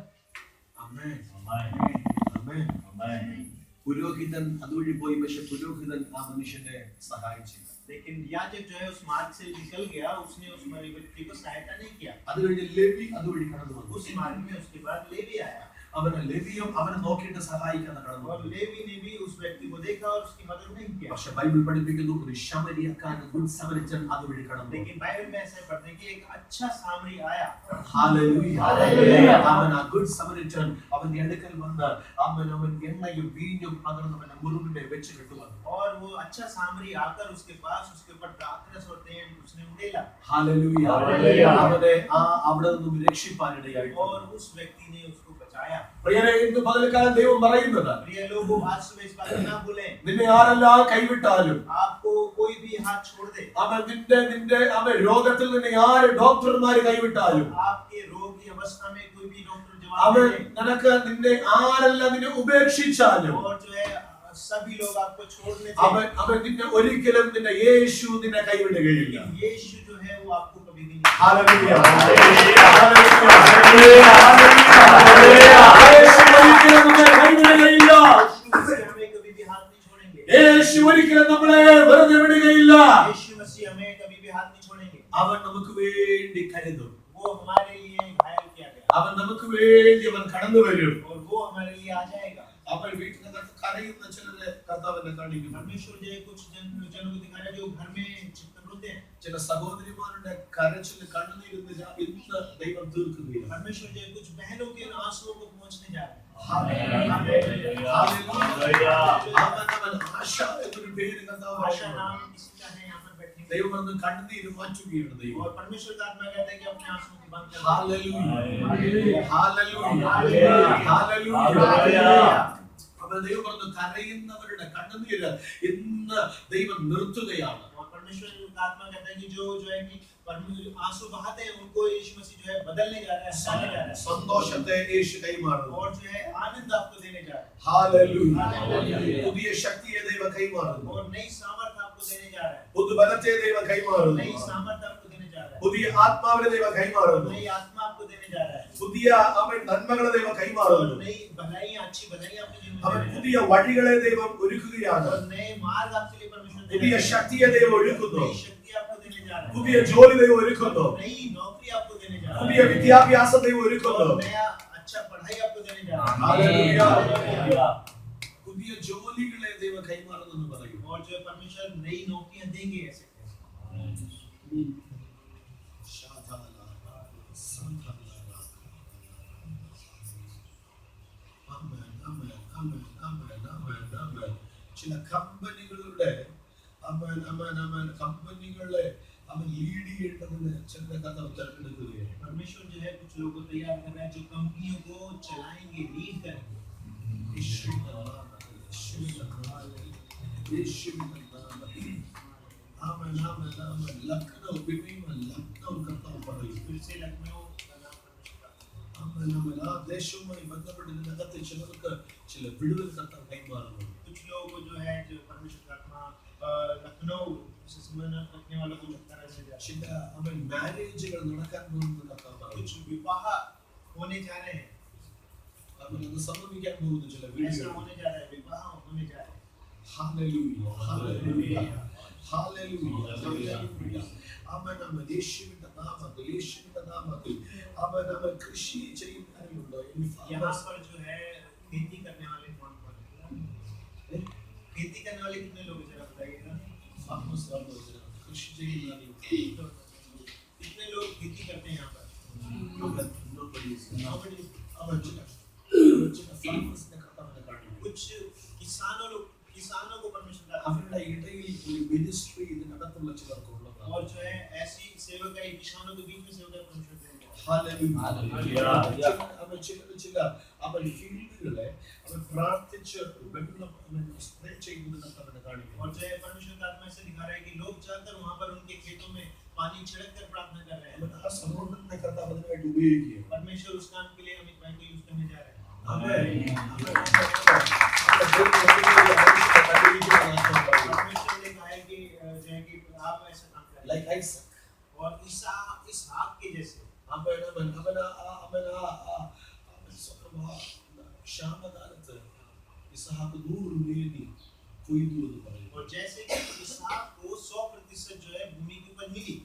ആമേൻ. ആമേൻ. ആമേൻ. പുരോഹിതൻ അതുവഴി പോയി, പക്ഷെ പുരോഹിതൻ ആ മനുഷ്യനെ സഹായിച്ചില്ല. लेकिन याजक जो है उस मार्ग से निकल गया, उसने उस व्यक्ति को सहायता नहीं किया। അത് കഴിഞ്ഞ് ലേവി അതുവഴി കടന്നു വന്നു. उस मार्ग में उसके बाद लेवी आया ലേവിയും അവനെ നോക്കിയിട്ട് സഹായിക്കാൻ കടന്നു और വന്നു. लेवी ने भी उस व्यक्ति को देखा और उसकी मदद नहीं किया। പക്ഷെ ബൈബിൾ പഠിപ്പിക്കുന്നു ഒരു ശമരിയക്കാരൻ, ഗുഡ് സമരിറ്റൻ അതുവഴി കടന്നു വന്നു. लेकिन बाइबल में ऐसा पढ़ते हैं कि एक अच्छा सामरी आया। ഹല്ലേലൂയ. ഹല്ലേലൂയ. അവൻ ആ ഗുഡ് സമരിറ്റൻ അവന്റെ അടുക്കൽ വന്ന് അവൻ എണ്ണയും വീഞ്ഞും പകർന്നവന്റെ മുറിവിനെ വെച്ച് കെട്ടുവന്നു. और वो अच्छा सामरी आकर उसके पास उसके ऊपर दाखरस और तेल उसने उड़ेला ഹല്ലേലൂയ. ഹല്ലേലൂയ. അവനെ അവിടെ നിന്നും രക്ഷിപ്പാനിടയായി. और उस व्यक्ति ने उसको बचाया। പ്രിയരെ, ഇന്ന് പകൽക്കാലം ദൈവം പറയുന്നത്, प्रिय लोगों, आज सुबह इस बात को ना भूलें, നിന്നെ ആരെല്ലാം കൈവിട്ടാലും, आपको कोई भी हाथ छोड़ दे, അവൻ രോഗത്തിൽ നിന്നെ ആര് ഡോക്ടർമാര് കൈവിട്ടാലും, आपके रोग की अवस्था में कोई भी डॉक्टर അവൻ जवाब दे, നിന്നെ ആരെല്ലാം നിന്നെ ഉപേക്ഷിച്ചാലും, और जो है सभी लोग आपको छोड़ने അവൻ നിന്നെ ഒരിക്കലും യേശു നിന്നെ കൈവിടുകയില്ല. यीशु जो है वो आपको कभी भी नहीं ഹല്ലേലൂയ. ഹല്ലേലൂയ. ഹല്ലേലൂയ. യേശു ഒരിക്കലും നിന്നെ കൈവിടുകയില്ല. हमें कभी भी हाथ नहीं छोड़ेंगे। യേശു ഒരിക്കലും നമ്മളെ വെറുതെ വിടുകയില്ല. यीशु मसीह हमें कभी भी हाथ नहीं छोड़ेंगे। അവൻ നമുക്ക് വേണ്ടി കരുതും. वो हमारे लिए घायल किया गया അവൻ നമുക്ക് വേണ്ടി അവൻ കടന്നു വരും. और वो हमारे लिए आ जाएगा। അവൻ വീട്ടിനകത്ത് കരയുന്ന ചിലരെ കർത്താവിനെ കാണിക്കും. परमेश्वर जो है कुछ जनों को दिखा रहा है जो घर में चित्त रोते हैं। ചില സഹോദരിമാരുടെ കരച്ചിൽ കണ്ണുനീരുന്ന ഇന്ന് ദൈവം തീർക്കുകയില്ല. परमेश्वर जो है कुछ बहनों के आंसुओं को पहुंचने जा रहे हैं। അവൻ ആശ എന്നൊരു പേര് കർത്താവ് आशा പറയുന്നു. नाम किसी का है यहाँ पर बैठे ദൈവം പറഞ്ഞ് കണ്ണുനീര് മാറ്റുകയാണ് ദൈവം. और परमेश्वर का आत्मा कहता है कि अपने आंसुओं को बंद कर दो। ഹല്ലേലൂയ. ഹല്ലേലൂയ. ഹല്ലേലൂയ. ഹല്ലേലൂയ. അപ്പോൾ ദൈവം പറഞ്ഞു കരയുന്നവരുടെ കണ്ണുനീര് ഇന്ന് ദൈവം നിർത്തുകയാണ്. और परमेश्वर का आत्मा कहता है कि जो है कि आंसू बहाते हैं उनको यीशु मसीह जो है बदलने जा रहा है, हटाने जा रहा है। സന്തോഷത്തെ യേശു കൈമാറുന്നു. और जो है आनंद आपको देने जा रहा है ഹല്ലേലൂയ. ഹല്ലേലൂയ. പുതിയ ശക്തിയെ ദൈവം കൈമാറുന്നു. और नई सामर्थ आपको देने जा रहा है। പുതുബലത്തെ ദൈവം കൈമാറുന്നു. नई सामर्थ आपको देने जा रहा है। പുതിയ ആത്മാവിനെ ദൈവം കൈമാറുന്നു. नई आत्मा आपको देने जा रहा है। പുതിയ അവൻ നന്മകളെ ദൈവം കൈമാറുന്നു. और नई भलाइयां, अच्छी भलाइयां आपके जीवन में അവൻ दे रहा है। പുതിയ വഴികളെ ദൈവം ഒരുക്കുകയാണ്. और नए मार्ग आपके लिए परमेश्वर दे പുതിയ रहा है। ശക്തിയെ ദൈവം ഒരുക്കുന്നു. नई शक्ति आपको देने जा रहा है। പുതിയ ജോലി ദൈവം ഒരുക്കുന്നു. नई नौकरी आपको देने जा रहा പുതിയ है। വിദ്യാഭ്യാസം ദൈവം ഒരുക്കുന്നു. और नया अच्छा पढ़ाई आपको देने जा रहा है। ഹല്ലേലൂയ. പുതിയ ജോലികളെ ദൈവം കൈമാറുന്നു എന്ന് പറയും. और जो है परमेश्वर नई नौकरियां देंगे ऐसे ചില കമ്പനികളുടെ കമ്പനികളെ അവൻ ലീഡ് ചെയ്യേണ്ടതിന് ചില കഥ തിരഞ്ഞെടുക്കുകയാണ്. परमेश्वर जो है कुछ लोगों को तैयार कर रहा है जो कंपनियों को चलाएंगे, लीड करेंगे। യേശുവിന്റെ നാമത്തിൽ, യേശുവിന്റെ നാമത്തിൽ, യേശുവിന്റെ നാമത്തിൽ. ആമേൻ, ആമേൻ, ആമേൻ. ലക്നൗ പിന്നെയും ലക്നൗ കർത്താവ് പറയും. फिर से लखनऊ का नाम परमेश्वर का ആമേൻ, ആമേൻ. ആ ദേശവുമായി ബന്ധപ്പെട്ട് ഇതിനകത്ത് ചിലർക്ക് ചില വിടുതൽ കർത്താവ് കൈമാറുന്നു. कुछ लोगों को जो है जो परमेश्वर का आत्मा लखनऊ से संबंध रखने वालों को तरह से जा ചില അവൻ മാരേജുകൾ നടക്കാൻ പോകുന്ന കർത്താവ് പറയും. कुछ विवाह होने जा रहे हैं, അവൻ അത് സംഭവിക്കാൻ പോകുന്ന ചില ऐसा വീടുകൾ. होने जा रहा है, विवाह होने जा रहे हैं। Hallelujah, hallelujah, hallelujah, hallelujah. Amen, amen. യേശുവിന്റെ നാമത്തിൽ, യേശുവിന്റെ നാമത്തിൽ. ആമേൻ, ആമേൻ. കൃഷി ചെയ്യുന്നവരുണ്ടോ? यहाँ पर जो है खेती करने वाले कौन कौन है? खेती करने वाले कितने लोग हैं जरा बताइएगा। ഫാമേഴ്സ് ആണോ? കൃഷി ചെയ്യുന്നവരുണ്ടോ? कितने लोग खेती करते हैं यहाँ पर? Nobody is. Nobody. അവൻ ചില ഫാമേഴ്സിനെ കർത്താവിനെ കാണിക്കും. कुछ किसानों को परमेश्वर का അവരുടെ ഇടയിൽ ഒരു മിനിസ്ട്രി ഇതിനകത്തുള്ള ചിലർക്കുള്ളതാണ്. और जो है ऐसी सेवकाई किसानों के बीच में सेवकाई परमेश्वर देंगे। ഹല്ലേലൂയ. അവൻ ചില അവൻ ഫീൽഡുകളെ അവൻ പ്രാർത്ഥിച്ച് വെള്ളം അവൻ സ്പ്രേ ചെയ്യുന്നത് കർത്താവിനെ കാണിക്കും. और जो है परमेश्वर का आत्मा ऐसे दिखा रहा है कि लोग जाकर वहाँ पर उनके खेतों में पानी छिड़क कर प्रार्थना कर रहे അവൻ हैं। ആ സമ്മോഹനത്തെ കർത്താവ് അതിനായിട്ട് ഉപയോഗിക്കുകയാണ്. परमेश्वर उस काम के लिए अमित भाई को यूज करने जा रहे हैं। ആമേൻ. परमेश्वर ने कहा है कि जो है कि आप ऐसा काम करें Like Isaac. और इसहाक के जैसे ക്ഷാമകാലത്ത് ഇസ്ഹാക്ക് 100 മേനി കൊയ്തു എന്ന് പറയും. और जैसे कि इसहाक को 100% जो है भूमि के ऊपर मिली।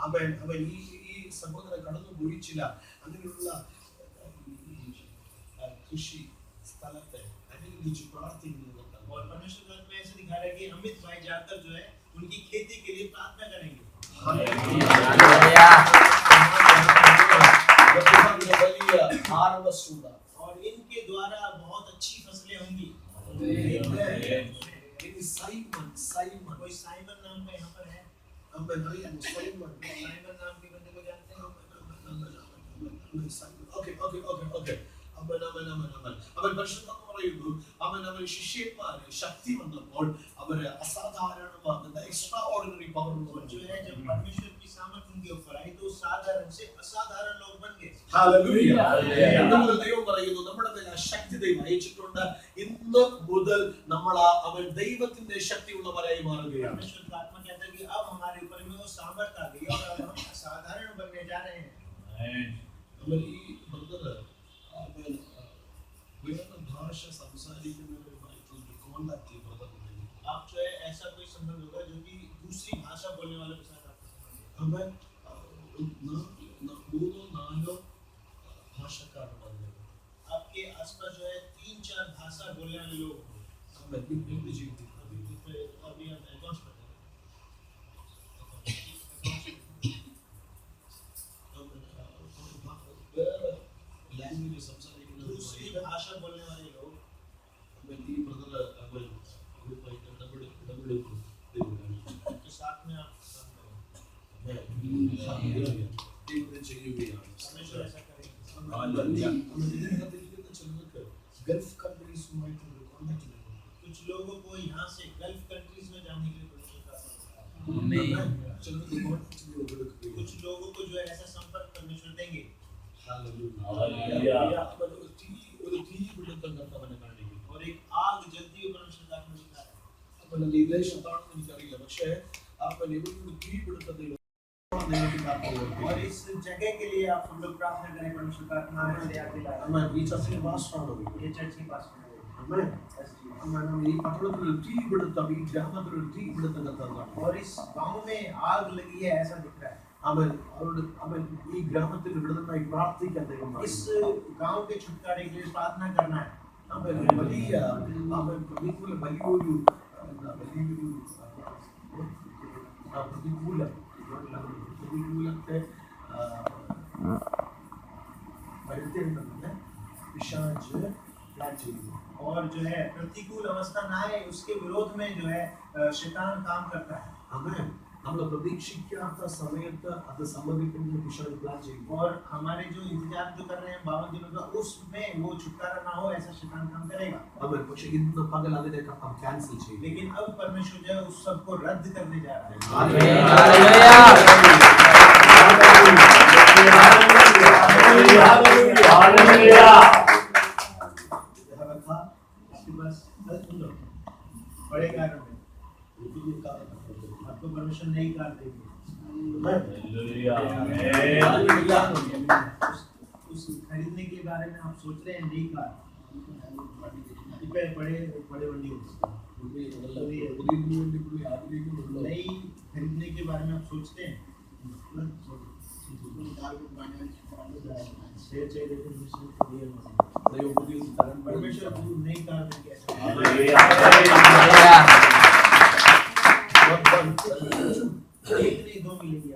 അവൻ ഈ സഹോദരൻ കടന്നുപോയി ചില അങ്ങനെയുള്ള കൃഷി സ്ഥലത്തെ അനുഗ്രഹിച്ച് പ്രാർത്ഥിക്കുന്നത്. और परमेश्वर का आत्मा ऐसे दिखा रहा है कि अमित भाई जाकर जो है उनकी खेती के लिए प्रार्थना करेंगे। और इनके द्वारा बहुत अच्छी फसलें होंगी। साइमन कोई साइमन नाम का यहाँ पर है? साइमन नाम के बंदे को जानते हैं? ഓക്കെ അവൻ പരിശുദ്ധാത്മ പറയുന്നു അവൻ ശിഷ്യന്മാര് ശക്തി വന്നപ്പോൾ അവര് അസാധാരണമാകുന്ന എക്സ്ട്രാ ഓർഡിനറി പവർ जो है जब परमेश्वर की सामर्थ उनके ऊपर आई तो साधारण से असाधारण लोग बन गए। ഹല്ലേലൂയ. നമ്മുടെ ദൈവം പറയുന്നു നമ്മുടെ മേൽ ആ ശക്തി ദൈവം അയച്ചിട്ടുണ്ട്. ഇന്ന് മുതൽ നമ്മൾ അവൻ ദൈവത്തിന്റെ ശക്തിയുള്ളവരായി മാറുകയാണ്. परमेश्वर का आत्मा कहता है कि अब हमारे ऊपर में वो सामर्थ आ गई और अब हम असाधारण बनने जा रहे हैं। അവൻ ഈ ബ്രദർ അവൻ വേറെ ഭാഷ സംസാരിക്കുന്നവരുമായിട്ടുള്ള കോണ്ടാക്ട് ബ്രദർ. आप जो है ऐसा कोई संबंध होगा जो कि दूसरी भाषा बोलने वालों के साथ आपका संबंध होगा। അവൻ 3-4 ഭാഷക്കാരുണ്ട്. आपके आसपास जो है 3-4 भाषा बोलने वाले लोग होंगे। അവൻ എന്ത് ചെയ്തു? अभी हम अकाउंट्स पढ़ते हैं। വേറെ ലാംഗ്വേജ് സംസാരിക്കുന്ന दूसरी भाषा बोलने वाले लोग ഈ ബ്രദർ അവൻ ഇടപെടുന്നു. के साथ में आप काम करें। ദൈവം ചെയ്യുകയാണ്. परमेश्वर ऐसा करेगा। ചിലർക്ക് ഗൾഫ് കൺട്രീസുമായിട്ടുള്ള കോണ്ടാക്ട് ഉണ്ട്. कुछ लोगों को यहाँ से गल्फ कंट्रीज में जाने के लिए परमेश्वर का आत्मा देता है। ചിലർക്ക് കോണ്ടാക്ട് കൊടുക്കുകയും कुछ लोगों को जो है ऐसा संपर्क परमेश्वर देंगे। ഒരു തീ പിടുത്തം അവനെ കാണിക്കും. और एक आग जलती हुई परमेश्वर का आत्मा दिखा रहा है। അവൻ ഈ ദേശത്താണെന്ന് എനിക്കറിയില്ല. പക്ഷേ അവൻ എവിടെ തീ പിടുത്തത്തിൽ और इस जगह के लिए आप सब लोग प्रार्थना करें परमेश्वर का आत्मा हमें याद दिलाए। ഈ ചർച്ചിൽ പാസ്റ്ററാണ്. ये चर्च की पास में है। ഈ പട്ടണത്തിൽ തീ പിടുത്തം ഈ ഗ്രാമത്തിൽ ഒരു തീ പിടുത്തം കത്താൻ. और इस गांव में आग लगी है ऐसा दिख रहा है। അവൻ ഈ ഗ്രാമത്തിൽ വിടുതലായി പ്രാർത്ഥിക്കാൻ ദൈവം इस गांव के छुटकारे के लिए प्रार्थना करना है। അവൻ വലിയ അവൻ പ്രതികൂല വലിയൊരു പ്രതികൂലത്തെ വരുത്തേണ്ടതിന് പിശാച് പ്ലാൻ ചെയ്യുന്നു. और जो है प्रतिकूल अवस्था ना आए उसके विरोध में जो है शैतान काम करता है। അവൻ നമ്മൾ പ്രതീക്ഷിക്കാത്ത സമയത്ത് അത് സംഭവിക്കുന്നത് പിശാച് പ്ലാൻ ചെയ്യും. और हमारे जो इंतजार जो कर रहे हैं 52 दिनों का, उसमें वो छुटकारा ना हो ऐसा शैतान काम करेगा. അവൻ പക്ഷേ ഇന്ന് പകൽ അതിനെ കർത്താവ് ക്യാൻസൽ ചെയ്യും. लेकिन अब परमेश्वर जो है उस सब को रद्द करने जा रहा है. बड़े कारण है आपको परमिशन नहीं कर देगी. उस खरीदने के बारे में आप सोच रहे हैं नहीं कार बड़े बड़े वंडी नहीं खरीदने के बारे में आप सोचते हैं. परमेश्वर नहीं कार देंगे एक नहीं दो मिलेगी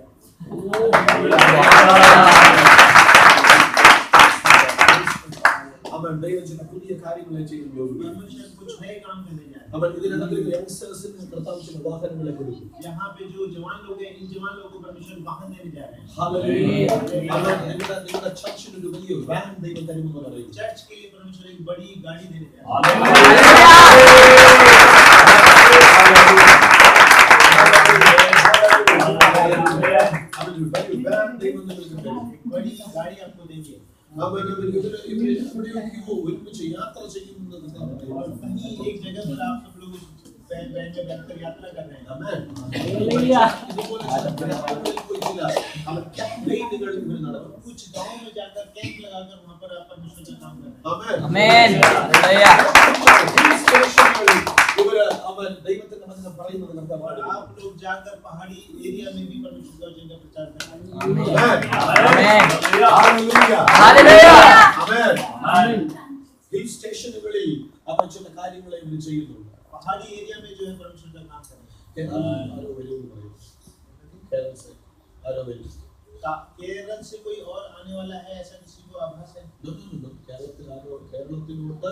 അവൻ ദൈവത്തിന് പുതിയ കാര്യങ്ങളെ ചെയ്യാൻ പോകുന്നു. परमेश्वर कुछ नए काम करने जा रहे हैं. അവൻ ഇതിനകത്ത് യങ്സ്റ്റേഴ്സിന് കർത്താവ് ചില വാഹനങ്ങളെ കൊടുക്കും. यहाँ पे जो जवान लोग हैं इन जवान लोगों को परमेश्वर वाहन देने जा रहे हैं. ഹല്ലേലൂയ. അവൻ നിങ്ങളുടെ ചർച്ചിന് ഒരു വലിയ വാൻ ദൈവം തരുമെന്ന് പറയുന്നു. चर्च के लिए परमेश्वर एक बड़ी गाड़ी देने जा रहे हैं. അവൻ ഒരു വലിയ വാൻ ദൈവം നിങ്ങൾക്ക് തരും. बड़ी गाड़ी आपको देंगे. അവൻ എവിടെയൊക്കെയോ ഒരുമിച്ച് യാത്ര ചെയ്യുമെന്ന് കർത്താവ് और പറയുന്നു. कहीं एक जगह पर आप सब लोग बैठ बैठकर यात्रा कर रहे हैं. ആമേൻ. हालेलुया. ഇതുപോലെ ഗ്രാമങ്ങളിൽ പോയി ചില അവർ ക്യാമ്പയിനുകൾ ഇവർ നടത്തും. कुछ गांव में जाकर कैंप लगाकर वहां पर आप परमेश्वर का काम कर रहे हैं. ആമേൻ. Amen. Hallelujah. ഇവര് അവൻ ദൈവത്തിന്റെ വചനം പറയുന്നത് കർത്താവ് और പറയുന്നു. आप लोग जाकर पहाड़ी एरिया में भी परमेश्वर का वचन का प्रचार कर रहे हैं. Amen. ഹല്ലേലൂയ. Hallelujah. ആമേൻ. ഹിൽ സ്റ്റേഷനുകളിൽ അവൻ ചില കാര്യങ്ങളെ ഇവർ ചെയ്യുന്നുണ്ട്. पहाड़ी एरिया में जो है परमेश्वर का काम कर रहे हैं. ആരോ വരുമെന്ന് പറയുന്നു. ആരോ വരും. केरल से कोई और आने वाला है ऐसा किसी को आभास है? കേരളത്തിലോട്ട്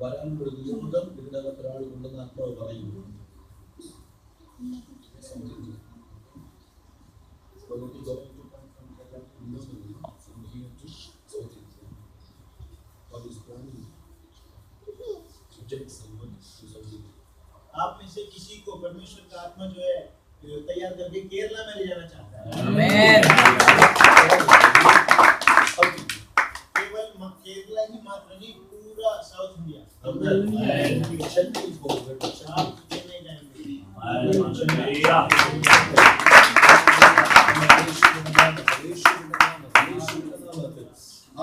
വരാനുള്ള നിയമം ഇതിനകത്ത് ഒരാൾ ഉണ്ടെന്ന് ആത്മാവ് പറയുന്നു. आप में से किसी को परमेश्वर का आत्मा जो है तैयार करके केरला में ले जाना चाहता है. Amen. केवल केरला ही मात्र नहीं, पूरा साउथ इंडिया. ചെന്നൈ പോകുന്നുണ്ട്. आप चेन्नई जाएंगे.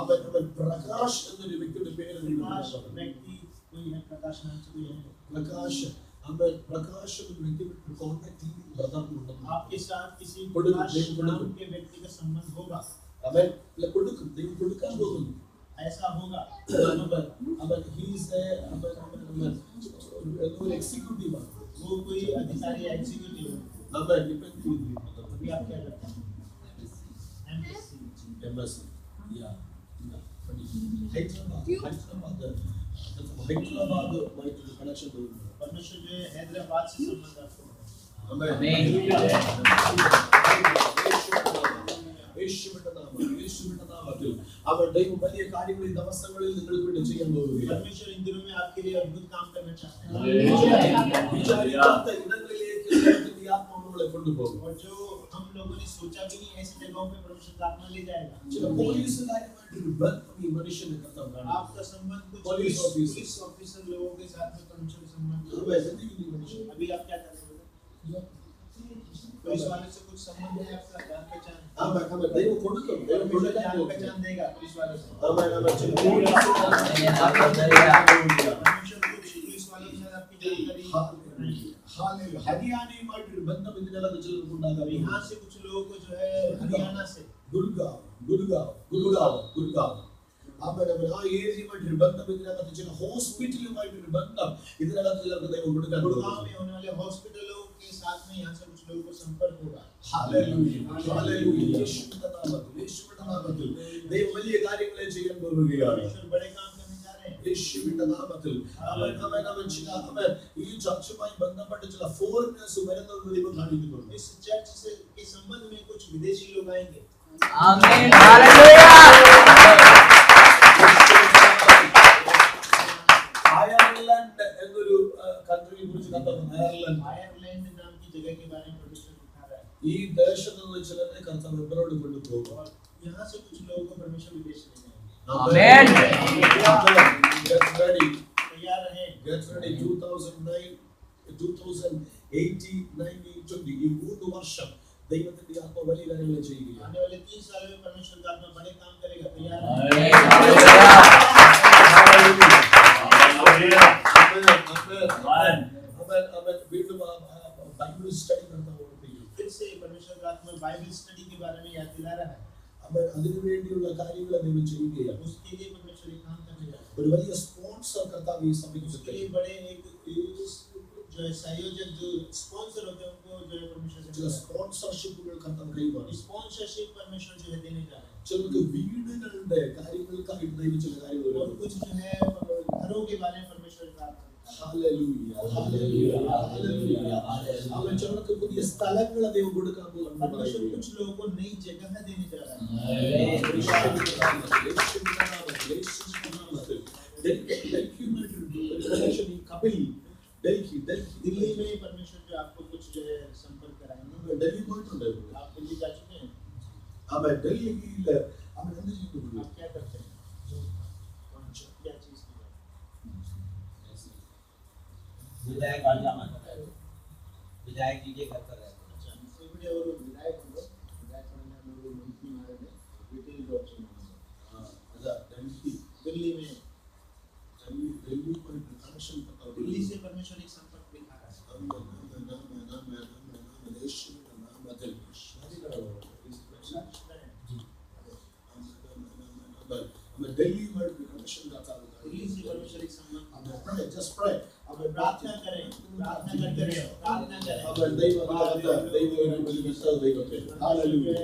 അവൻ പ്രകാശ് എന്നൊരു വ്യക്തിയുടെ പേര് प्रकाश व्यक्ति कोई है, प्रकाश नाम से कोई है. പ്രകാശ് അവൻ പ്രകാശ് എന്ന വ്യക്തിയുടെ കോൺടാക്ട് പ്രധാനമുണ്ടെന്ന് आपके साथ किसी കൊടുക്കും, प्रकाश ദൈവം नाम കൊടുക്കും. के व्यक्ति का संबंध होगा. അവൻ കൊടുക്കും, ദൈവം കൊടുക്കാൻ പോകുന്നു. ऐसा होगा. അവൻ ഹീസ് ഒരു എക്സിക്യൂട്ടീവ് ആണ്. वो कोई अधिकारी या एग्जीक्यूटिव है. അവൻ ഡിപെൻഡ് ചെയ്തു. अभी आप क्या करते हैं? एमएससी. എംബസി ഹൈദരാബാദുമായിട്ടൊരു കണക്ഷൻ തോന്നുന്നു. परमेश्वर जो है हैदराबाद से संबंध रखते हैं. യേശുവിന്റെ നാമത്തിൽ അവൻ ദൈവം വലിയ കാര്യങ്ങൾ ഈ ദിവസങ്ങളിൽ നിങ്ങൾക്ക് വേണ്ടി ചെയ്യാൻ പോകുകയാണ്. परमेश्वर इन दिनों में आपके लिए अद्भुत काम करना चाहते हैं. വിചാരിക്കാത്ത ഇടങ്ങളിലേക്ക് ദൈവത്തിന്റെ ആത്മാവ് നമ്മളെ കൊണ്ടുപോകും. और जो हम लोगों ने सोचा भी नहीं ऐसी जगहों पे परमेश्वर का आत्मा ले जाएगा. ചില പോലീസുകാരുമായിട്ടൊരു ബന്ധം ഈ മനുഷ്യന് കർത്താവ് കാണും. आपका संबंध कुछ पुलिस पुलिस ऑफिसर लोगों के साथ में परमेश्वर का संबंध. अभी आप क्या कर रहे हो? पुलिस वाले से कुछ संबंध है आपका, जान पहचान? ദൈവം കൊടുക്കും. ദൈവം परमेश्वर കൊടുക്കാൻ जान പോകും. पहचान देगा पुलिस वाले से. परमेश्वर कुछ पुलिस वालों के साथ आपकी जानकारी ഹരിയാനയുമായിട്ടൊരു ബന്ധം ഇതിനകത്ത് ചിലർക്ക് ഉണ്ടാകാം. यहाँ से कुछ लोगों को जो है हरियाणा से ഗുരുഗാവ് ആ ഏരിയയുമായിട്ടൊരു ബന്ധം ഇതിനകത്ത് ചില ഹോസ്പിറ്റലുമായിട്ടൊരു ബന്ധം ഇതിനകത്ത് ചിലർക്ക് ദൈവം കൊടുക്കാൻ गुड़गांव में होने वाले हॉस्पिटलों के साथ में यहाँ से कुछ लोगों को संपर्क होगा. യേശുവിന്റെ നാമത്തിൽ ദൈവം വലിയ കാര്യങ്ങളെ ചെയ്യാൻ പോവുകയാണ്. परमेश्वर बड़े काम करने जा रहे हैं. യേശുവിന്റെ നാമത്തിൽ അവൻ ഈ ചർച്ചുമായി ബന്ധപ്പെട്ട് ചില ഫോറിനേഴ്സ് വരുന്നത് ദൈവം കാണിക്കുന്നുണ്ട്. इस चर्च से के संबंध में कुछ विदेशी लोग आएंगे। आमीन हालेलुया അയർലൻഡ് എന്നൊരു കൺട്രിയെ കുറിച്ച് കണ്ടത് आयरलैंड नाम की जगह के बारे में परमेश्वर दिखा रहा है। ഈ ദേശത്ത് നിന്ന് ചിലരെ കർത്താവ് എബ്രോഡ് കൊണ്ടുപോകും. और यहाँ से कुछ लोगों को परमेश्वर विदेश ले जाएंगे। आमीन Get ready. तैयार रहें। Get ready. 2009, 2018, 19, 20 ഈ 3 വർഷം ദൈവത്തിന്റെ ആത്മ വലിയ കാര്യങ്ങൾ ചെയ്യുകയാണ്. आने वाले 3 साल में परमेश्वर का आत्मा बड़े काम करेगा। तैयार വീണ്ടും ബൈബിൾ സ്റ്റഡി നടത്താൻ फिर से परमेश्वर का आत्मा बाइबल स्टडी के बारे में याद दिला रहा है। അതിനു വേണ്ടിയുള്ള കാര്യങ്ങൾ ദൈവം ചെയ്യുകയാണ്. उसके लिए परमेश्वर एक काम करने जा रहा है। ഒരു വലിയ സ്പോൺസർ കർത്താവ് ഈ സഭയ്ക്ക് उसके लिए बड़े एक जो है संयोजक जो स्पॉन्सर होते हैं उनको जो है परमेश्वर ചില സ്പോൺസർഷിപ്പുകൾ കർത്താവ് കൈമാറി. स्पॉन्सरशिप परमेश्वर जो है देने जा रहे हैं। ചിലർക്ക് വീടുകളുടെ കാര്യങ്ങൾക്കായിട്ട് ദൈവം ചില കാര്യങ്ങൾ और कुछ जो है घरों के बारे में परमेश्वर का ഹല്ലേലൂയ ഹല്ലേലൂയ ഹല്ലേലൂയ. അവൻ ചിലർക്ക് പുതിയ സ്ഥലങ്ങൾ ദൈവം കൊടുക്കാൻ परमेश्वर പോകുന്നു. कुछ लोगों को नई जगह देने जा रहा है। दिल्ली में परमेश्वर जो आपको कुछ जो है संपर्क कराएंगे। आप दिल्ली जा चुके हैं? आप क्या करते हैं? क्या चीज की विधायक आ जाना विधायक जी के घर पर रहते हैं। अच्छा इवडे ಅವರು ವಿಧಾಯಕ ಅವರು ಮಂತ್ರಿ ಮಾಡಿದೆ ವಿಟಿಲ್ ಜೋಚಿ दिल्ली में दिल्ली से परमेश्वर एक संपर्क दिखा रहा है। दिल्ली में कनेक्शन का चालू कर. दिल्ली से परमेश्वर एक संबंध Pray, just pray. अब प्रार्थना करें प्रार्थना करते रहे प्रार्थना करें। अब हालेलुया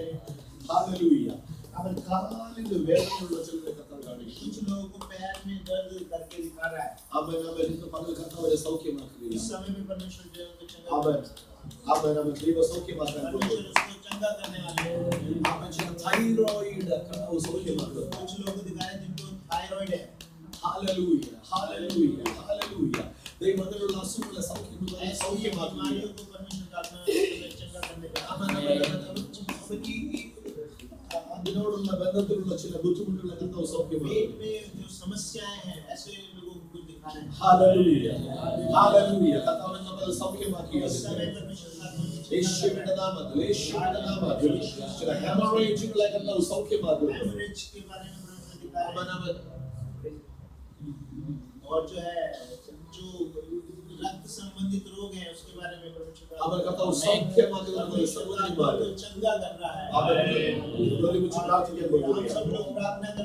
हालेलुया. അവൻ കാലിന്റെ വേദനയുള്ള ചിലരെ കർത്താവ് കാണിക്കും. कुछ लोगों को पैर में दर्द करके दिखा रहा है। അവൻ ഇന്ന് പകൽ കർത്താവിനെ സൗഖ്യമാക്കുകയാണ്. इस समय में परमेश्वर जो है चंगा അവൻ ദൈവ സൗഖ്യമാക്കാൻ परमेश्वर उसको चंगा करने वाले हैं। അവൻ ചില തൈറോയിഡ് കർത്താവ് സൗഖ്യമാക്കും. कुछ लोगों को दिखा रहा है जिनको थायराइड है। Hallelujah hallelujah hallelujah. ദൈവത്തിലുള്ള അസുഖങ്ങളെ സൗഖ്യമാക്കും. बीमारियों को परमेश्वर का आत्मा चंगा करने का അതിനോടുള്ള ബന്ധത്തിലുള്ള ചില ബുദ്ധിമുട്ടുകളെ കർത്താവ് സൗഖ്യമാക്കും. पेट में जो समस्याएं हैं ऐसे लोगों को कुछ दिखा रहे हैं। हालेलुയ हालेलुया. കർത്താവ് നമ്മളെ സൗഖ്യമാക്കിയ इस समय परमेश्वर का आत्मा യേശുവിന്റെ നാമത്തിൽ ചില ഹെമറേജുകളെ കർത്താവ് സൗഖ്യമാക്കും. हेमरेज के बारे में परमेश्वर दिखा रहा है। और जो है जो रक्त संबंधित रोग है उसके बारे में परमेश्वर അവൻ കർത്താവ് സൗഖ്യമാക്കുന്നതിന് സൗഖ്യമാക്കും. चंगा कर रहा है। അവൻ ഒരുമിച്ച് പ്രാർത്ഥിക്കാൻ हम പോകുന്നു. सब लोग प्रार्थना कर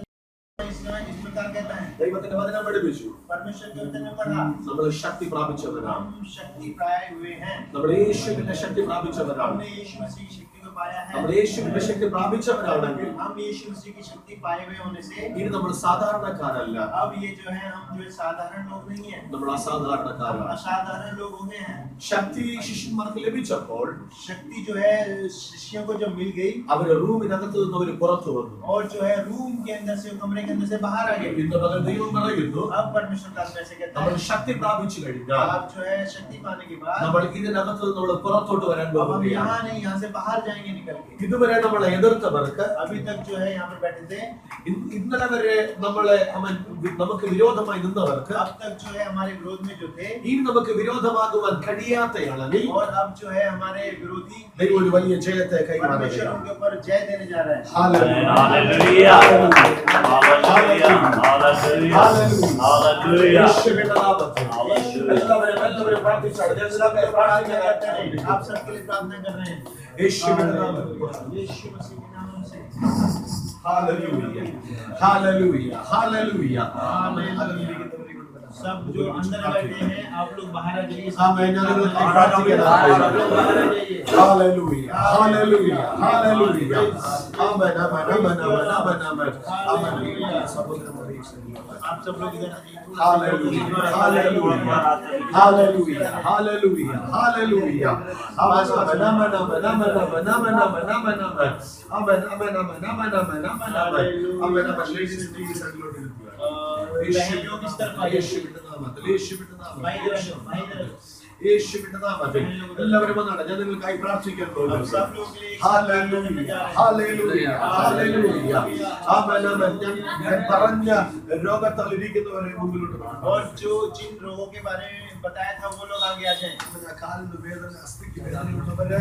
इस प्रकार कहता है ദൈവത്തിന്റെ വചനം പഠിപ്പിച്ചു. परमेश्वर के वचन में पढ़ा നമ്മൾ ശക്തി പ്രാപിച്ചവരാണ്. हम शक्ति पाए हुए हैं। നമ്മൾ യേശുവിന്റെ ശക്തി പ്രാപിച്ചവരാണ്. हमने यीशु मसीह की शक्ति को पाया है। നമ്മൾ യേശുവിന്റെ ശക്തി പ്രാപിച്ചവരാണെങ്കിൽ हम यीशु मसीह की शक्ति पाए हुए होने से ഇനി നമ്മൾ സാധാരണക്കാരല്ല. अब ये जो है हम जो है साधारण लोग नहीं है നമ്മൾ അസാധാരണക്കാരാണ്. असाधारण लोग हो गए हैं। ശക്തി ശിഷ്യന്മാർക്ക് ലഭിച്ചപ്പോൾ शक्ति जो है शिष्यों को जब मिल गई അവർ റൂമിനകത്ത് നിന്ന് അവർ പുറത്തു വന്നു. और जो है रूम के अंदर से कमरे के अंदर से बाहर आ गए। ഇന്ന് പകൽ ദൈവം പറയുന്നു अब परमेश्वर का आत्मा ऐसे कहता നമ്മൾ है ശക്തി പ്രാപിച്ചു കഴിഞ്ഞാൽ आप जो है शक्ति पाने के बाद നമ്മൾ ഇതിനകത്ത് നിന്ന് നമ്മൾ പുറത്തോട്ട് വരാൻ अब हम പോകുകയാണ്. यहाँ नहीं यहाँ से बाहर जाएंगे निकल के। ഇതുവരെ നമ്മളെ എതിർത്തവർക്ക് अभी तक जो है यहाँ पर बैठे थे ഇന്നലെ വരെ നമ്മളെ നമുക്ക് വിരോധമായി നിന്നവർക്ക് अब तक जो है हमारे विरोध में जो थे ഇനി നമുക്ക് വിരോധമാകുവാൻ കഴിയാത്തയാണെങ്കിൽ और अब जो है हमारे विरोधी ദൈവം ഒരു വലിയ ജയത്തെ परमेश्वर കൈമാറുകയാണ്. उनके ऊपर जय देने जा रहा है। Hallelujah. യേശുവിന്റെ നാമത്തിൽ എല്ലാവരും പ്രാർത്ഥിച്ചാണ്. आप सबके लिए प्रार्थना कर रहे हैं യേശുവിന്റെ നാമത്തിൽ यीशु मसीह के नाम से। Hallelujah hallelujah hallelujah. आमीन। सब जो अंदर बैठे हैं आप लोग बाहर आ जाइए। ആമേൻ. ഞങ്ങൾ പ്രാർത്ഥിക്കണം. ഹല്ലേലൂയ. ഹല്ലേലൂയ. ഹല്ലേലൂയ. ആമേൻ. ആമേൻ. ആമേൻ. ആമേൻ. ആമേൻ. ആമേൻ. ആമേൻ. സഹോദരന്മാരെ आप सब लोग इधर Hallelujah. Hallelujah. Hallelujah. Hallelujah. Hallelujah. Amen. Amen. Amen. Amen. Amen. Amen. Amen. Amen. Amen. Amen. Amen. Amen. Amen. Amen. Amen. Amen. Amen. Amen. Ladies, please settle down. बहनों किस तरफ आइए। യേശുവിന്റെ നാമത്തിൽ യേശുവിന്റെ നാമത്തിൽ भाई इधर आओ, भाई इधर आओ। യേശുവിന്റെ നാമത്തിൽ എല്ലാവരും വന്നാണ്. ഞാൻ നിങ്ങൾക്കായി പ്രാർത്ഥിക്കാൻ अब പോകുന്നു. सब लोग के लिए ഹല്ലേലൂയ. ഹല്ലേലൂയ. ഹല്ലേലൂയ. ആമേൻ. ആമേൻ. ഞാൻ പറഞ്ഞ രോഗത്താൽ ഇരിക്കുന്നവരെ മുമ്പിലോട്ട് വരണം. और जो जिन रोगों के बारे में बताया था वो लोग आगे आ जाएं। കാലിന് വേദന, അസ്ഥിക്ക് വേദനയുള്ളവര്,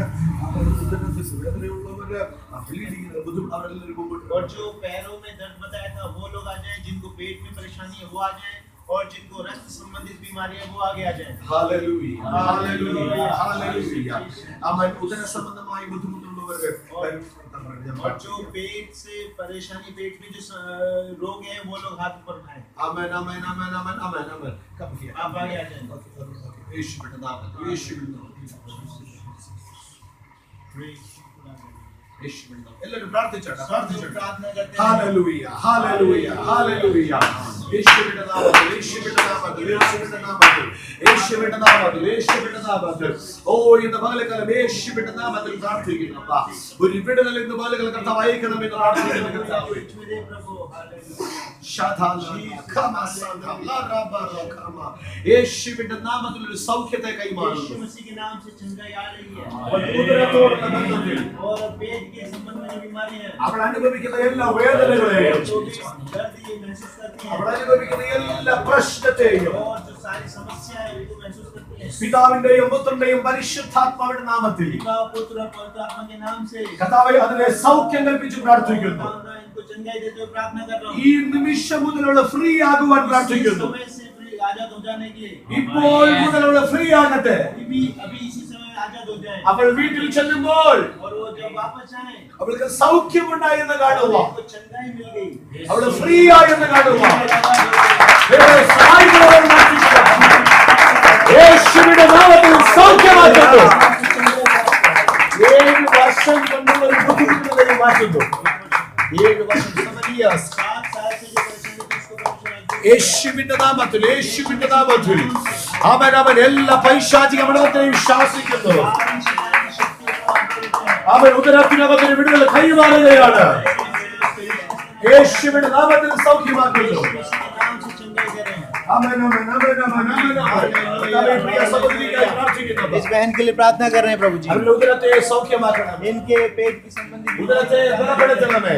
ഉദരത്തിന് വേദനയുള്ളവര്, ബ്ലീഡിങ്ങിന് ബുദ്ധിമുട്ട് അവരെല്ലാവരും മുമ്പോട്ട് और जो पैरों में दर्द बताया था वो लोग आ जाएं, जिनको पेट में परेशानी है वो आ जाएं, और जिनको रक्त संबंधित बीमारी है वो आगे आ जाएं। ഹല്ലേലൂയ. ഹല്ലേലൂയ. ഹല്ലേലൂയ. ആമേൻ. ഉദര സംബന്ധമായി ബുദ്ധിമുട്ടുള്ളവര് और जो पेट से परेशानी, पेट में जो रोग है वो लोग हाथ ऊपर उठाएं। ആമേൻ. ആമേൻ. ആമേൻ. ആമേൻ. ആമേൻ. ആമേൻ. Come here. आप आगे आ जाएं। യേശുവിന്റെ നാമത്തിൽ യേശുവിന്റെ നാമത്തിൽ യേശുവിന്റെ നാമത്തിൽ എല്ലാവരും പ്രാർത്ഥിച്ചാട്ടെ. सब लोग പ്രാർത്ഥിച്ചാട്ടെ. प्रार्थना करते हैं। ഹല്ലേലൂയ. ഹല്ലേലൂയ. ഹല്ലേലൂയ. യേശുവിന്റെ നാമത്തിൽ യേശുവിന്റെ നാമത്തിൽ യേശുവിന്റെ നാമത്തിൽ യേശുവിന്റെ നാമത്തിൽ യേശുവിന്റെ നാമത്തിൽ ഓ ഇന്ന് പകൽക്കാലം യേശുവിന്റെ നാമത്തിൽ പ്രാർത്ഥിക്കുന്നു. അപ്പാ ഒരു വിടുതൽ ഇന്ന് പകൽക്കാലം കർത്താവ് അയക്കണമെന്ന് പ്രാർത്ഥിക്കുന്നു കർത്താവേ. मेरे प्रभु हालेलुया। യേശുവിന്റെ നാമത്തിൽ ഒരു സൗഖ്യത്തെ यीशु കൈമാറുന്നു. मसीह के नाम से चंगाई आ रही है। ഉദരത്തോടുള്ള ബന്ധത്തിൽ और पेट के संबंध में जो बीमारी है അവൾ അനുഭവിക്കുന്ന എല്ലാ വേദനകളെയും जो भी दर्द ये महसूस करती അവൾ है അനുഭവിക്കുന്ന എല്ലാ പ്രശ്നത്തെയും और जो सारी समस्याएं हैं उनको महसूस करती है പിതാവിന്റെയും പുത്രന്റെയും പരിശുദ്ധാത്മാവിന്റെ നാമത്തിൽ पिता पुत्र और पवित्र आत्मा के नाम से കർത്താവേ അതിനെ സൗഖ്യം കൽപ്പിച്ച് പ്രാർത്ഥിക്കുന്നു. इनको चंगाई देते हुए प्रार्थना कर रहा हूँ। ഈ നിമിഷം മുതലുള്ള ഫ്രീ ആകുവാൻ इस പ്രാർത്ഥിക്കുന്നു. समय से फ्री आजाद हो जाने के लिए ഇപ്പോൾ മുതലുള്ള ഫ്രീ ആകട്ടെ. अभी इसी समय आजाद हो जाए। അവൾ വീട്ടിൽ ചെല്ലുമ്പോൾ और वो जब वापस आए അവൾക്ക് സൗഖ്യമുണ്ടായെന്ന് കാണുക. उनको चंगाई मिल गई। അവൾ ഫ്രീ ആയെന്ന് കാണുക. സഹായിക്കുന്നവർ പ്രാർത്ഥിക്കുക. യേശുവിന്റെ നാമത്തിൽ സൗഖ്യമാക്കുന്നു. 7 വർഷം കൊണ്ടുള്ള ഒരു ബുദ്ധിമുട്ടുകളെ മാറ്റുന്നു. 7 വർഷം 7 years. 7 साल से जो परेशानी थी उसको परमेश्वर യേശുവിന്റെ നാമത്തിൽ യേശുവിന്റെ നാമത്തിൽ അവൻ അവൻ എല്ലാ പൈശാചിക മണ്ഡലത്തെയും ശാസിക്കുന്നു. അവൻ ഉദരത്തിനകത്തിന് വിടുതൽ കൈമാറുകയാണ്. യേശുവിന്റെ നാമത്തിൽ സൗഖ്യമാക്കുന്നു. नाम से चंगाई दे रहे हैं। ആമേൻ. ആമേൻ. ആമേൻ. ആമേൻ. ആമേൻ. ആമേൻ. പ്രിയ സഹോദരിക്കായി പ്രാർത്ഥിക്കുന്നു. इस बहन के लिए प्रार्थना कर रहे हैं प्रभु जी। അവരുടെ ഉദരത്തെ സൗഖ്യമാക്കണം. इनके पेट की संबंधित ഉദരത്തെ ബലപ്പെടുത്തണമേ.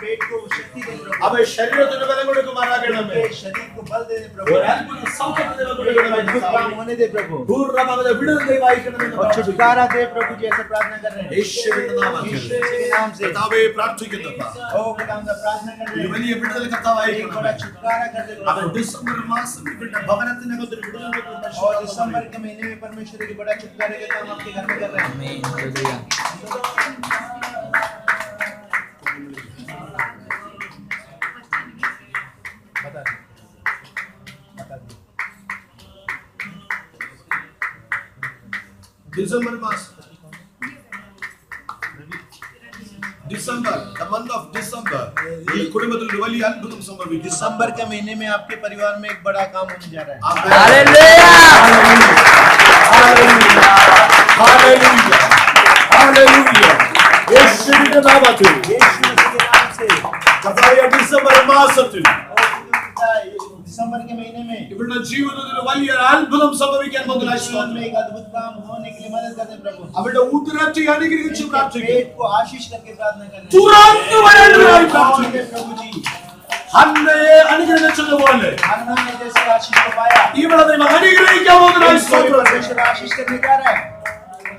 पेट को शक्ति दे प्रभु। അവൻ ശരീരത്തിന് ബലം കൊടുക്കുമാറാകണമേ. इनके शरीर को बल दे प्रभु। ഒരു അത്ഭുത സൗഖ്യത്തിന് एक കൊടുക്കണമേ. अद्भुत काम होने दे प्रभु। പൂർണ്ണമായ വിടുതൽ ദൈവായിക്കണമെന്ന് और പ്രാർത്ഥിക്കുന്നു. छुटकारा दे प्रभु जी, ऐसे प्रार्थना कर रहे हैं। യേശുവിന്റെ നാമത്തിൽ यीशु के नाम से കർത്താവേ പ്രാർത്ഥിക്കുന്നു. ओ खुदा हम प्रार्थना कर रहे ഒരു हैं। വലിയ വിടുതൽ एक കർത്താവായിരിക്കണം. बड़ा छुटकारा कर दे അവൻ प्रभु। ഡിസംബർ മാസം ഇവരുടെ ഭവനത്തിനകത്ത് ഒരു വിടുതൽ കൊടുക്കുന്ന और दिसंबर के महीने में परमेश्वर की बड़ा छुटकारे का काम आपके घर में कर रहे हैं। ഡിസംബർ മാസം December the month of December ഈ കുടുംബത്തിൽ ഒരു വലിയ അത്ഭുതം സംഭവിക്കും. दिसंबर के महीने में आपके परिवार में एक बड़ा काम होने जा रहा है। Hallelujah. Hallelujah. Hallelujah. യേശുവിന്റെ നാമത്തിൽ यीशु मसीह के नाम से കർത്താവേ ഡിസംബർ മാസത്തിൽ दिसंबर के महीने में ഇവരുടെ ജീവിതത്തിൽ ഒരു വലിയ അത്ഭുതം സംഭവിക്കാൻ പോകുന്ന जीवन में एक अद्भुत काम होने के लिए मदद करते प्रभु। അവരുടെ ഉദരത്തെ അനുഗ്രഹിച്ച് പ്രാർത്ഥിക്കുന്നു. पेट को आशीष करके प्रार्थना कर रहे हैं। തുറന്നു വരേണ്ടതായി और പ്രാർത്ഥിക്കുന്നു. प्रभु जी ഹന്നയെ അനുഗ്രഹിച്ചതുപോലെ हन्ना ने जैसे आशीष को पाया, ഇവിടെ ദൈവം അനുഗ്രഹിക്കാൻ പോകുന്നതായി इसको भी സ്തോത്രം. परमेश्वर आशीष करने जा रहा है।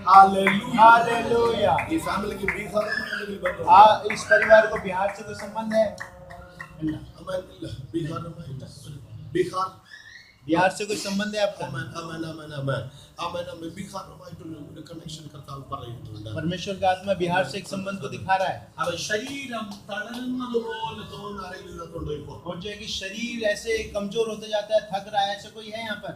Hallelujah. हालेलुया। ഈ ഫാമിലിക്ക് ബീഹാർ इस परिवार को बिहार से कोई संबंध है? ബീഹാർ बिहार से कोई संबंध है आपका? Amen, amen, amen, amen. Amen, amen. വികാരമായിട്ടുള്ള connection കർത്താവ് പറയുന്നുണ്ട്. परमेश्वर का आत्मा बिहार से एक संबंध को दिखा रहा है। അവൻ ശരീരം തളരുന്നത് പോലെ തോന്നുന്ന ആരെങ്കിലും ഇതിനകത്തുണ്ടോ ഇപ്പോൾ? और जो है कि शरीर ऐसे कमजोर होते जाता है, थक रहा है, ऐसा कोई है यहाँ पर?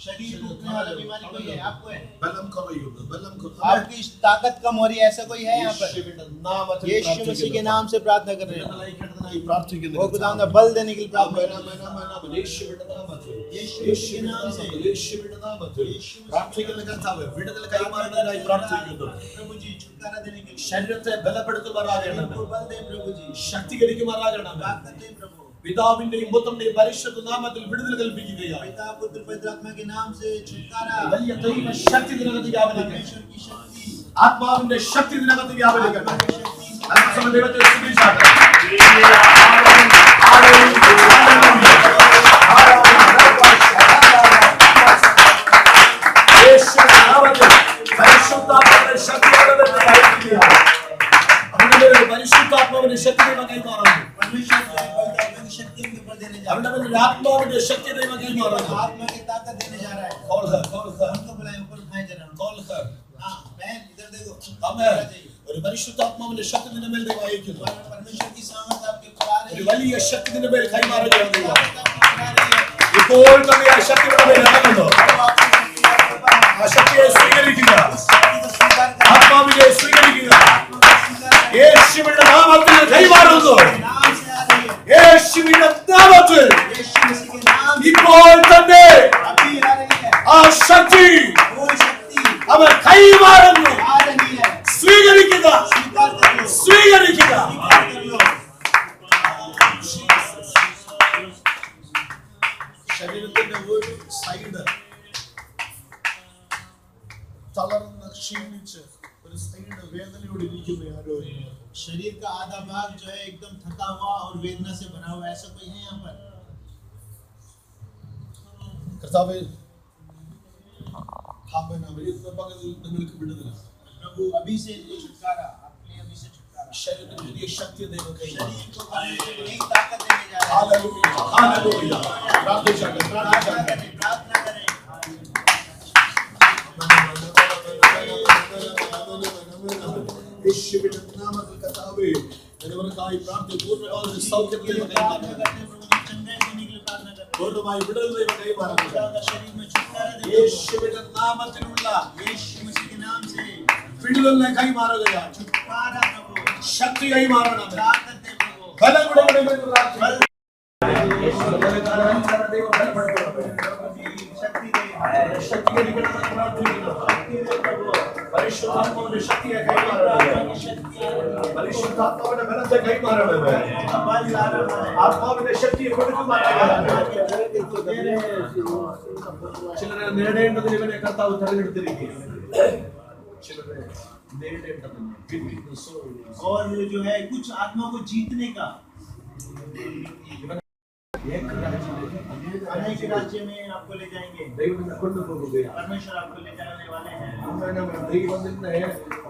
शरीर टूटने वाला बीमारी कोई है? आपको है? ബലം കുറയുന്നു, ബലം आपकी ताकत कम हो रही है, ऐसा कोई है यहाँ पर? യേശുവിന്റെ നാമത്തിൽ यीशु मसीह के नाम से प्रार्थना कर रहे हैं। വിടുതലയ്ക്കായി പ്രാർത്ഥിക്കുന്നു. वो खुदावंद बल देने के लिए प्रार्थना ആമേൻ, कर रहे ആമേൻ, ആമേൻ, ആമേൻ. യേശുവിന്റെ നാമത്തിൽ, യേശുവിന്റെ നാമത്തിൽ, യേശുവിന്റെ നാമത്തിൽ പ്രാർത്ഥിക്കുന്ന കർത്താവേ, വിടുതൽ കൈമാറുന്നതിനായി പ്രാർത്ഥിക്കുന്നു. हैं। प्रभु जी छुटकारा देने के लिए ശരീരത്തെ ബലപ്പെടുത്തുമാറാകണമേ, को बल दे प्रभु जी, ശക്തീകരിക്കുമാറാകണമേ. ताकत दे प्रभु। പിതാവിന്റെയും പുത്രന്റെയും പരിശുദ്ധ നാമത്തിൽ വിടുതൽ കൽപ്പിക്കുകയാണ്. पिता पुत्र पवित्र आत्मा के नाम से छुटकारा। വലിയ ദൈവ ശക്തി ഇതിനകത്ത് വ്യാപരിക്കട്ടെ. परमेश्वर की शक्ति, ആത്മാവിന്റെ ശക്തി ഇതിനകത്ത് വ്യാപരിക്കട്ടെ. आत्मा की शक्ति, അല്പസമയം ദൈവത്തെ സ്തുതിച്ചാട്ടെ. യേശുവിന്റെ നാമത്തിൽ പരിശുദ്ധാത്മാവിന്റെ ശക്തിയോടെ വരുന്ന കൈക്കുകയാണ്. അവന്റെ മേൽ പരിശുദ്ധാത്മാവിന്റെ ശക്തി ദൈവം കൈമാറുന്നു. परमेश्वर जो है पवित्र आत्मा की शक्ति उनके ऊपर देने जा रहा അവന്റെ മേൽ ആത്മാവിന്റെ ശക്തി ദൈവം കൈമാറുന്നു. है। आत्मा की ताकत देने जा रहा है। Call her, call her, उनको बुलाए, ऊपर उठाए जरा। call her. हाँ बहन इधर देखो। ആമേൻ. ഒരു പരിശുദ്ധാത്മാവിന്റെ ശക്തി നിന്റെ മേൽ ദൈവം അയക്കുന്നു. परमेश्वर की सामर्थ आपके ऊपर आ रही ഒരു है। വലിയ ശക്തി നിന്റെ മേൽ കൈമാറുകയാണ് ദൈവം. ताकत आपके ऊपर आ रही है। ഇപ്പോൾ തന്നെ ആ ശക്തി നിന്റെ മേൽ ഇറങ്ങുന്നു. अब आपकी शक्ति आपके ऊपर है। ആ ശക്തിയെ സ്വീകരിക്കുക. उस शक्ति को स्वीकार करें। ആത്മാവിനെ സ്വീകരിക്കുക. आत्मा को स्वीकार करें। യേശുവിന്റെ നാമത്തിൽ കൈമാറുന്നു. नाम से आ रही है। യേശുവിന്റെ നാമത്തിൽ यीशु मसीह के नाम से ഇപ്പോൾ തന്നെ अभी आ रही है। ആ ശക്തി वो शक्ति അവൻ കൈമാറുന്നു. आ रही है। സ്വീകരിക്കുക, स्वीकार कर लो। സ്വീകരിക്കുക. स्वीकार कर लो। ശരീരത്തിന്റെ ഒരു സൈഡ് തളർന്ന് ക്ഷീണിച്ച് ഒരു സൈഡ് വേദനയോടെ ഇരിക്കുന്ന ആരോ शरीर का आधा भाग जो है एकदम थका हुआ और वेदना से भरा हुआ, ऐसा कोई है यहाँ पर? കർത്താവേ, ആമേൻ, ആമേൻ. ഇന്ന് പകൽ നിങ്ങൾക്ക് വിടുതല. प्रभु अभी से इनको छुटकारा, आपके लिए अभी से छुटकारा। ശരീരത്തിന് പുതിയ ശക്തി ദൈവം കൈമാറുന്നു. शरीर को परमेश्वर नई ताकत देने जा रहा है। Hallelujah, hallelujah. പ്രാർത്ഥിച്ചാട്ടെ, प्रार्थना പ്രാർത്ഥിച്ചാട്ടെ. करें, प्रार्थना करें। യേശുവിന്റെ നാമത്തിൽ കർത്താവേ, ഇവർക്കായി പൂർണ്ണമായ സൗഖ്യത്തെ കൈമാറണം. प्रार्थना करते हैं, प्रभु जी चंगाई देने के लिए प्रार्थना करते हैं। പൂർണ്ണമായി വിടുതൽ ദൈവം കൈമാറണം. खुदा का शरीर में छुटकारा देने യേശുവിന്റെ നാമത്തിലുള്ള यीशु मसीह के नाम से വിടുതലിനെ കൈമാറുകയാണ്. छुटकारा प्रभु, ശക്തി കൈമാറണം. ताकत दे प्रभु। ബലം കൊടുക്കണമെന്ന് പ്രാർത്ഥിക്കുന്നു. ദൈവം ബലപ്പെടുത്തണമേ. शक्ति दे, ശക്തീകരിക്കണമെന്ന് പ്രാർത്ഥിക്കുന്നു. പരിശുദ്ധാത്മാവിന്റെ ശക്തിയെ കൈമാറണമേ. പരിശുദ്ധാത്മാവിന്റെ ബലത്തെ കൈമാറണമേ. ആത്മാവിന്റെ ശക്തിയെ കൊടുക്കുമാറാകണമേ. ചിലരെ നേടേണ്ടതിന് ഇവനെ കർത്താവ് തെരഞ്ഞെടുത്തിരിക്കുകയാണ്. ചിലരെ നേടേണ്ടതിന് और जो है कुछ आत्मा को जीतने का अनेक राज्य में आपको ले जाएंगे। ദൈവം കൊണ്ടുപോകുകയാണ്. परमेश्वर आपको ले जाने वाले हैं। ദൈവം നിന്നെ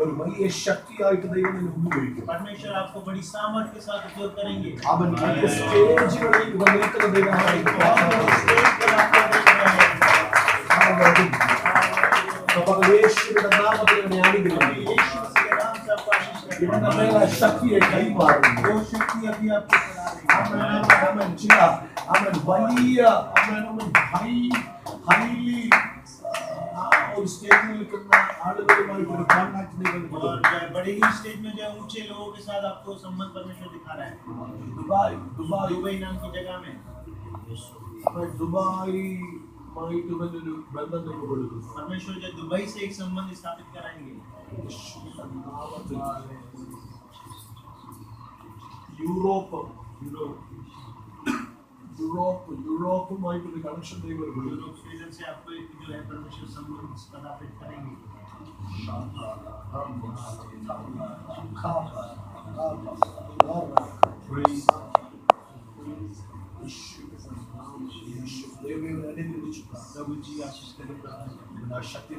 ഒരു വലിയ ശക്തിയായിട്ട് ദൈവം നിന്നെ ഉപയോഗിക്കും. परमेश्वर आपको बड़ी सामर्थ्य के साथ उपयोग करेंगे। അവൻ വലിയ സ്റ്റേജുകളിൽ വന്നിരിക്കുന്ന ദൈവമായിരിക്കും. स्टेज पर आपको देख रहे हैं। അപ്പോൾ യേശുവിന്റെ നാമത്തിൽ ഇവനെ അനുഗ്രഹിക്കും. यीशु मसीह के नाम से आपको आशीष करें। ഇവന്റെ മേലെ ശക്തിയെ കൈമാറും. वो शक्ति अभी आपको बना रही है। അവൻ ചില അവൻ വലിയ അവൻ ഹൈലി ഒരു സ്റ്റേജിൽ നിൽക്കുന്ന ആളുകളുമായിട്ട് ഒരു കോൺടാക്ട് और बड़े ही स्टेज में जो है ऊंचे लोगों के साथ आपको संबंध परमेश्वर दिखा रहा है। दुबई नाम की जगह में ദുബായുമായിട്ട് ഒരു ബന്ധം കൊടുക്കുന്നു. परमेश्वर जो दुबई से एक संबंध स्थापित कराएंगे। യൂറോപ്പുമായിട്ടൊരു കണക്ഷൻ ദൈവം यूरोप स्वीडन से आपको एक जो है परमेश्वर संबंध स्थापित करेंगे। प्रभु जी आशीष करें। ശക്തി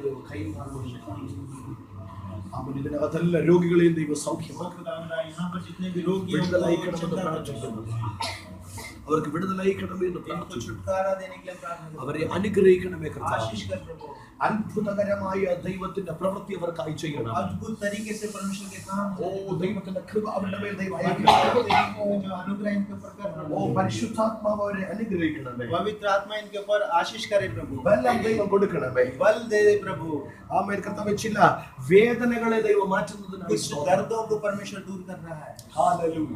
അവൻ ഇതിനകത്തെല്ലാ രോഗികളെയും ദൈവം സൗഖ്യമാക്കും. यहाँ पर जितने भी रोगी हैं उनको വിടുതലയക്കണമെന്ന് चंगा कर दो। പ്രാർത്ഥിക്കുന്നു. അവർക്ക് വിടുതലയക്കണമേ എന്ന് इनको പ്രാർത്ഥിക്കുന്നു. छुटकारा देने के लिए प्रार्थना करते അവരെ അനുഗ്രഹിക്കണമേ हैं। കർത്താവേ. आशीष कर प्रभु, അത്ഭുതകരമായ ദൈവത്തിന്റെ പ്രവൃത്തി അവർക്കായി ചെയ്യണം. अद्भुत तरीके से परमेश्वर के काम ഓ ദൈവത്തിന്റെ കൃപ അവരുടെ മേൽ ദൈവം जो അയക്കണം. अनुग्रह इनके ऊपर कर ഓ प्रभु, പരിശുദ്ധാത്മാവ് അവരെ അനുഗ്രഹിക്കണമേ. पवित्र आत्मा इनके ऊपर आशीष करे प्रभु, ബലം ദൈവം കൊടുക്കണമേ. बल दे प्रभु, ആമേൻ കർത്താവേ. ചില വേദനകളെ ദൈവം മാറ്റുന്നതിനായി कुछ സ്തോത്രം. दर्दों को परमेश्वर दूर कर रहा है। ഹല്ലേലൂയ.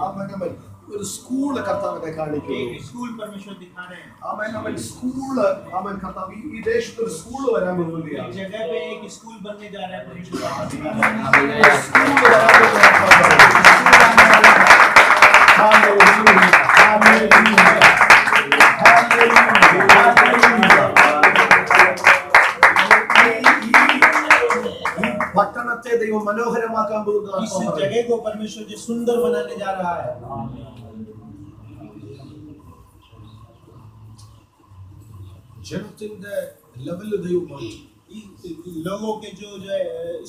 ആമേൻ ആമേൻ. ഒരു സ്കൂൾ കർത്താവിനെ കാണിക്കുന്നു. एक स्कूल परमेश्वर दिखा रहे हैं। ആമേൻ ആമേൻ. സ്കൂള് ആമേൻ കർത്താവ് ഈ ദേശത്ത് ഒരു സ്കൂൾ വരാൻ एक പോകുകയാണ്. जगह पे एक स्कूल बनने जा रहा है परमेश्वर का സ്കൂൾ വരാൻ പോകുകയാണ്. ഹല്ലേലൂയ. ഹല്ലേലൂയ. പട്ടണത്തെ ദൈവം മനോഹരമാക്കാൻ इस പോകുന്നു. जगह को परमेश्वर जो सुंदर बनाने जा रहा है। ജനത്തിന്റെ ലെവല് ദൈവം മാറ്റും. लोगों के जो है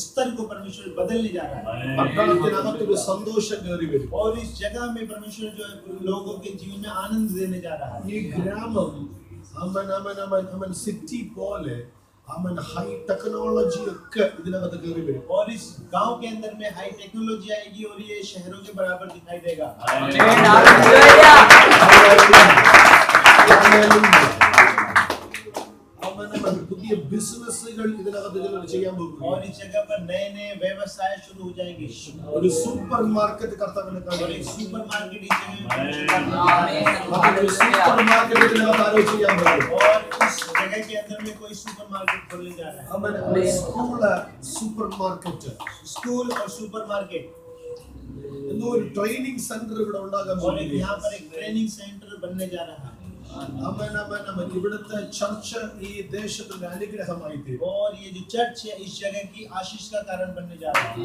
स्तर को परमेश्वर बदलने जा रहा है പട്ടണത്തിനകത്തൊരു സന്തോഷം കയറി വരും. और इस जगह में परमेश्वर जो है लोगों के जीवन में आनंद देने जा रहा है। ഈ ഗ്രാമം അമൻ സിറ്റി പോലെ അമൻ ഹൈ ടെക്നോളജി ഒക്കെ ഇതിനകത്ത് കയറി വരും. और इस गांव के अंदर में हाई टेक्नोलॉजी आएगी और ये शहरों के बराबर दिखाई देगा। പുതിയ ബിസിനസ്സുകൾ ഇതിനകത്ത് ചിലർ ചെയ്യാൻ പോകുന്നു. और इस जगह पर नए नए व्यवसाय शुरू हो जाएंगे। ഒരു സൂപ്പർ മാർക്കറ്റ് കർത്താവിനെ और കാണും. एक सुपर मार्केट इस जगह में സൂപ്പർ മാർക്കറ്റ് ഇതിനകത്ത് ആരോ ചെയ്യാൻ പോകുന്നു. और इस जगह के अंदर में कोई सुपर मार्केट खोलने जा रहा है। സ്കൂള് സൂപ്പർ മാർക്കറ്റ് स्कूल और सुपर मार्केट എന്തോ ഒരു ട്രെയിനിങ് സെന്റർ ഇവിടെ ഉണ്ടാകാൻ और एक പോകുന്നു. यहाँ पर एक ट्रेनिंग सेंटर बनने जा रहा है। ഇവിടുത്തെ ചർച്ച് ഈ ദേശത്തിന്റെ അനുഗ്രഹമായി തീരും. और ये जो चर्च है इस जगह की आशीष का कारण बनने जा रहा है।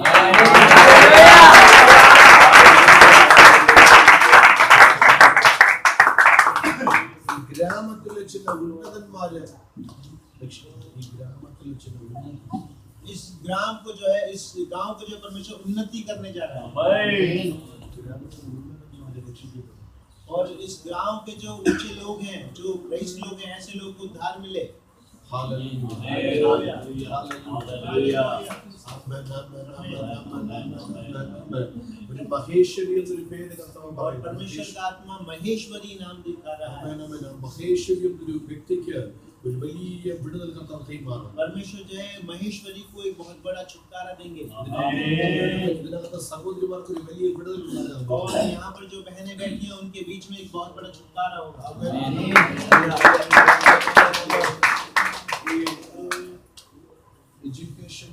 ഗ്രാമത്തിലെ ചില ഉന്നതന്മാര് ഈ ഗ്രാമത്തിലെ ചില इस ग्राम को जो है इस गांव को जो परमेश्वर उन्नति करने जा रहा है। और इस गांव के जो ऊंचे लोग हैं, जो रईस लोग हैं, ऐसे लोग को उद्धार मिले। ഒരു മഹേശ്വരി എന്നൊരു പേര് കർത്താവ് और പറയുന്നു. परमेश्वर का आत्मा महेश्वरी नाम दिखा रहा है। മഹേശ്വരി എന്നൊരു വ്യക്തിക്ക് ഒരു വലിയ വിടുതൽ കർത്താവ് കൈമാറും. परमेश्वर जो है महेश्वरी को एक बहुत बड़ा छुटकारा देंगे। ഇതിനകത്ത് സഹോദരിമാർക്ക് ഒരു വലിയ വിടുതൽ ഉണ്ടാകാൻ और പോകുന്നു. यहाँ पर जो बहनें बैठी हैं उनके बीच में एक बहुत बड़ा छुटकारा होगा। എഡ്യൂക്കേഷൻ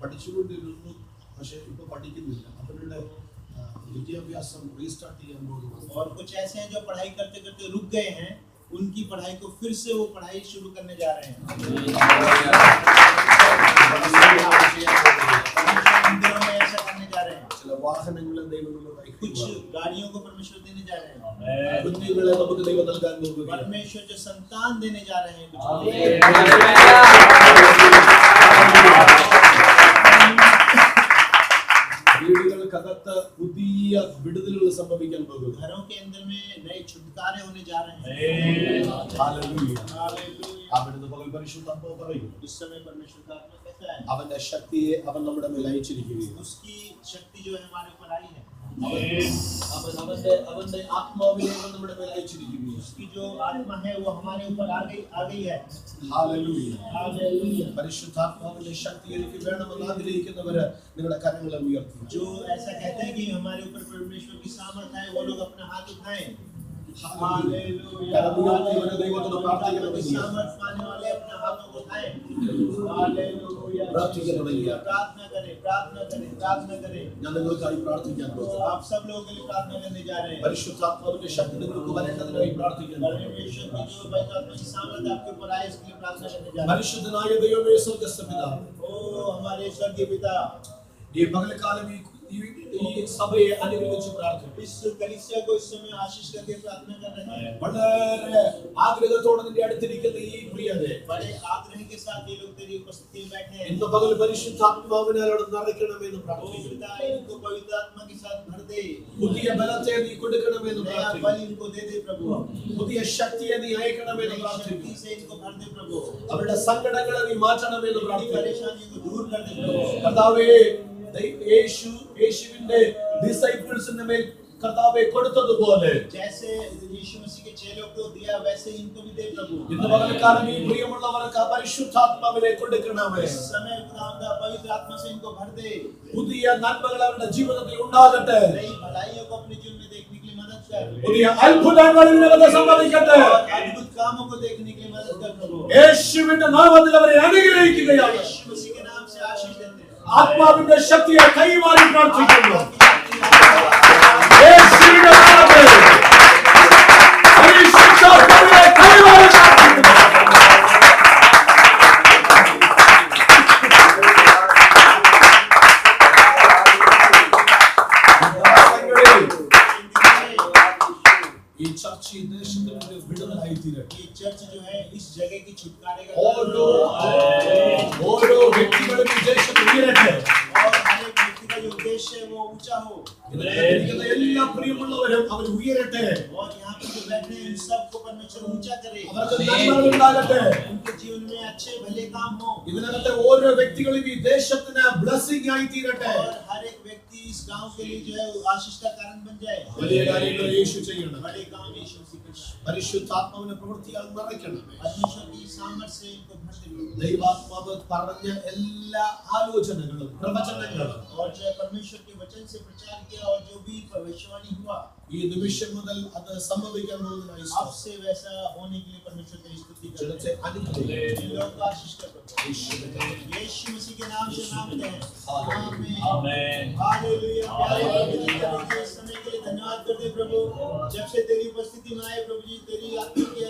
പഠിച്ചുകൊണ്ടിരുന്നു, പക്ഷെ ഇപ്പൊ പഠിക്കുന്നില്ല. അവരുടെ വിദ്യാഭ്യാസം റീസ്റ്റാർട്ട് ചെയ്യാൻ പോകുന്നു. और कुछ ऐसे हैं जो पढ़ाई करते करते रुक गए हैं, उनकी पढ़ाई को फिर से वो पढ़ाई शुरू करने जा रहे हैं। इन दिनों में ऐसा करने जा रहे हैं। ചില വാഹനങ്ങളെ ദൈവം നമുക്കായി कुछ കൈമാറും. गाड़ियों को परमेश्वर देने जा रहे हैं। കുഞ്ഞുങ്ങളെ നമുക്ക് ദൈവം നൽകാൻ പോകുകയാണ്. परमेश्वर जो संतान देने जा रहे हैं कुछ വീടുകൾക്കകത്ത് പുതിയ വിടുതലുകൾ സംഭവിക്കാൻ പോകുന്നു. घरों के अंदर में नए छुटकारे होने जा रहे हैं। ഹല്ലേലൂയ. हालेलुया। അവിടുന്ന് പകൽ പരിശുദ്ധാത്മാവ് പറയുന്നു, इस समय परमेश्वर का आत्मा कैसा है? അവന്റെ ശക്തിയെ അവൻ നമ്മുടെ മേൽ അയച്ചിരിക്കുകയാണ്. उसकी शक्ति जो है हमारे ऊपर आई है। അവന്റെ ആത്മാവിനെ അവൻ നമ്മുടെ മേൽ അയച്ചിരിക്കുകയാണ്. उसकी जो आत्मा है वो हमारे ऊपर आ गई है। ഹല്ലേലൂയ. हालेलुया। പരിശുദ്ധാത്മാവിന്റെ ശക്തി എനിക്ക് വേണമെന്ന് ആഗ്രഹിക്കുന്നവര് നിങ്ങളുടെ കരങ്ങളെ ഉയർത്തുക. जो ऐसा कहते हैं कि हमारे ऊपर परमेश्वर की सामर्थ है, वो लोग अपना हाथ उठाएं। हालेलुया। കരം ഉയർത്തി ഒരു ദൈവത്തോട് പ്രാർത്ഥിക്കണം. सामर्थ पाने वाले अपने हाथों को उठाएं। हालेलुया। പ്രാർത്ഥിക്കാൻ തുടങ്ങിയ प्रार्थना करें, प्रार्थना करें, प्रार्थना करें। ഞാൻ നിങ്ങൾക്കായി പ്രാർത്ഥിക്കാൻ പോകുന്നു. आप सब लोगों के लिए प्रार्थना करने जा रहे हैं। പരിശുദ്ധാത്മാവിന്റെ ശക്തി നിങ്ങൾക്ക് വരേണ്ടതിനായി പ്രാർത്ഥിക്കാൻ പോകുന്നു. परमेश्वर की जो परमात्मा की सामर्थ आपके ऊपर आए, इसके लिए प्रार्थना करने जा रहे हैं। പരിശുദ്ധനായ ദൈവമേ, സ്വർഗ്ഗസ്ഥ പിതാവേ, ओ हमारे स्वर्गीय पिता, ഈ പകൽക്കാലം ഈ ഈ സഭയെ അനുഗ്രഹിച്ച് പ്രാർത്ഥിക്കും. इस कलीसिया को इस समय आशीष करके प्रार्थना कर रहे हैं। വളരെ ആഗ്രഹത്തോടെ നിന്റെ അടുത്തിരിക്കുന്ന ഈ പ്രിയരെ बड़े आग्रह के साथ ये लोग तेरी उपस्थिति में बैठे हैं। ഇന്ന് പകൽ പരിശുദ്ധാത്മാവിനാലോട് നിറയ്ക്കണമെന്ന് ओ പ്രാർത്ഥിക്കുന്നു. पिता इनको पवित्र आत्मा के साथ भर दे। പുതിയ ബലത്തെ നീ കൊടുക്കണമെന്ന് नया പ്രാർത്ഥിക്കുന്നു. बल इनको दे दे प्रभु। പുതിയ ശക്തിയെ നീ അയക്കണമെന്ന് नई പ്രാർത്ഥിക്കുന്നു. शक्ति से इनको भर दे प्रभु। അവരുടെ സങ്കടങ്ങളെ നീ മാറ്റണമെന്ന് अपनी പ്രാർത്ഥിക്കുന്നു. परेशानियों को दूर कर दे प्रभु। കർത്താവേ യേശുവിന്റെ ഡിസൈപ്പിൾസിന്റെ മേൽ കർത്താവേ കൊടുത്തതുപോലെ जैसे यीशु मसीह के चेलों को दिया वैसे इनको भी दे प्रभु। ഇന്ന് പകൽക്കാലം ഈ പ്രിയമുള്ളവർക്ക് പരിശുദ്ധാത്മാവിനെ കൊടുക്കണമേ. इस समय खुदावंदा पवित्र आत्मा से इनको भर दे। പുതിയ നന്മകൾ അവരുടെ ജീവിതത്തിൽ ഉണ്ടാകട്ടെ. नई भलाइयों को अपने जीवन में देखने के लिए मदद कर। പുതിയ അത്ഭുതങ്ങൾ ഇതിനകത്ത് സംഭവിക്കട്ടെ. और अद्भुत कामों को देखने के लिए मदद कर प्रभु। യേശുവിന്റെ നാമത്തിൽ അവരെ അനുഗ്രഹിക്കുകയാണ്. यीशु मसीह के नाम से आशीष देते हैं। ആത്മാവിന്റെ ശക്തിയെ കൈമാറി പ്രാർത്ഥിക്കുന്നു. യേശുവിന്റെ നാമത്തിൽ പരിശുദ്ധാത്മാവിനെ കൈമാറി പ്രാർത്ഥിക്കുന്നു. ഈ ചർച്ച ഈ ദേശത്തിന്റെ വിടുതലായി തീരട്ടെ. ये चर्च जो है इस जगह की छुटकारे का ഓരോ വ്യക്തികളും ഈ ദേശത്ത് ഉയരട്ടെ. और हर एक व्यक्ति का जो उद्देश्य है वो ऊंचा हो। ഇതിനകത്തിരിക്കുന്ന എല്ലാ പ്രിയമുള്ളവരും അവർ ഉയരട്ടെ. और यहाँ पे जो बैठे हैं उन सबको परमेश्वर ऊंचा करे। അവർക്ക് നന്മകൾ ഉണ്ടാകട്ടെ. उनके जीवन में अच्छे भले काम हो। ഇതിനകത്തെ ഓരോ വ്യക്തികളും ഈ ദേശത്തിന് ബ്ലെസ്സിംഗ് ആയി തീരട്ടെ. और हर एक व्यक्ति इस गांव के लिए जो है आशीष का कारण बन जाए। വലിയ കാര്യങ്ങൾ യേശു ചെയ്യണം. बड़े काम यीशु मसीह करता है। പരിശുദ്ധാത്മാവിനെ പ്രവൃത്തിയാൽ നിറയ്ക്കണമേ. परमेश्वर की सामर्थ से इनको भर दे। ദൈവാത്മാവ് പറഞ്ഞ എല്ലാ ആലോചനകളും പ്രവചനങ്ങളും और जो है परमेश्वर के वचन से प्रचार किया और जो भी भविष्यवाणी हुआ ഈ നിമിഷം മുതൽ അത് സംഭവിക്കാൻ പോകുന്നതായി अब से वैसा होने के लिए परमेश्वर की स्तुति करते ജനത്തെ हैं। അനുഗ്രഹിക്കട്ടെ. इन लोगों को आशीष कर यीशु मसीह के नाम से मांगते हैं। आमीन। आमीन। हालेलुया। प्यारे प्रभु जी तेरे इस समय के लिए धन्यवाद करते हैं प्रभु। जब से तेरी उपस्थिति में आए प्रभु जी तेरी आत्मा के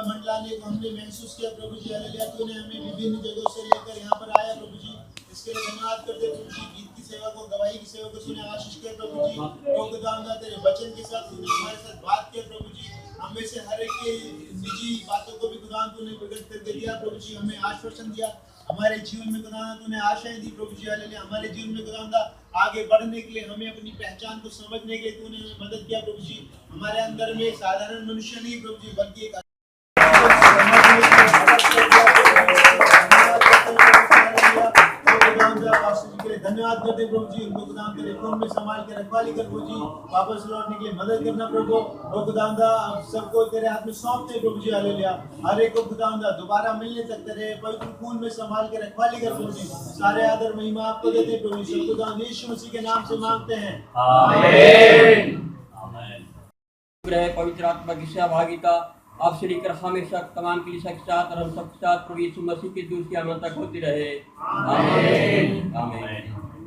मंडलाने को हमने महसूस किया प्रभु जी। हालेलुया। तूने हमें विभिन्न जगहों से लेकर यहाँ पर आया प्रभु जी। इसके लिए धन्यवाद करते प्रभु जी। गीत की सेवा को गवाही की सेवा को तूने आशीष किया प्रभु जी। तो खुदावंदा तेरे वचन के साथ तूने हमारे साथ बात किया प्रभु जी। हमें से हर एक के निजी बातों को भी खुदा तूने प्रकट करके दिया प्रभु जी। हमें आश्वासन दिया हमारे जीवन में खुदा तूने आशाएं दी प्रभु जी। हालेलुया। हमारे जीवन में खुदा आगे बढ़ने के लिए हमें अपनी पहचान को समझने के लिए तूने हमें मदद किया प्रभु जी। हमारे अंदर में साधारण मनुष्य नहीं प्रभु जी बल्कि एक धन्यवाद करते प्रभु जी। उनको खुदा तेरे खून में संभाल के रखवाली कर प्रभु जी। वापस लौटने के लिए मदद करना प्रभु। और खुदा आप सबको तेरे हाथ में सौंपते प्रभु जी। हालेलुया। हर एक को खुदा दोबारा मिलने तक तेरे पवित्र खून में संभाल के रखवाली कर प्रभु जी। सारे आदर महिमा आपको देते प्रभु जी। सब खुदा यीशु मसीह के नाम से मांगते हैं। आमीन। आमीन। पवित्र आत्मा की सहभागिता आपसे लेकर हमेशा तमाम कलीसिया के साथ और हम सबके साथ प्रभु यीशु मसीह के दूर की आमंत्रण होती रहे। आमीन। आमीन।